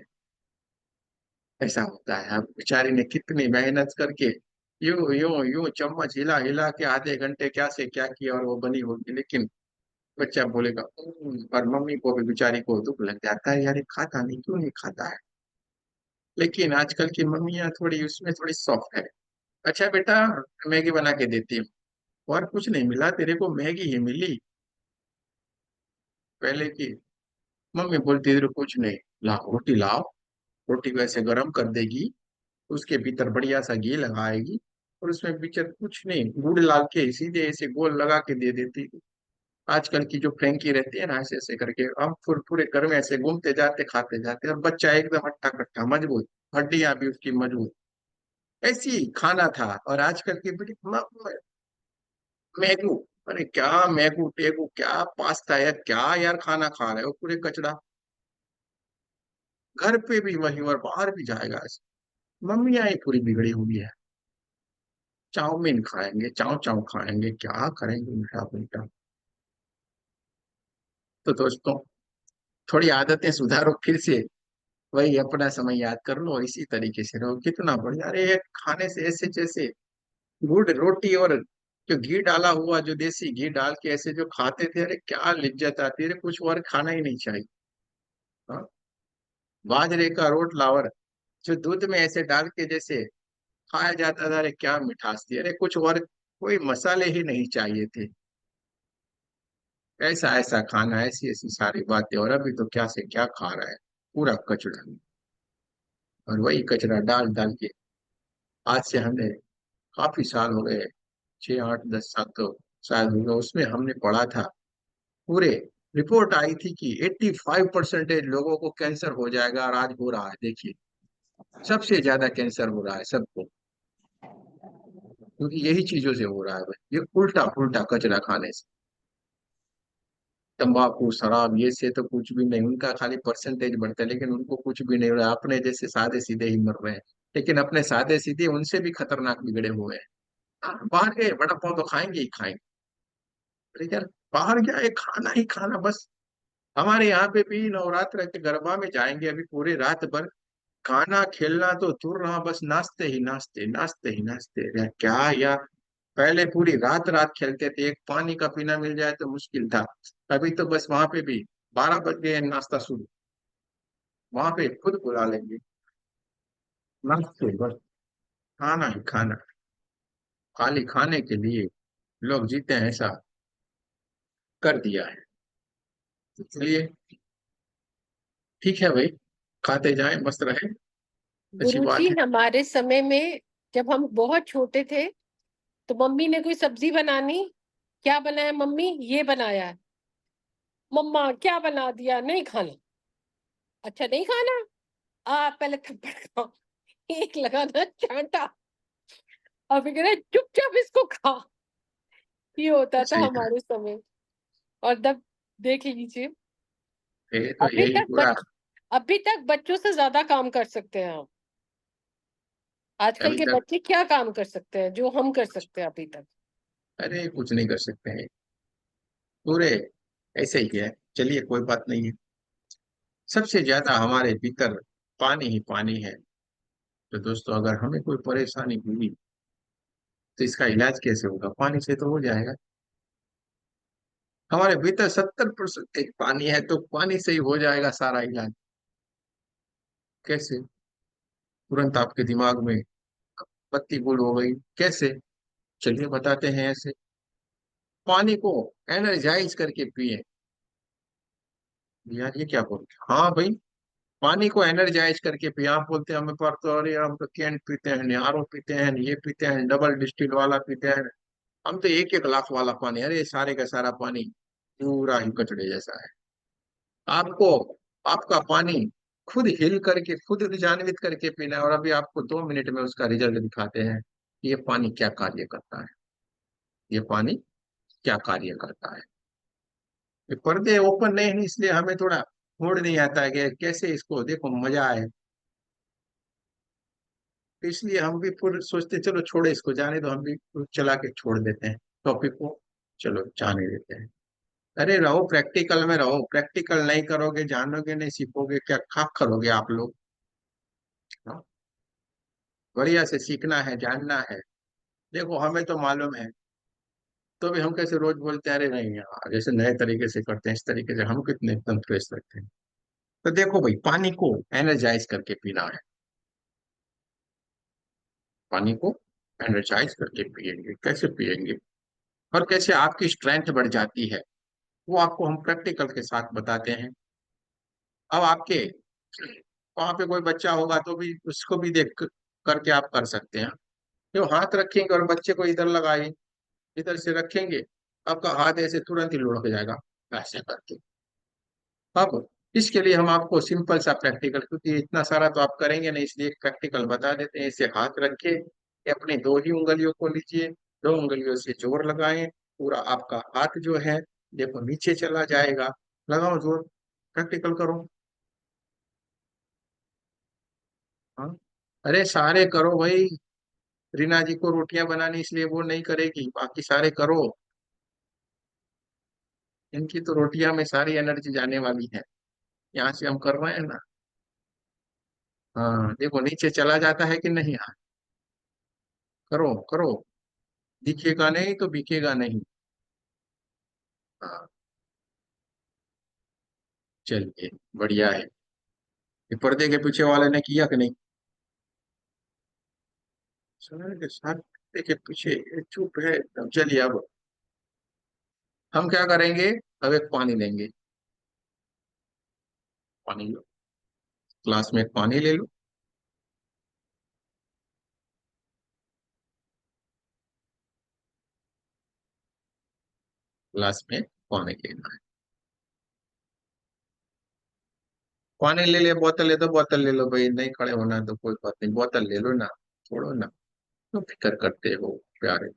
ऐसा होता है। अब बेचारी ने कितनी मेहनत करके यूं यूं यूं चम्मच हिला हिला के आधे घंटे क्या से क्या किया, और वो बनी होगी, लेकिन बच्चा बोलेगा और मम्मी को भी बेचारी को दुख लग जाता है, यार ये खाता नहीं, क्यों नहीं खाता है। लेकिन आजकल की मम्मियाँ थोड़ी उसमें थोड़ी सॉफ्ट है। अच्छा बेटा, मैगी बना के देती हूँ, और कुछ नहीं मिला तेरे को, मैगी ही मिली। पहले की मम्मी बोलती थी कुछ नहीं, लाओ रोटी लाओ, रोटी को ऐसे गर्म कर देगी, उसके भीतर बढ़िया सा घी लगाएगी, और उसमें भीतर कुछ नहीं, गुड़ डाल के सीधे ऐसे गोल लगा के दे देती थी। आजकल की जो फ्रेंकी रहती है ना, ऐसे ऐसे करके हम पूरे पूरे घर में ऐसे घूमते जाते खाते जाते, और बच्चा एकदम हट्टा कट्टा मजबूत, हड्डियां भी उसकी मजबूत। ऐसी खाना था। और आजकल की बेटी मैगू, अरे क्या मैगू टेगू, क्या पास्ता है, क्या यार खाना खा रहे हो पूरे कचड़ा। घर पे भी वही और बाहर भी जाएगा ऐसे। मम्मियाँ ही पूरी बिगड़ी हुई है। चाउमीन खाएंगे, चाव चाव खाएंगे, क्या करेंगे उल्टा पुल्टा। तो दोस्तों, थोड़ी आदतें सुधारो फिर से, वही अपना समय याद कर लो और इसी तरीके से रहो, कितना बढ़िया। अरे ये खाने से ऐसे जैसे गुड़ रोटी और जो घी डाला हुआ, जो देसी घी डाल के ऐसे जो खाते थे, अरे क्या लिज्जत आती है, अरे कुछ और खाना ही नहीं चाहिए। हाँ? बाजरे का रोट लावर जो दूध में ऐसे डाल के जैसे खाया जाता था, अरे क्या मिठास थी, अरे कुछ और कोई मसाले ही नहीं चाहिए थे। ऐसा ऐसा खाना, ऐसी ऐसी सारी बातें, और अभी तो क्या से क्या खा रहा है, पूरा कचड़ा। और वही कचरा डाल डाल के आज से हमने काफी साल हो गए, 6 8 10 साल तो शायद हो गए, उसमें हमने पढ़ा था पूरे, रिपोर्ट आई थी कि 85% लोगों को कैंसर हो जाएगा, और आज हो रहा है। देखिए, सबसे ज्यादा कैंसर हो रहा है सबको, क्योंकि यही चीजों से हो रहा है भाई, ये उल्टा उल्टा कचरा खाने से। तंबाकू शराब ये से तो कुछ भी नहीं, उनका खाली परसेंटेज बढ़ता है, लेकिन उनको कुछ भी नहीं हो रहा, अपने जैसे सादे सीधे ही मर रहे हैं। लेकिन अपने सादे सीधे उनसे भी खतरनाक बिगड़े हुए हैं। बाहर गए वड़ा पाव तो खाएंगे ही खाएंगे, अरे यार बाहर क्या है, खाना ही खाना बस। हमारे यहाँ पे भी नवरात्र के गरबा में जाएंगे अभी पूरे रात भर, खाना खेलना तो दूर रहा, बस नाचते ही नाचते, नाचते ही नाचते, यार क्या यार। पहले पूरी रात रात खेलते थे, एक पानी का पीना मिल जाए तो मुश्किल था। अभी तो बस वहां पे भी 12 बज गए, नाश्ता शुरू, वहां पे खुद बुला लेंगे, नाश्ते बस, खाना ही खाना, खाली खाने के लिए लोग जीते हैं, ऐसा कर दिया है। इसलिए ठीक है भाई, खाते जाएं, मस्त रहे, अच्छी गुरुजी बात है। हमारे समय में जब हम बहुत छोटे थे तो मम्मी ने कोई सब्जी बनानी, क्या बनाया मम्मी, ये बनाया है। मम्मा क्या बना दिया, नहीं खाना। अच्छा नहीं खाना, आ पहले थप्पड़ खाओ, एक लगाना चांटा। अभी कह रहे चुपचाप इसको खा। ये होता था सही कहा। हमारे समय। और तब देख लीजिए, ये तो अभी यही तक पूरा। अभी तक बच्चों से ज्यादा काम कर सकते हैं हम। आजकल अभी के तक बच्चे क्या काम कर सकते हैं जो हम कर सकते हैं अभी तक? अरे कुछ नहीं कर सकते हैं पूरे, ऐसे ही है। चलिए कोई बात नहीं है। सबसे ज्यादा हमारे भीतर पानी ही पानी है। तो दोस्तों अगर हमें कोई परेशानी हुई तो इसका इलाज कैसे होगा? पानी से तो हो जाएगा। हमारे भीतर 70% एक पानी है, तो पानी से ही हो जाएगा सारा इलाज। कैसे? तुरंत आपके दिमाग में बत्ती गुल हो गई, कैसे? चलिए बताते हैं ऐसे। पानी को एनर्जाइज करके पिए। यार ये क्या बोलते हैं? हाँ भाई, पानी को एनर्जाइज करके पिए। आप बोलते हैं हमें पर तो, अरे हम तो कैन पीते हैं, आरओ पीते हैं, ये पीते हैं, डबल डिस्टिल वाला पीते हैं, हम तो एक एक लाख वाला पानी। अरे सारे का सारा पानी पूरा ही कचड़े जैसा है। आपको आपका पानी खुद हिल करके, खुद विजान्वित करके पीना है। और अभी आपको 2 मिनट में उसका रिजल्ट दिखाते हैं कि ये पानी क्या कार्य करता है। ये पानी क्या कार्य करता है। ये पर्दे ओपन नहीं है, इसलिए हमें थोड़ा मूड नहीं आता है कि कैसे इसको देखो मजा आए। तो इसलिए हम भी फिर सोचते चलो छोड़ो इसको, जाने दो, हम भी चला के छोड़ देते हैं टॉपिक को। चलो जाने देते हैं। अरे रहो प्रैक्टिकल में रहो। प्रैक्टिकल नहीं करोगे, जानोगे नहीं, सीखोगे क्या? खाक करोगे आप लोग। हाँ, बढ़िया से सीखना है, जानना है। देखो हमें तो मालूम है, तो भी हम कैसे रोज बोलते हैं अरे नहीं यार, जैसे नए तरीके से करते हैं इस तरीके से हम कितने एकदम फ्रेश लगते हैं। तो देखो भाई, पानी को एनर्जाइज करके पीना है। पानी को एनर्जाइज करके पिएंगे, कैसे पिएंगे और कैसे आपकी स्ट्रेंथ बढ़ जाती है, वो आपको हम प्रैक्टिकल के साथ बताते हैं। अब आपके वहां पे कोई बच्चा होगा तो भी उसको भी देख करके आप कर सकते हैं। जो हाथ रखेंगे और बच्चे को इधर लगाए, इधर से रखेंगे, आपका हाथ ऐसे तुरंत ही लुढ़क जाएगा, ऐसे करके। अब इसके लिए हम आपको सिंपल सा प्रैक्टिकल, क्योंकि इतना सारा तो आप करेंगे नहीं, इसलिए एक प्रैक्टिकल बता देते हैं। इसे हाथ रखे, अपनी 2 ही उंगलियों को लीजिए, 2 उंगलियों से जोर लगाएं। पूरा आपका हाथ जो है देखो नीचे चला जाएगा। लगाओ जोर, प्रैक्टिकल करो। हाँ, अरे सारे करो भाई। रीना जी को रोटियां बनानी, इसलिए वो नहीं करेगी, बाकी सारे करो। इनकी तो रोटियां में सारी एनर्जी जाने वाली है। यहाँ से हम कर रहे हैं ना। हाँ देखो नीचे चला जाता है कि नहीं? हाँ, करो करो। दिखेगा नहीं तो बिकेगा नहीं। हाँ, चलिए बढ़िया है। ये पर्दे के पीछे वाले ने किया कि नहीं? सर के साथ पर्दे के पीछे ये चुप है एकदम। चलिए अब हम क्या करेंगे, अब एक पानी लेंगे। पानी लो, ग्लास में एक पानी ले लो। ग्लास में पानी लेना है। पानी ले ले, बोतल ले दो, बोतल ले लो भाई, नहीं खड़े होना तो कोई बात नहीं, बोतल ले लो ना, छोड़ो ना, तो फिक्र करते हो प्यारे।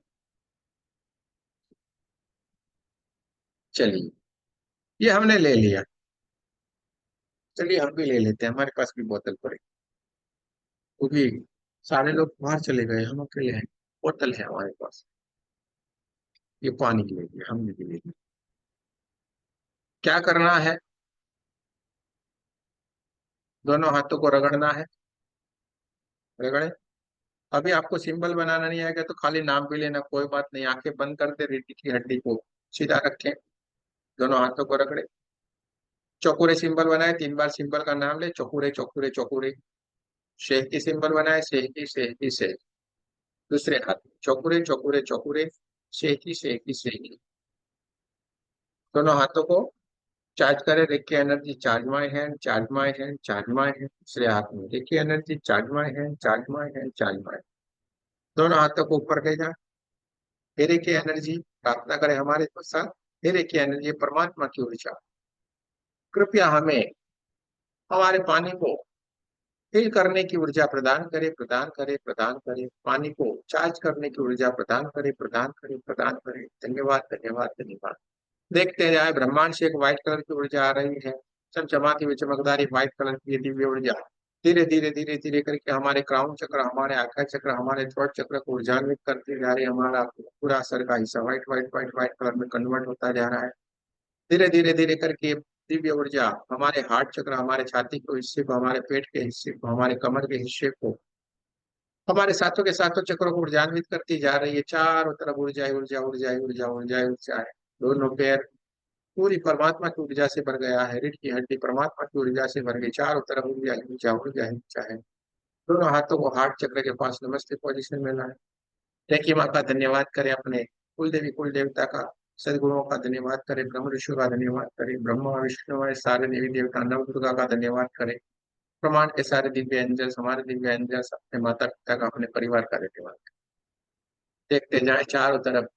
चलिए ये हमने ले लिया। चलिए हम भी ले लेते हैं, हमारे पास भी बोतल पड़ी, क्योंकि सारे लोग बाहर चले गए, हम अकेले हैं। बोतल है हमारे पास। ये पानी ले लिया, हमने भी ले लिया। क्या करना है? दोनों हाथों को रगड़ना है। रगड़े। अभी आपको सिंबल बनाना नहीं आएगा तो खाली नाम भी लेना, कोई बात नहीं। आंखें बंद कर दे, रीढ़ की हड्डी को सीधा रखें, दोनों हाथों को रगड़े। चौकुरे सिंबल बनाए, 3 बार सिंबल का नाम ले, चौकुरे चौकुरे चौकुरे। शेख की सिंबल बनाए, शेखी शेखी शेख। दूसरे हाथ चौकुरे चौकुरे चौकुरे, शेखी शेखी शेखी। दोनों हाथों को चार्ज करें। देखिए energy, charge my hand, charge my hand, charge my hand. दूसरे हाथ में देखिए energy, charge my hand, charge my hand, charge my. दोनों हाथों को ऊपर ले जाए। फिर एक एनर्जी, प्रार्थना करें हमारे साथ। फिर एक एनर्जी, परमात्मा की ऊर्जा कृपया हमें, हमारे पानी को हील करने की ऊर्जा प्रदान करे, प्रदान करे, प्रदान करे, पानी को चार्ज करने की ऊर्जा प्रदान करे, प्रदान करे, प्रदान करे। धन्यवाद, धन्यवाद, धन्यवाद। देखते जाए, ब्रह्मांड से एक व्हाइट कलर की ऊर्जा आ रही है, चमचमाती हुई चमकदार एक व्हाइट कलर की ये दिव्य ऊर्जा धीरे धीरे धीरे धीरे करके हमारे क्राउन चक्र, हमारे आज्ञा चक्र, हमारे थ्रोट चक्र को ऊर्जान्वित करते जा रही है। हमारा पूरा सर का हिस्सा white white white white colour में कन्वर्ट होता जा रहा है। धीरे धीरे धीरे करके दिव्य ऊर्जा हमारे हार्ट चक्र, हमारे छाती के हिस्से को, हमारे पेट के हिस्से को, हमारे कमर के हिस्से को, हमारे साथों के साथों चक्रों को ऊर्जान्वित करती जा रही है। चारों तरफ ऊर्जा ही ऊर्जा, ऊर्जा ही ऊर्जा, ऊर्जा ही ऊर्जा है। दोनों पैर पूरी परमात्मा की ऊर्जा से भर गया है। रीढ़ की हड्डी परमात्मा की ऊर्जा से भर गई। चारों तरफ ऊर्जा ही ऊर्जा, ऊर्जा ही ऊर्जा है। दोनों हाथों को हार्ट चक्र के पास नमस्ते पोजीशन में लाए। जय माँ का धन्यवाद करें, अपने कुल देवी कुल देवता का, सदगुरुओं का धन्यवाद करें, ब्रह्म ऋषि का धन्यवाद करें, ब्रह्मा विष्णु और सारे देवी देवता नव दुर्गा का धन्यवाद करें। ब्रह्मांड के सारे दिव्य एंजल्स, हमारे दिव्य एंजल्स, अपने माता पिता का, अपने परिवार का धन्यवाद करें। देखते जाए चारों तरफ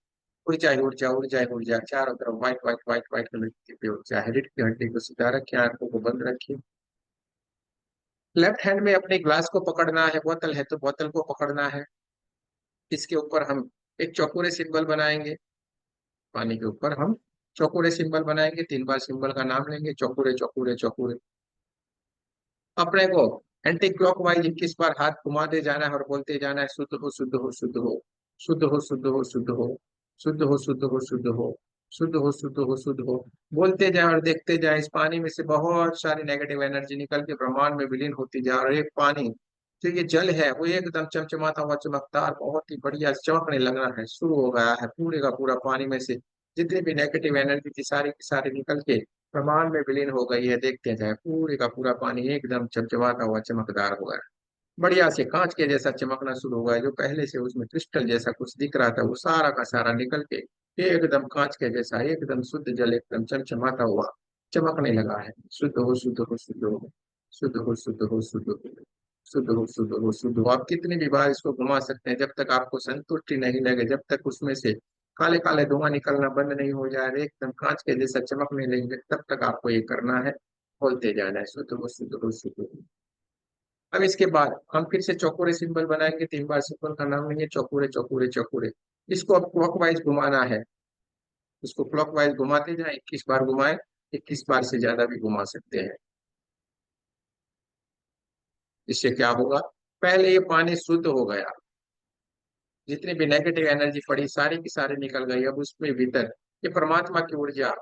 ऊर्जा ही ऊर्जा, ऊर्जा ही ऊर्जा, चारों तरफ white white white white colour की दिव्य ऊर्जा है। रीढ़ की हड्डी को सीधा रखिए, आंखों को बंद रखिए। लेफ्ट हैंड में अपने ग्लास को पकड़ना है, बोतल है तो बोतल को पकड़ना है। इसके ऊपर हम एक चौकोरे सिंबल बनाएंगे। पानी के ऊपर हम चौकोरे सिंबल बनाएंगे, 3 बार सिंबल का नाम लेंगे, चौकोरे चौकोरे चौकोरे। अपने को एंटी क्लॉकवाइज 21 बार हाथ घुमाते जाना है और बोलते जाना है, शुद्ध हो, शुद्ध हो, शुद्ध हो, शुद्ध हो, शुद्ध हो, शुद्ध हो, शुद्ध हो, शुद्ध हो, शुद्ध हो, शुद्ध हो, शुद्ध हो, शुद्ध हो। बोलते जाए और देखते जाए, इस पानी में से बहुत सारी नेगेटिव एनर्जी निकल के ब्रह्मांड में विलीन होती जा रही है। एक पानी जो ये जल है वो एकदम चमचमाता हुआ, चमकदार, बहुत ही बढ़िया चमकने लगा है, शुरू हो गया है। पूरे का पूरा पानी में से जितनी भी नेगेटिव एनर्जी थी सारी की सारी निकल के प्रमाण में विलीन हो गई है। देखते जाए, पूरे का पूरा पानी एकदम चमचमाता हुआ, चमकदार हो गया, बढ़िया से कांच के जैसा चमकना शुरू हुआ है। जो पहले से उसमें क्रिस्टल जैसा कुछ दिख रहा था वो सारा का सारा निकल के एकदम कांच के जैसा, एकदम शुद्ध जल, एकदम चमचमाता हुआ चमकने लगा है। शुद्ध हो, शुद्ध हो, शुद्ध हो, शुद्ध हो, शुद्ध हो, शुद्ध हो, शुद्ध हो, शुद्ध हो, शुद्ध हो। आप कितनी भी बार इसको घुमा सकते हैं, जब तक आपको संतुष्टि नहीं लगे, जब तक उसमें से काले काले धुआं निकलना बंद नहीं हो जाए, एकदम कांच के जैसा चमकने लगे, तब तक आपको ये करना है, बोलते जाना है, शुद्ध हो, शुद्ध हो, शुद्ध हो। अब इसके बाद हम फिर से चौकोरे सिंबल बनाएंगे, 3 बार सिंबल का नाम लेंगे, चौकोरे चौकोरे चौकोरे। इसको अब क्लॉकवाइज घुमाना है। इसको क्लॉकवाइज घुमाते जाए, 21 बार घुमाए, 21 बार से ज्यादा भी घुमा सकते हैं। इससे क्या होगा, पहले ये पानी शुद्ध हो गया, जितनी भी नेगेटिव एनर्जी पड़ी सारी की सारी निकल गई। अब उसमें भीतर ये परमात्मा की ऊर्जा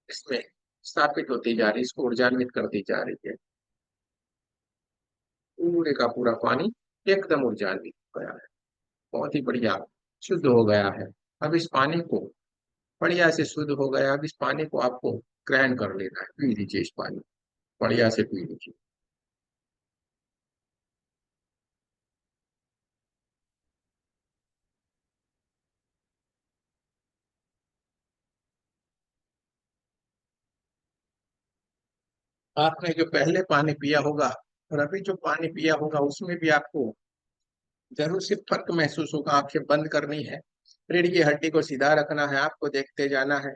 इसमें स्थापित होती जा रही है, इसको ऊर्जान्वित करती जा रही है। पूरे का पूरा पानी एकदम ऊर्जान्वित हो गया है, बहुत ही बढ़िया शुद्ध हो गया है। अब इस पानी को बढ़िया से शुद्ध हो गया, अब इस पानी को आपको ग्रहण कर लेना है, पी लीजिए इस पानी, बढ़िया से पी लीजिए। आपने जो पहले पानी पिया होगा और अभी जो पानी पिया होगा उसमें भी आपको जरूर से फर्क महसूस होगा। आंखें बंद करनी है, रीढ़ की हड्डी को सीधा रखना है, आपको देखते जाना है।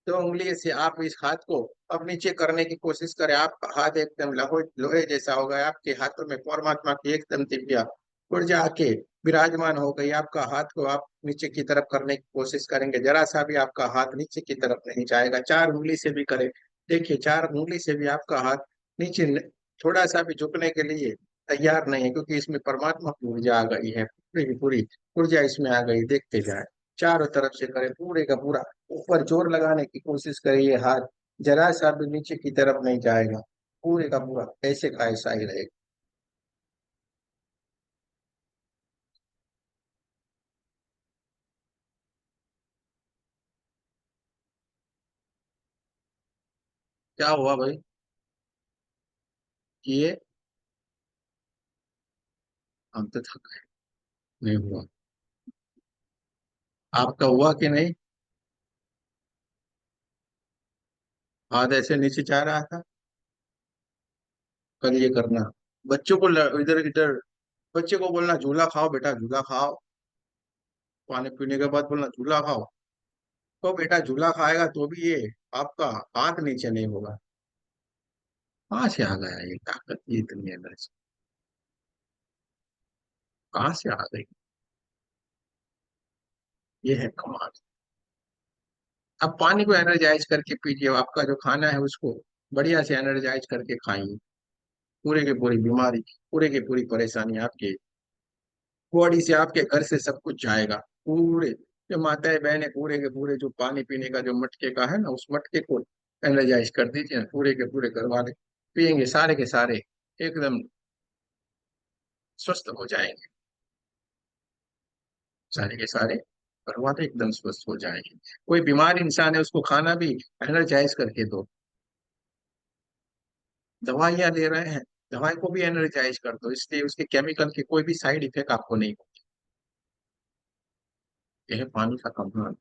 तो उंगली से आप इस हाथ को अब नीचे करने की कोशिश करें, आपका हाथ एकदम लोहे लोहे जैसा हो गया, आपके हाथों में परमात्मा की एकदम दिव्य ऊर्जा आके विराजमान हो गई। आपका हाथ को आप नीचे की तरफ करने की कोशिश करेंगे, जरा सा भी आपका हाथ नीचे की तरफ नहीं जाएगा। 4 उंगली से भी करें, देखिए 4 उंगली से भी आपका हाथ नीचे थोड़ा सा भी झुकने के लिए तैयार नहीं है, क्योंकि इसमें परमात्मा की ऊर्जा आ गई है, पूरी की पूरी ऊर्जा इसमें आ गई। देखते जाए, चारों तरफ से करें, पूरे का पूरा ऊपर जोर लगाने की कोशिश करिए, हाथ जरा सा भी नीचे की तरफ नहीं जाएगा, पूरे का पूरा ऐसे का ऐसा ही रहेगा। क्या हुआ भाई, किए? हम तो थक गए, नहीं हुआ। आपका हुआ कि नहीं? हाथ ऐसे नीचे जा रहा था, कल ये करना, बच्चों को इधर इधर, बच्चे को बोलना झूला खाओ बेटा, झूला खाओ, पानी पीने के बाद बोलना झूला खाओ। तो बेटा झूला खाएगा तो भी ये आपका हाथ नीचे नहीं होगा। कहाँ से आ गया ये ताकत, ये इतनी एनर्जी कहाँ से आ गई? ये है कमाल। अब पानी को एनर्जाइज करके पीजिए, आपका जो खाना है उसको बढ़िया से एनर्जाइज करके खाइए। पूरे की पूरी बीमारी, पूरे की पूरी परेशानी आपके बॉडी से, आपके घर से सब कुछ जाएगा। पूरे जो माताएं बहनें, पूरे के पूरे जो पानी पीने का जो मटके का है ना, उस मटके को एनर्जाइज कर दीजिए ना, पूरे के पूरे घर वाले पियेंगे, सारे के सारे एकदम स्वस्थ हो जाएंगे। सारे के सारे घर वाले एकदम स्वस्थ हो जाएंगे। कोई बीमार इंसान है उसको खाना भी एनर्जाइज करके दो। दवाइयाँ ले रहे हैं, दवाई को भी एनर्जाइज कर दो, इसलिए उसके केमिकल के कोई भी साइड इफेक्ट आपको नहीं होगी। यह है पानी का कमाल।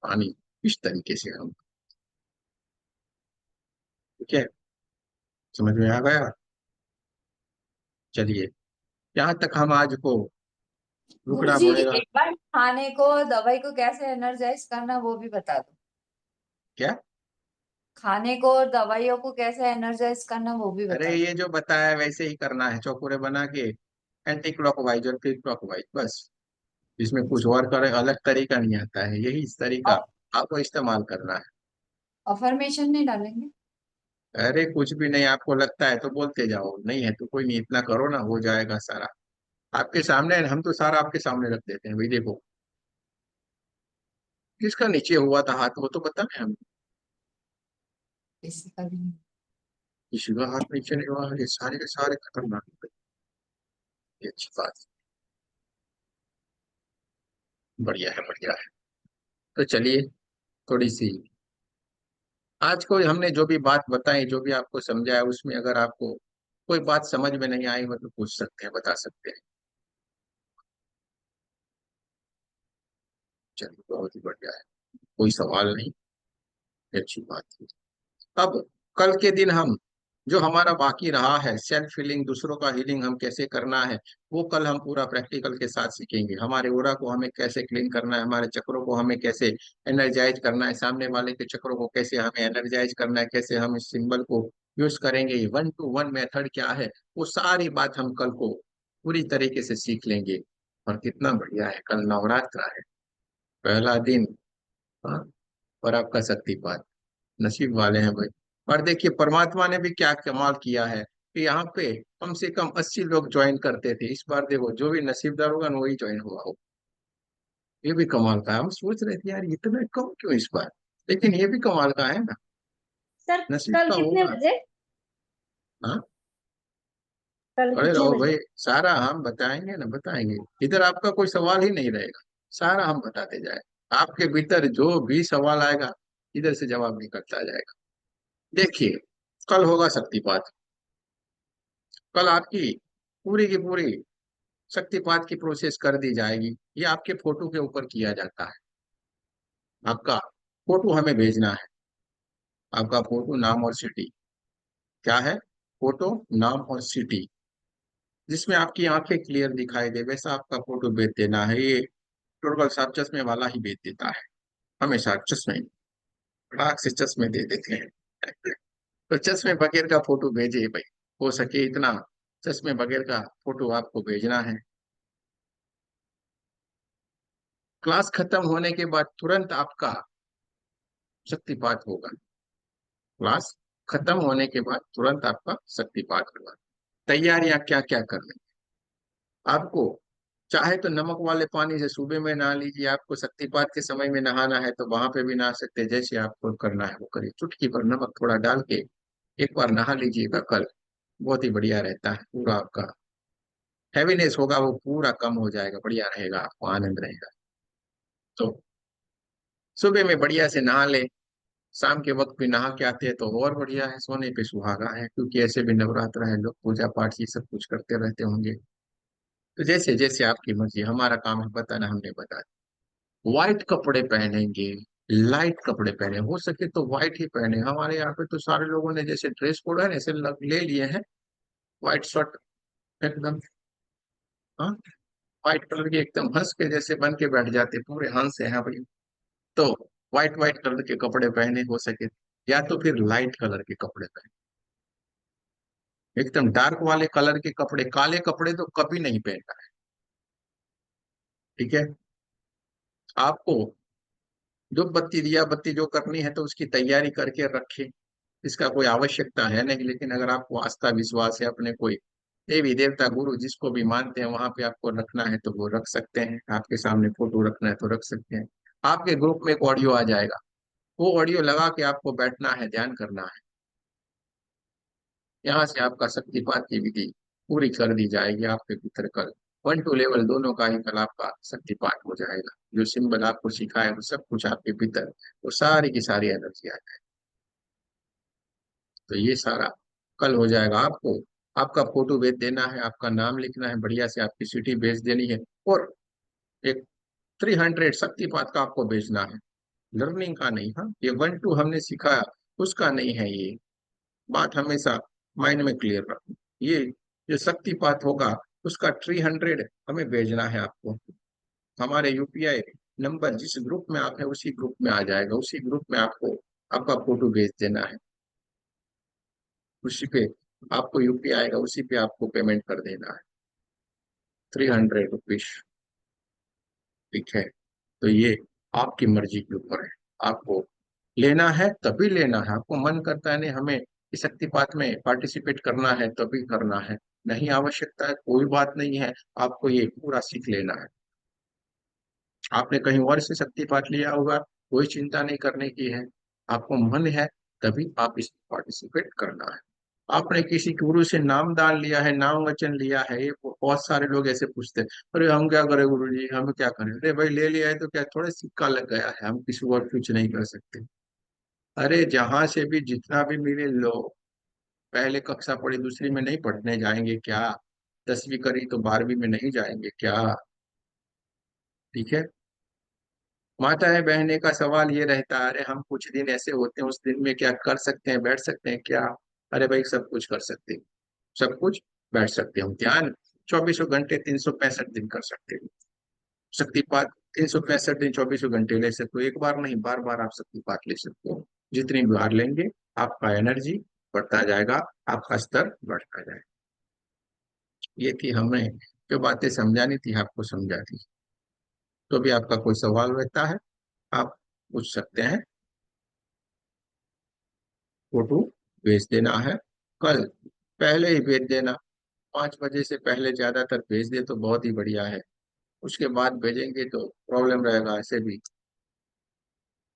पानी इस तरीके से हम, ठीक है, समझ में आ गया? चलिए, यहाँ तक हम आज को रुकना गुरुजी, पड़ेगा। एक बार खाने को और दवाई को कैसे एनर्जाइज करना वो भी बता दो। क्या? खाने को और दवाइयों को कैसे एनर्जाइज करना वो भी अरे बता दो। ये जो बताया है वैसे ही करना है, चौकोरे बना के एंटी क्लॉकवाइज और फिर क्लॉकवाइज, बस। इसमें कुछ अच्छा। और करे अलग तरीका नहीं आता है, यही इस तरीका आपको इस्तेमाल करना है। अफर्मेशन नहीं डालेंगे? अरे कुछ भी नहीं, आपको लगता है तो बोलते जाओ, नहीं है तो कोई नहीं, इतना करो ना, हो जाएगा सारा आपके सामने। हम तो सारा आपके सामने रख देते हैं भाई, देखो किसका नीचे हुआ था हाथ, वो तो बताएं हम। किसी का भी नहीं। किसी का हाथ नीचे नहीं हुआ, ये सारे के सारे खतरनाक हैं। ये अच्छी बात है। बढ़िया है, बढ़िया है। तो चलिए, थोड़ी सी आज को हमने जो भी बात बताई, जो भी आपको समझाया, उसमें अगर आपको कोई बात समझ में नहीं आई हो तो पूछ सकते हैं, बता सकते हैं। चलिए, बहुत ही बढ़िया है। कोई सवाल नहीं, अच्छी बात है। अब कल के दिन हम जो हमारा बाकी रहा है, सेल्फ हीलिंग, दूसरों का हीलिंग हम कैसे करना है, वो कल हम पूरा प्रैक्टिकल के साथ सीखेंगे। हमारे ओरा को हमें कैसे क्लीन करना है, हमारे चक्रों को हमें कैसे एनर्जाइज करना है, सामने वाले के चक्रों को कैसे हमें एनर्जाइज करना है, कैसे हम इस सिंबल को यूज करेंगे, 1 to 1 मेथड क्या है, वो सारी बात हम कल को पूरी तरीके से सीख लेंगे। और कितना बढ़िया है, कल नवरात्र है, पहला दिन। हाँ, और आपका शक्तिपात, नसीब वाले हैं भाई। और देखिए परमात्मा ने भी क्या कमाल किया है कि यहाँ पे कम से कम 80 लोग ज्वाइन करते थे, इस बार देखो जो भी नसीबदार होगा ना वही ज्वाइन हुआ हो। ये भी कमाल का है। हम सोच रहे थे यार इतना कम क्यों इस बार, लेकिन ये भी कमाल का है ना, सर, नसीब कल का कितने होगा। बजे? हाँ, कल खड़े कितने रहो बजे? भाई, सारा हम बताएंगे ना, बताएंगे। इधर आपका कोई सवाल ही नहीं रहेगा, सारा हम बताते जाए। आपके भीतर जो भी सवाल आएगा, इधर से जवाब निकलता जाएगा। देखिए, कल होगा शक्तिपात। कल आपकी पूरी की पूरी शक्तिपात की प्रोसेस कर दी जाएगी। ये आपके फोटो के ऊपर किया जाता है। आपका फोटो हमें भेजना है, आपका फोटो, नाम और सिटी। क्या है? फोटो, नाम और सिटी, जिसमें आपकी आंखें क्लियर दिखाई दे वैसा आपका फोटो भेज देना है। ये टोटल साहब चश्मे वाला ही भेज देता है, हमेशा चश्मे, फटाक से चश्मे दे देते हैं। तो चश्मे बगैर का फोटो भेजिए भाई, हो सके इतना चश्मे बगैर का फोटो आपको भेजना है। क्लास खत्म होने के बाद तुरंत आपका शक्तिपात होगा। क्लास खत्म होने के बाद तुरंत आपका शक्तिपात होगा। तैयारियां क्या क्या करनी आपको, चाहे तो नमक वाले पानी से सुबह में नहा लीजिए, आपको शक्तिपात के समय में नहाना है तो वहां पे भी नहा सकते हैं, जैसे आपको करना है वो करिए। चुटकी पर नमक थोड़ा डाल के एक बार नहा लीजिएगा कल, बहुत ही बढ़िया रहता है। पूरा आपका हैवीनेस होगा वो पूरा कम हो जाएगा, बढ़िया रहेगा, आपको आनंद रहेगा। तो सुबह में बढ़िया से नहा ले, शाम के वक्त भी नहा के आते हैं तो और बढ़िया है, सोने पे सुहागा है, क्योंकि ऐसे भी नवरात्र है, लोग पूजा पाठ ये सब कुछ करते रहते होंगे। तो जैसे जैसे आपकी मर्जी, हमारा काम है बताना, हमने बता दिया। व्हाइट कपड़े पहनेंगे, लाइट कपड़े पहने, हो सके तो व्हाइट ही पहने। हमारे यहाँ पे तो सारे लोगों ने जैसे ड्रेस कोड है ना, ऐसे ले लिए हैं, व्हाइट शर्ट एकदम, हाँ, व्हाइट कलर के एकदम हंस के जैसे बन के बैठ जाते, पूरे हंस है हाँ भाई। तो व्हाइट व्हाइट कलर के कपड़े पहने हो सके, या तो फिर लाइट कलर के कपड़े पहने। एकदम डार्क वाले कलर के कपड़े, काले कपड़े तो कभी नहीं पहनना है। ठीक है। आपको जो बत्ती दिया बत्ती जो करनी है तो उसकी तैयारी करके रखें, इसका कोई आवश्यकता है नहीं। लेकिन अगर आपको आस्था विश्वास है अपने कोई देवी देवता गुरु जिसको भी मानते हैं, वहां पे आपको रखना है तो वो रख सकते हैं। आपके सामने फोटो रखना है तो रख सकते हैं। आपके ग्रुप में एक ऑडियो आ जाएगा, वो ऑडियो लगा के आपको बैठना है, ध्यान करना है। यहाँ से आपका शक्तिपात की विधि पूरी कर दी जाएगी। आपके भीतर कल 1 to लेवल दोनों का ही कल आपका शक्तिपात हो जाएगा। जो सिंबल आपको सिखाए वो सब कुछ आपके भीतर, वो सारी की सारी एनर्जी आ जाएगी। तो ये सारा कल हो जाएगा। आपको आपका फोटो भेज देना है, आपका नाम लिखना है, बढ़िया से आपकी सिटी भेज देनी है, और एक 300 शक्तिपात का आपको भेजना है। लर्निंग का नहीं, हाँ, ये 1 2 हमने सिखाया उसका नहीं है ये। बात हमेशा माइंड में क्लियर रखो। ये जो शक्तिपात होगा उसका 300 हमें भेजना है आपको। हमारे यूपीआई नंबर जिस ग्रुप में आप है उसी ग्रुप में आ जाएगा, उसी ग्रुप में आपको आपका फोटो भेज देना है। उसी पे आपको यूपीआई आएगा, उसी पे आपको पेमेंट कर देना है, 300 रुपीज। ठीक है। तो ये आपकी मर्जी के ऊपर है। आपको लेना है तभी लेना है, आपको मन करता है नहीं हमें इस शक्तिपात में पार्टिसिपेट करना है तभी करना है, नहीं आवश्यकता है कोई बात नहीं है। आपको ये पूरा सीख लेना है। आपने कहीं और से शक्तिपात लिया होगा, कोई चिंता नहीं करने की है। आपको मन है तभी आप इसमें पार्टिसिपेट करना है। आपने किसी गुरु से नाम दान लिया है, नाम वचन लिया है, ये बहुत सारे लोग ऐसे पूछते हैं, अरे हम क्या करें गुरु जी, हम क्या करें। अरे भाई ले लिया है तो क्या, थोड़ा सिक्का लग गया है, हम किसी और कुछ नहीं कर सकते। अरे जहां से भी जितना भी मिले लो। पहले कक्षा पढ़ी दूसरी में नहीं पढ़ने जाएंगे क्या? 10वीं करी तो 12वीं में नहीं जाएंगे क्या? ठीक है। माता है बहने का सवाल ये रहता है, अरे हम कुछ दिन ऐसे होते हैं उस दिन में क्या कर सकते हैं, बैठ सकते हैं क्या? अरे भाई सब कुछ कर सकते हैं, सब कुछ बैठ सकते हो। ध्यान 24 घंटे 365 दिन कर सकते हो। शक्तिपात 365 दिन 24 घंटे ले सकते हो, एक बार नहीं बार बार आप शक्तिपात ले सकते हो। जितनी बार लेंगे आपका एनर्जी बढ़ता जाएगा, आपका स्तर बढ़ता जाएगा। ये थी हमें जो बातें समझानी थी आपको समझा दी। तो भी आपका कोई सवाल रहता है आप पूछ सकते हैं। फोटो भेज देना है कल, पहले ही भेज देना। 5 बजे से पहले ज्यादातर भेज दे तो बहुत ही बढ़िया है। उसके बाद भेजेंगे तो प्रॉब्लम रहेगा ऐसे भी।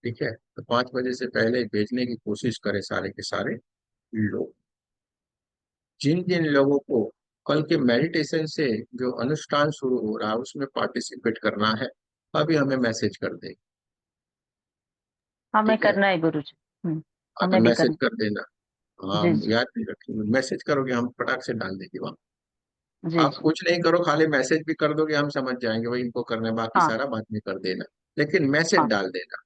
ठीक है। तो 5 बजे से पहले ही भेजने की कोशिश करें सारे के सारे लोग। जिन जिन लोगों को कल के मेडिटेशन से जो अनुष्ठान शुरू हो रहा है उसमें पार्टिसिपेट करना है, अभी हमें मैसेज कर दे। हमें ठीक है। करना है गुरुजी। अभी हमें भी मैसेज करना। कर देना। हाँ जी हम जी। याद नहीं रखेंगे, मैसेज करोगे हम फटाक से डाल देंगे वहाँ। जी आप जी। कुछ नहीं करो, खाली मैसेज भी कर दोगे हम समझ जाएंगे भाई इनको करना है, बाकी हाँ सारा बाद में कर देना। लेकिन मैसेज हाँ। डाल देना।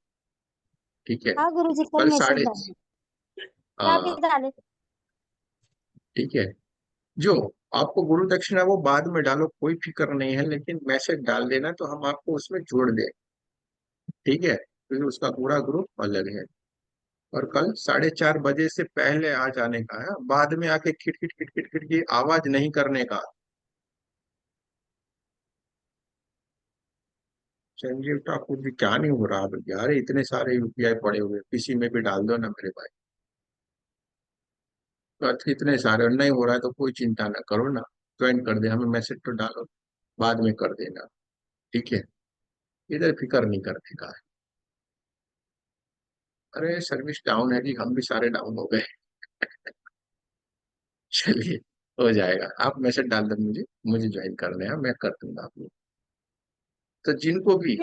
ठीक है। हाँ गुरुजी कल कल मैसेज साढ़े डालें। क्या भी हाँ डाले। ठीक है। जो आपको गुरु दक्षिणा वो बाद में डालो, कोई फिक्र नहीं है, लेकिन मैसेज डाल देना तो हम आपको उसमें जोड़ दें। ठीक है, क्योंकि उसका पूरा ग्रुप अलग है। और कल 4:30 बजे से पहले आ जाने का है, बाद में आके खिट खिट खिट खिट खिट की आवाज नहीं करने का। संजीव ठाकुर जी क्या नहीं हो रहा भैया, अरे इतने सारे यूपीआई पड़े हुए किसी में भी डाल दो ना मेरे भाई। तो इतने सारे और नहीं हो रहा है तो कोई चिंता ना करो ना, ज्वाइन कर दे, हमें मैसेज तो डालो, बाद में कर देना। ठीक है। इधर फिक्र नहीं करने का है। अरे सर्विस डाउन है जी, हम भी सारे डाउन हो गए। चलिए, हो जाएगा। आप मैसेज डाल दो मुझे, मुझे ज्वाइन करना है, मैं कर दूंगा आप लोग। तो जिनको भी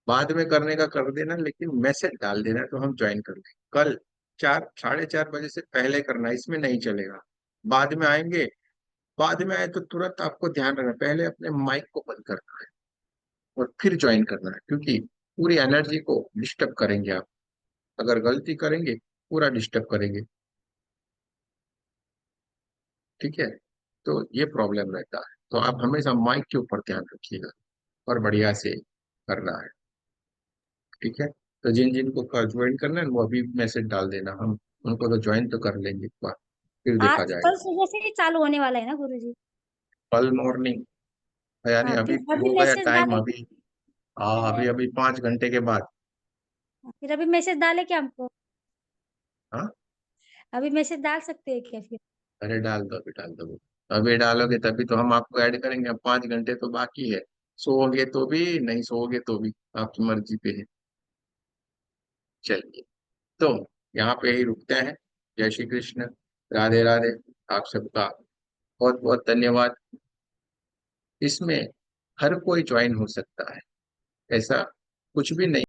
बाद में करने का कर देना, लेकिन मैसेज डाल देना तो हम ज्वाइन कर लेंगे। कल 4 साढ़े 4 बजे से पहले करना, इसमें नहीं चलेगा। बाद में आएंगे, बाद में आए तो तुरंत आपको ध्यान रखना पहले अपने माइक को बंद करना है और फिर ज्वाइन करना है, क्योंकि पूरी एनर्जी को डिस्टर्ब करेंगे आप। अगर गलती करेंगे पूरा डिस्टर्ब करेंगे। ठीक है। तो ये प्रॉब्लम रहता है, तो आप हमेशा माइक के ऊपर ध्यान रखिएगा और बढ़िया से करना है। ठीक है। तो जिन जिन को ज्वाइन करना है वो अभी मैसेज डाल देना, हम उनको तो ज्वाइन तो कर लेंगे एक बार, फिर देखा आज कल जाएगा। सुबह से ही चालू होने वाला है ना गुरुजी? कल मॉर्निंग, यानी हाँ, अभी फिर अभी हो गया मैसेज टाइम डाले। अभी। हाँ, अभी अभी 5 घंटे के बाद। फिर अभी मैसेज डाले क्या हमको? हाँ, अभी मैसेज डाल सकते हैं क्या फिर? अरे डाल दो, अभी डाल दो। अभी डालोगे तभी तो हम आपको ऐड करेंगे। अब 5 घंटे तो बाकी है, सोओगे तो भी, नहीं सोओगे तो भी, आपकी मर्जी पे है। चलिए, तो यहाँ पे ही रुकते हैं। जय श्री कृष्ण, राधे राधे। आप सबका बहुत बहुत धन्यवाद। इसमें हर कोई ज्वाइन हो सकता है, ऐसा कुछ भी नहीं।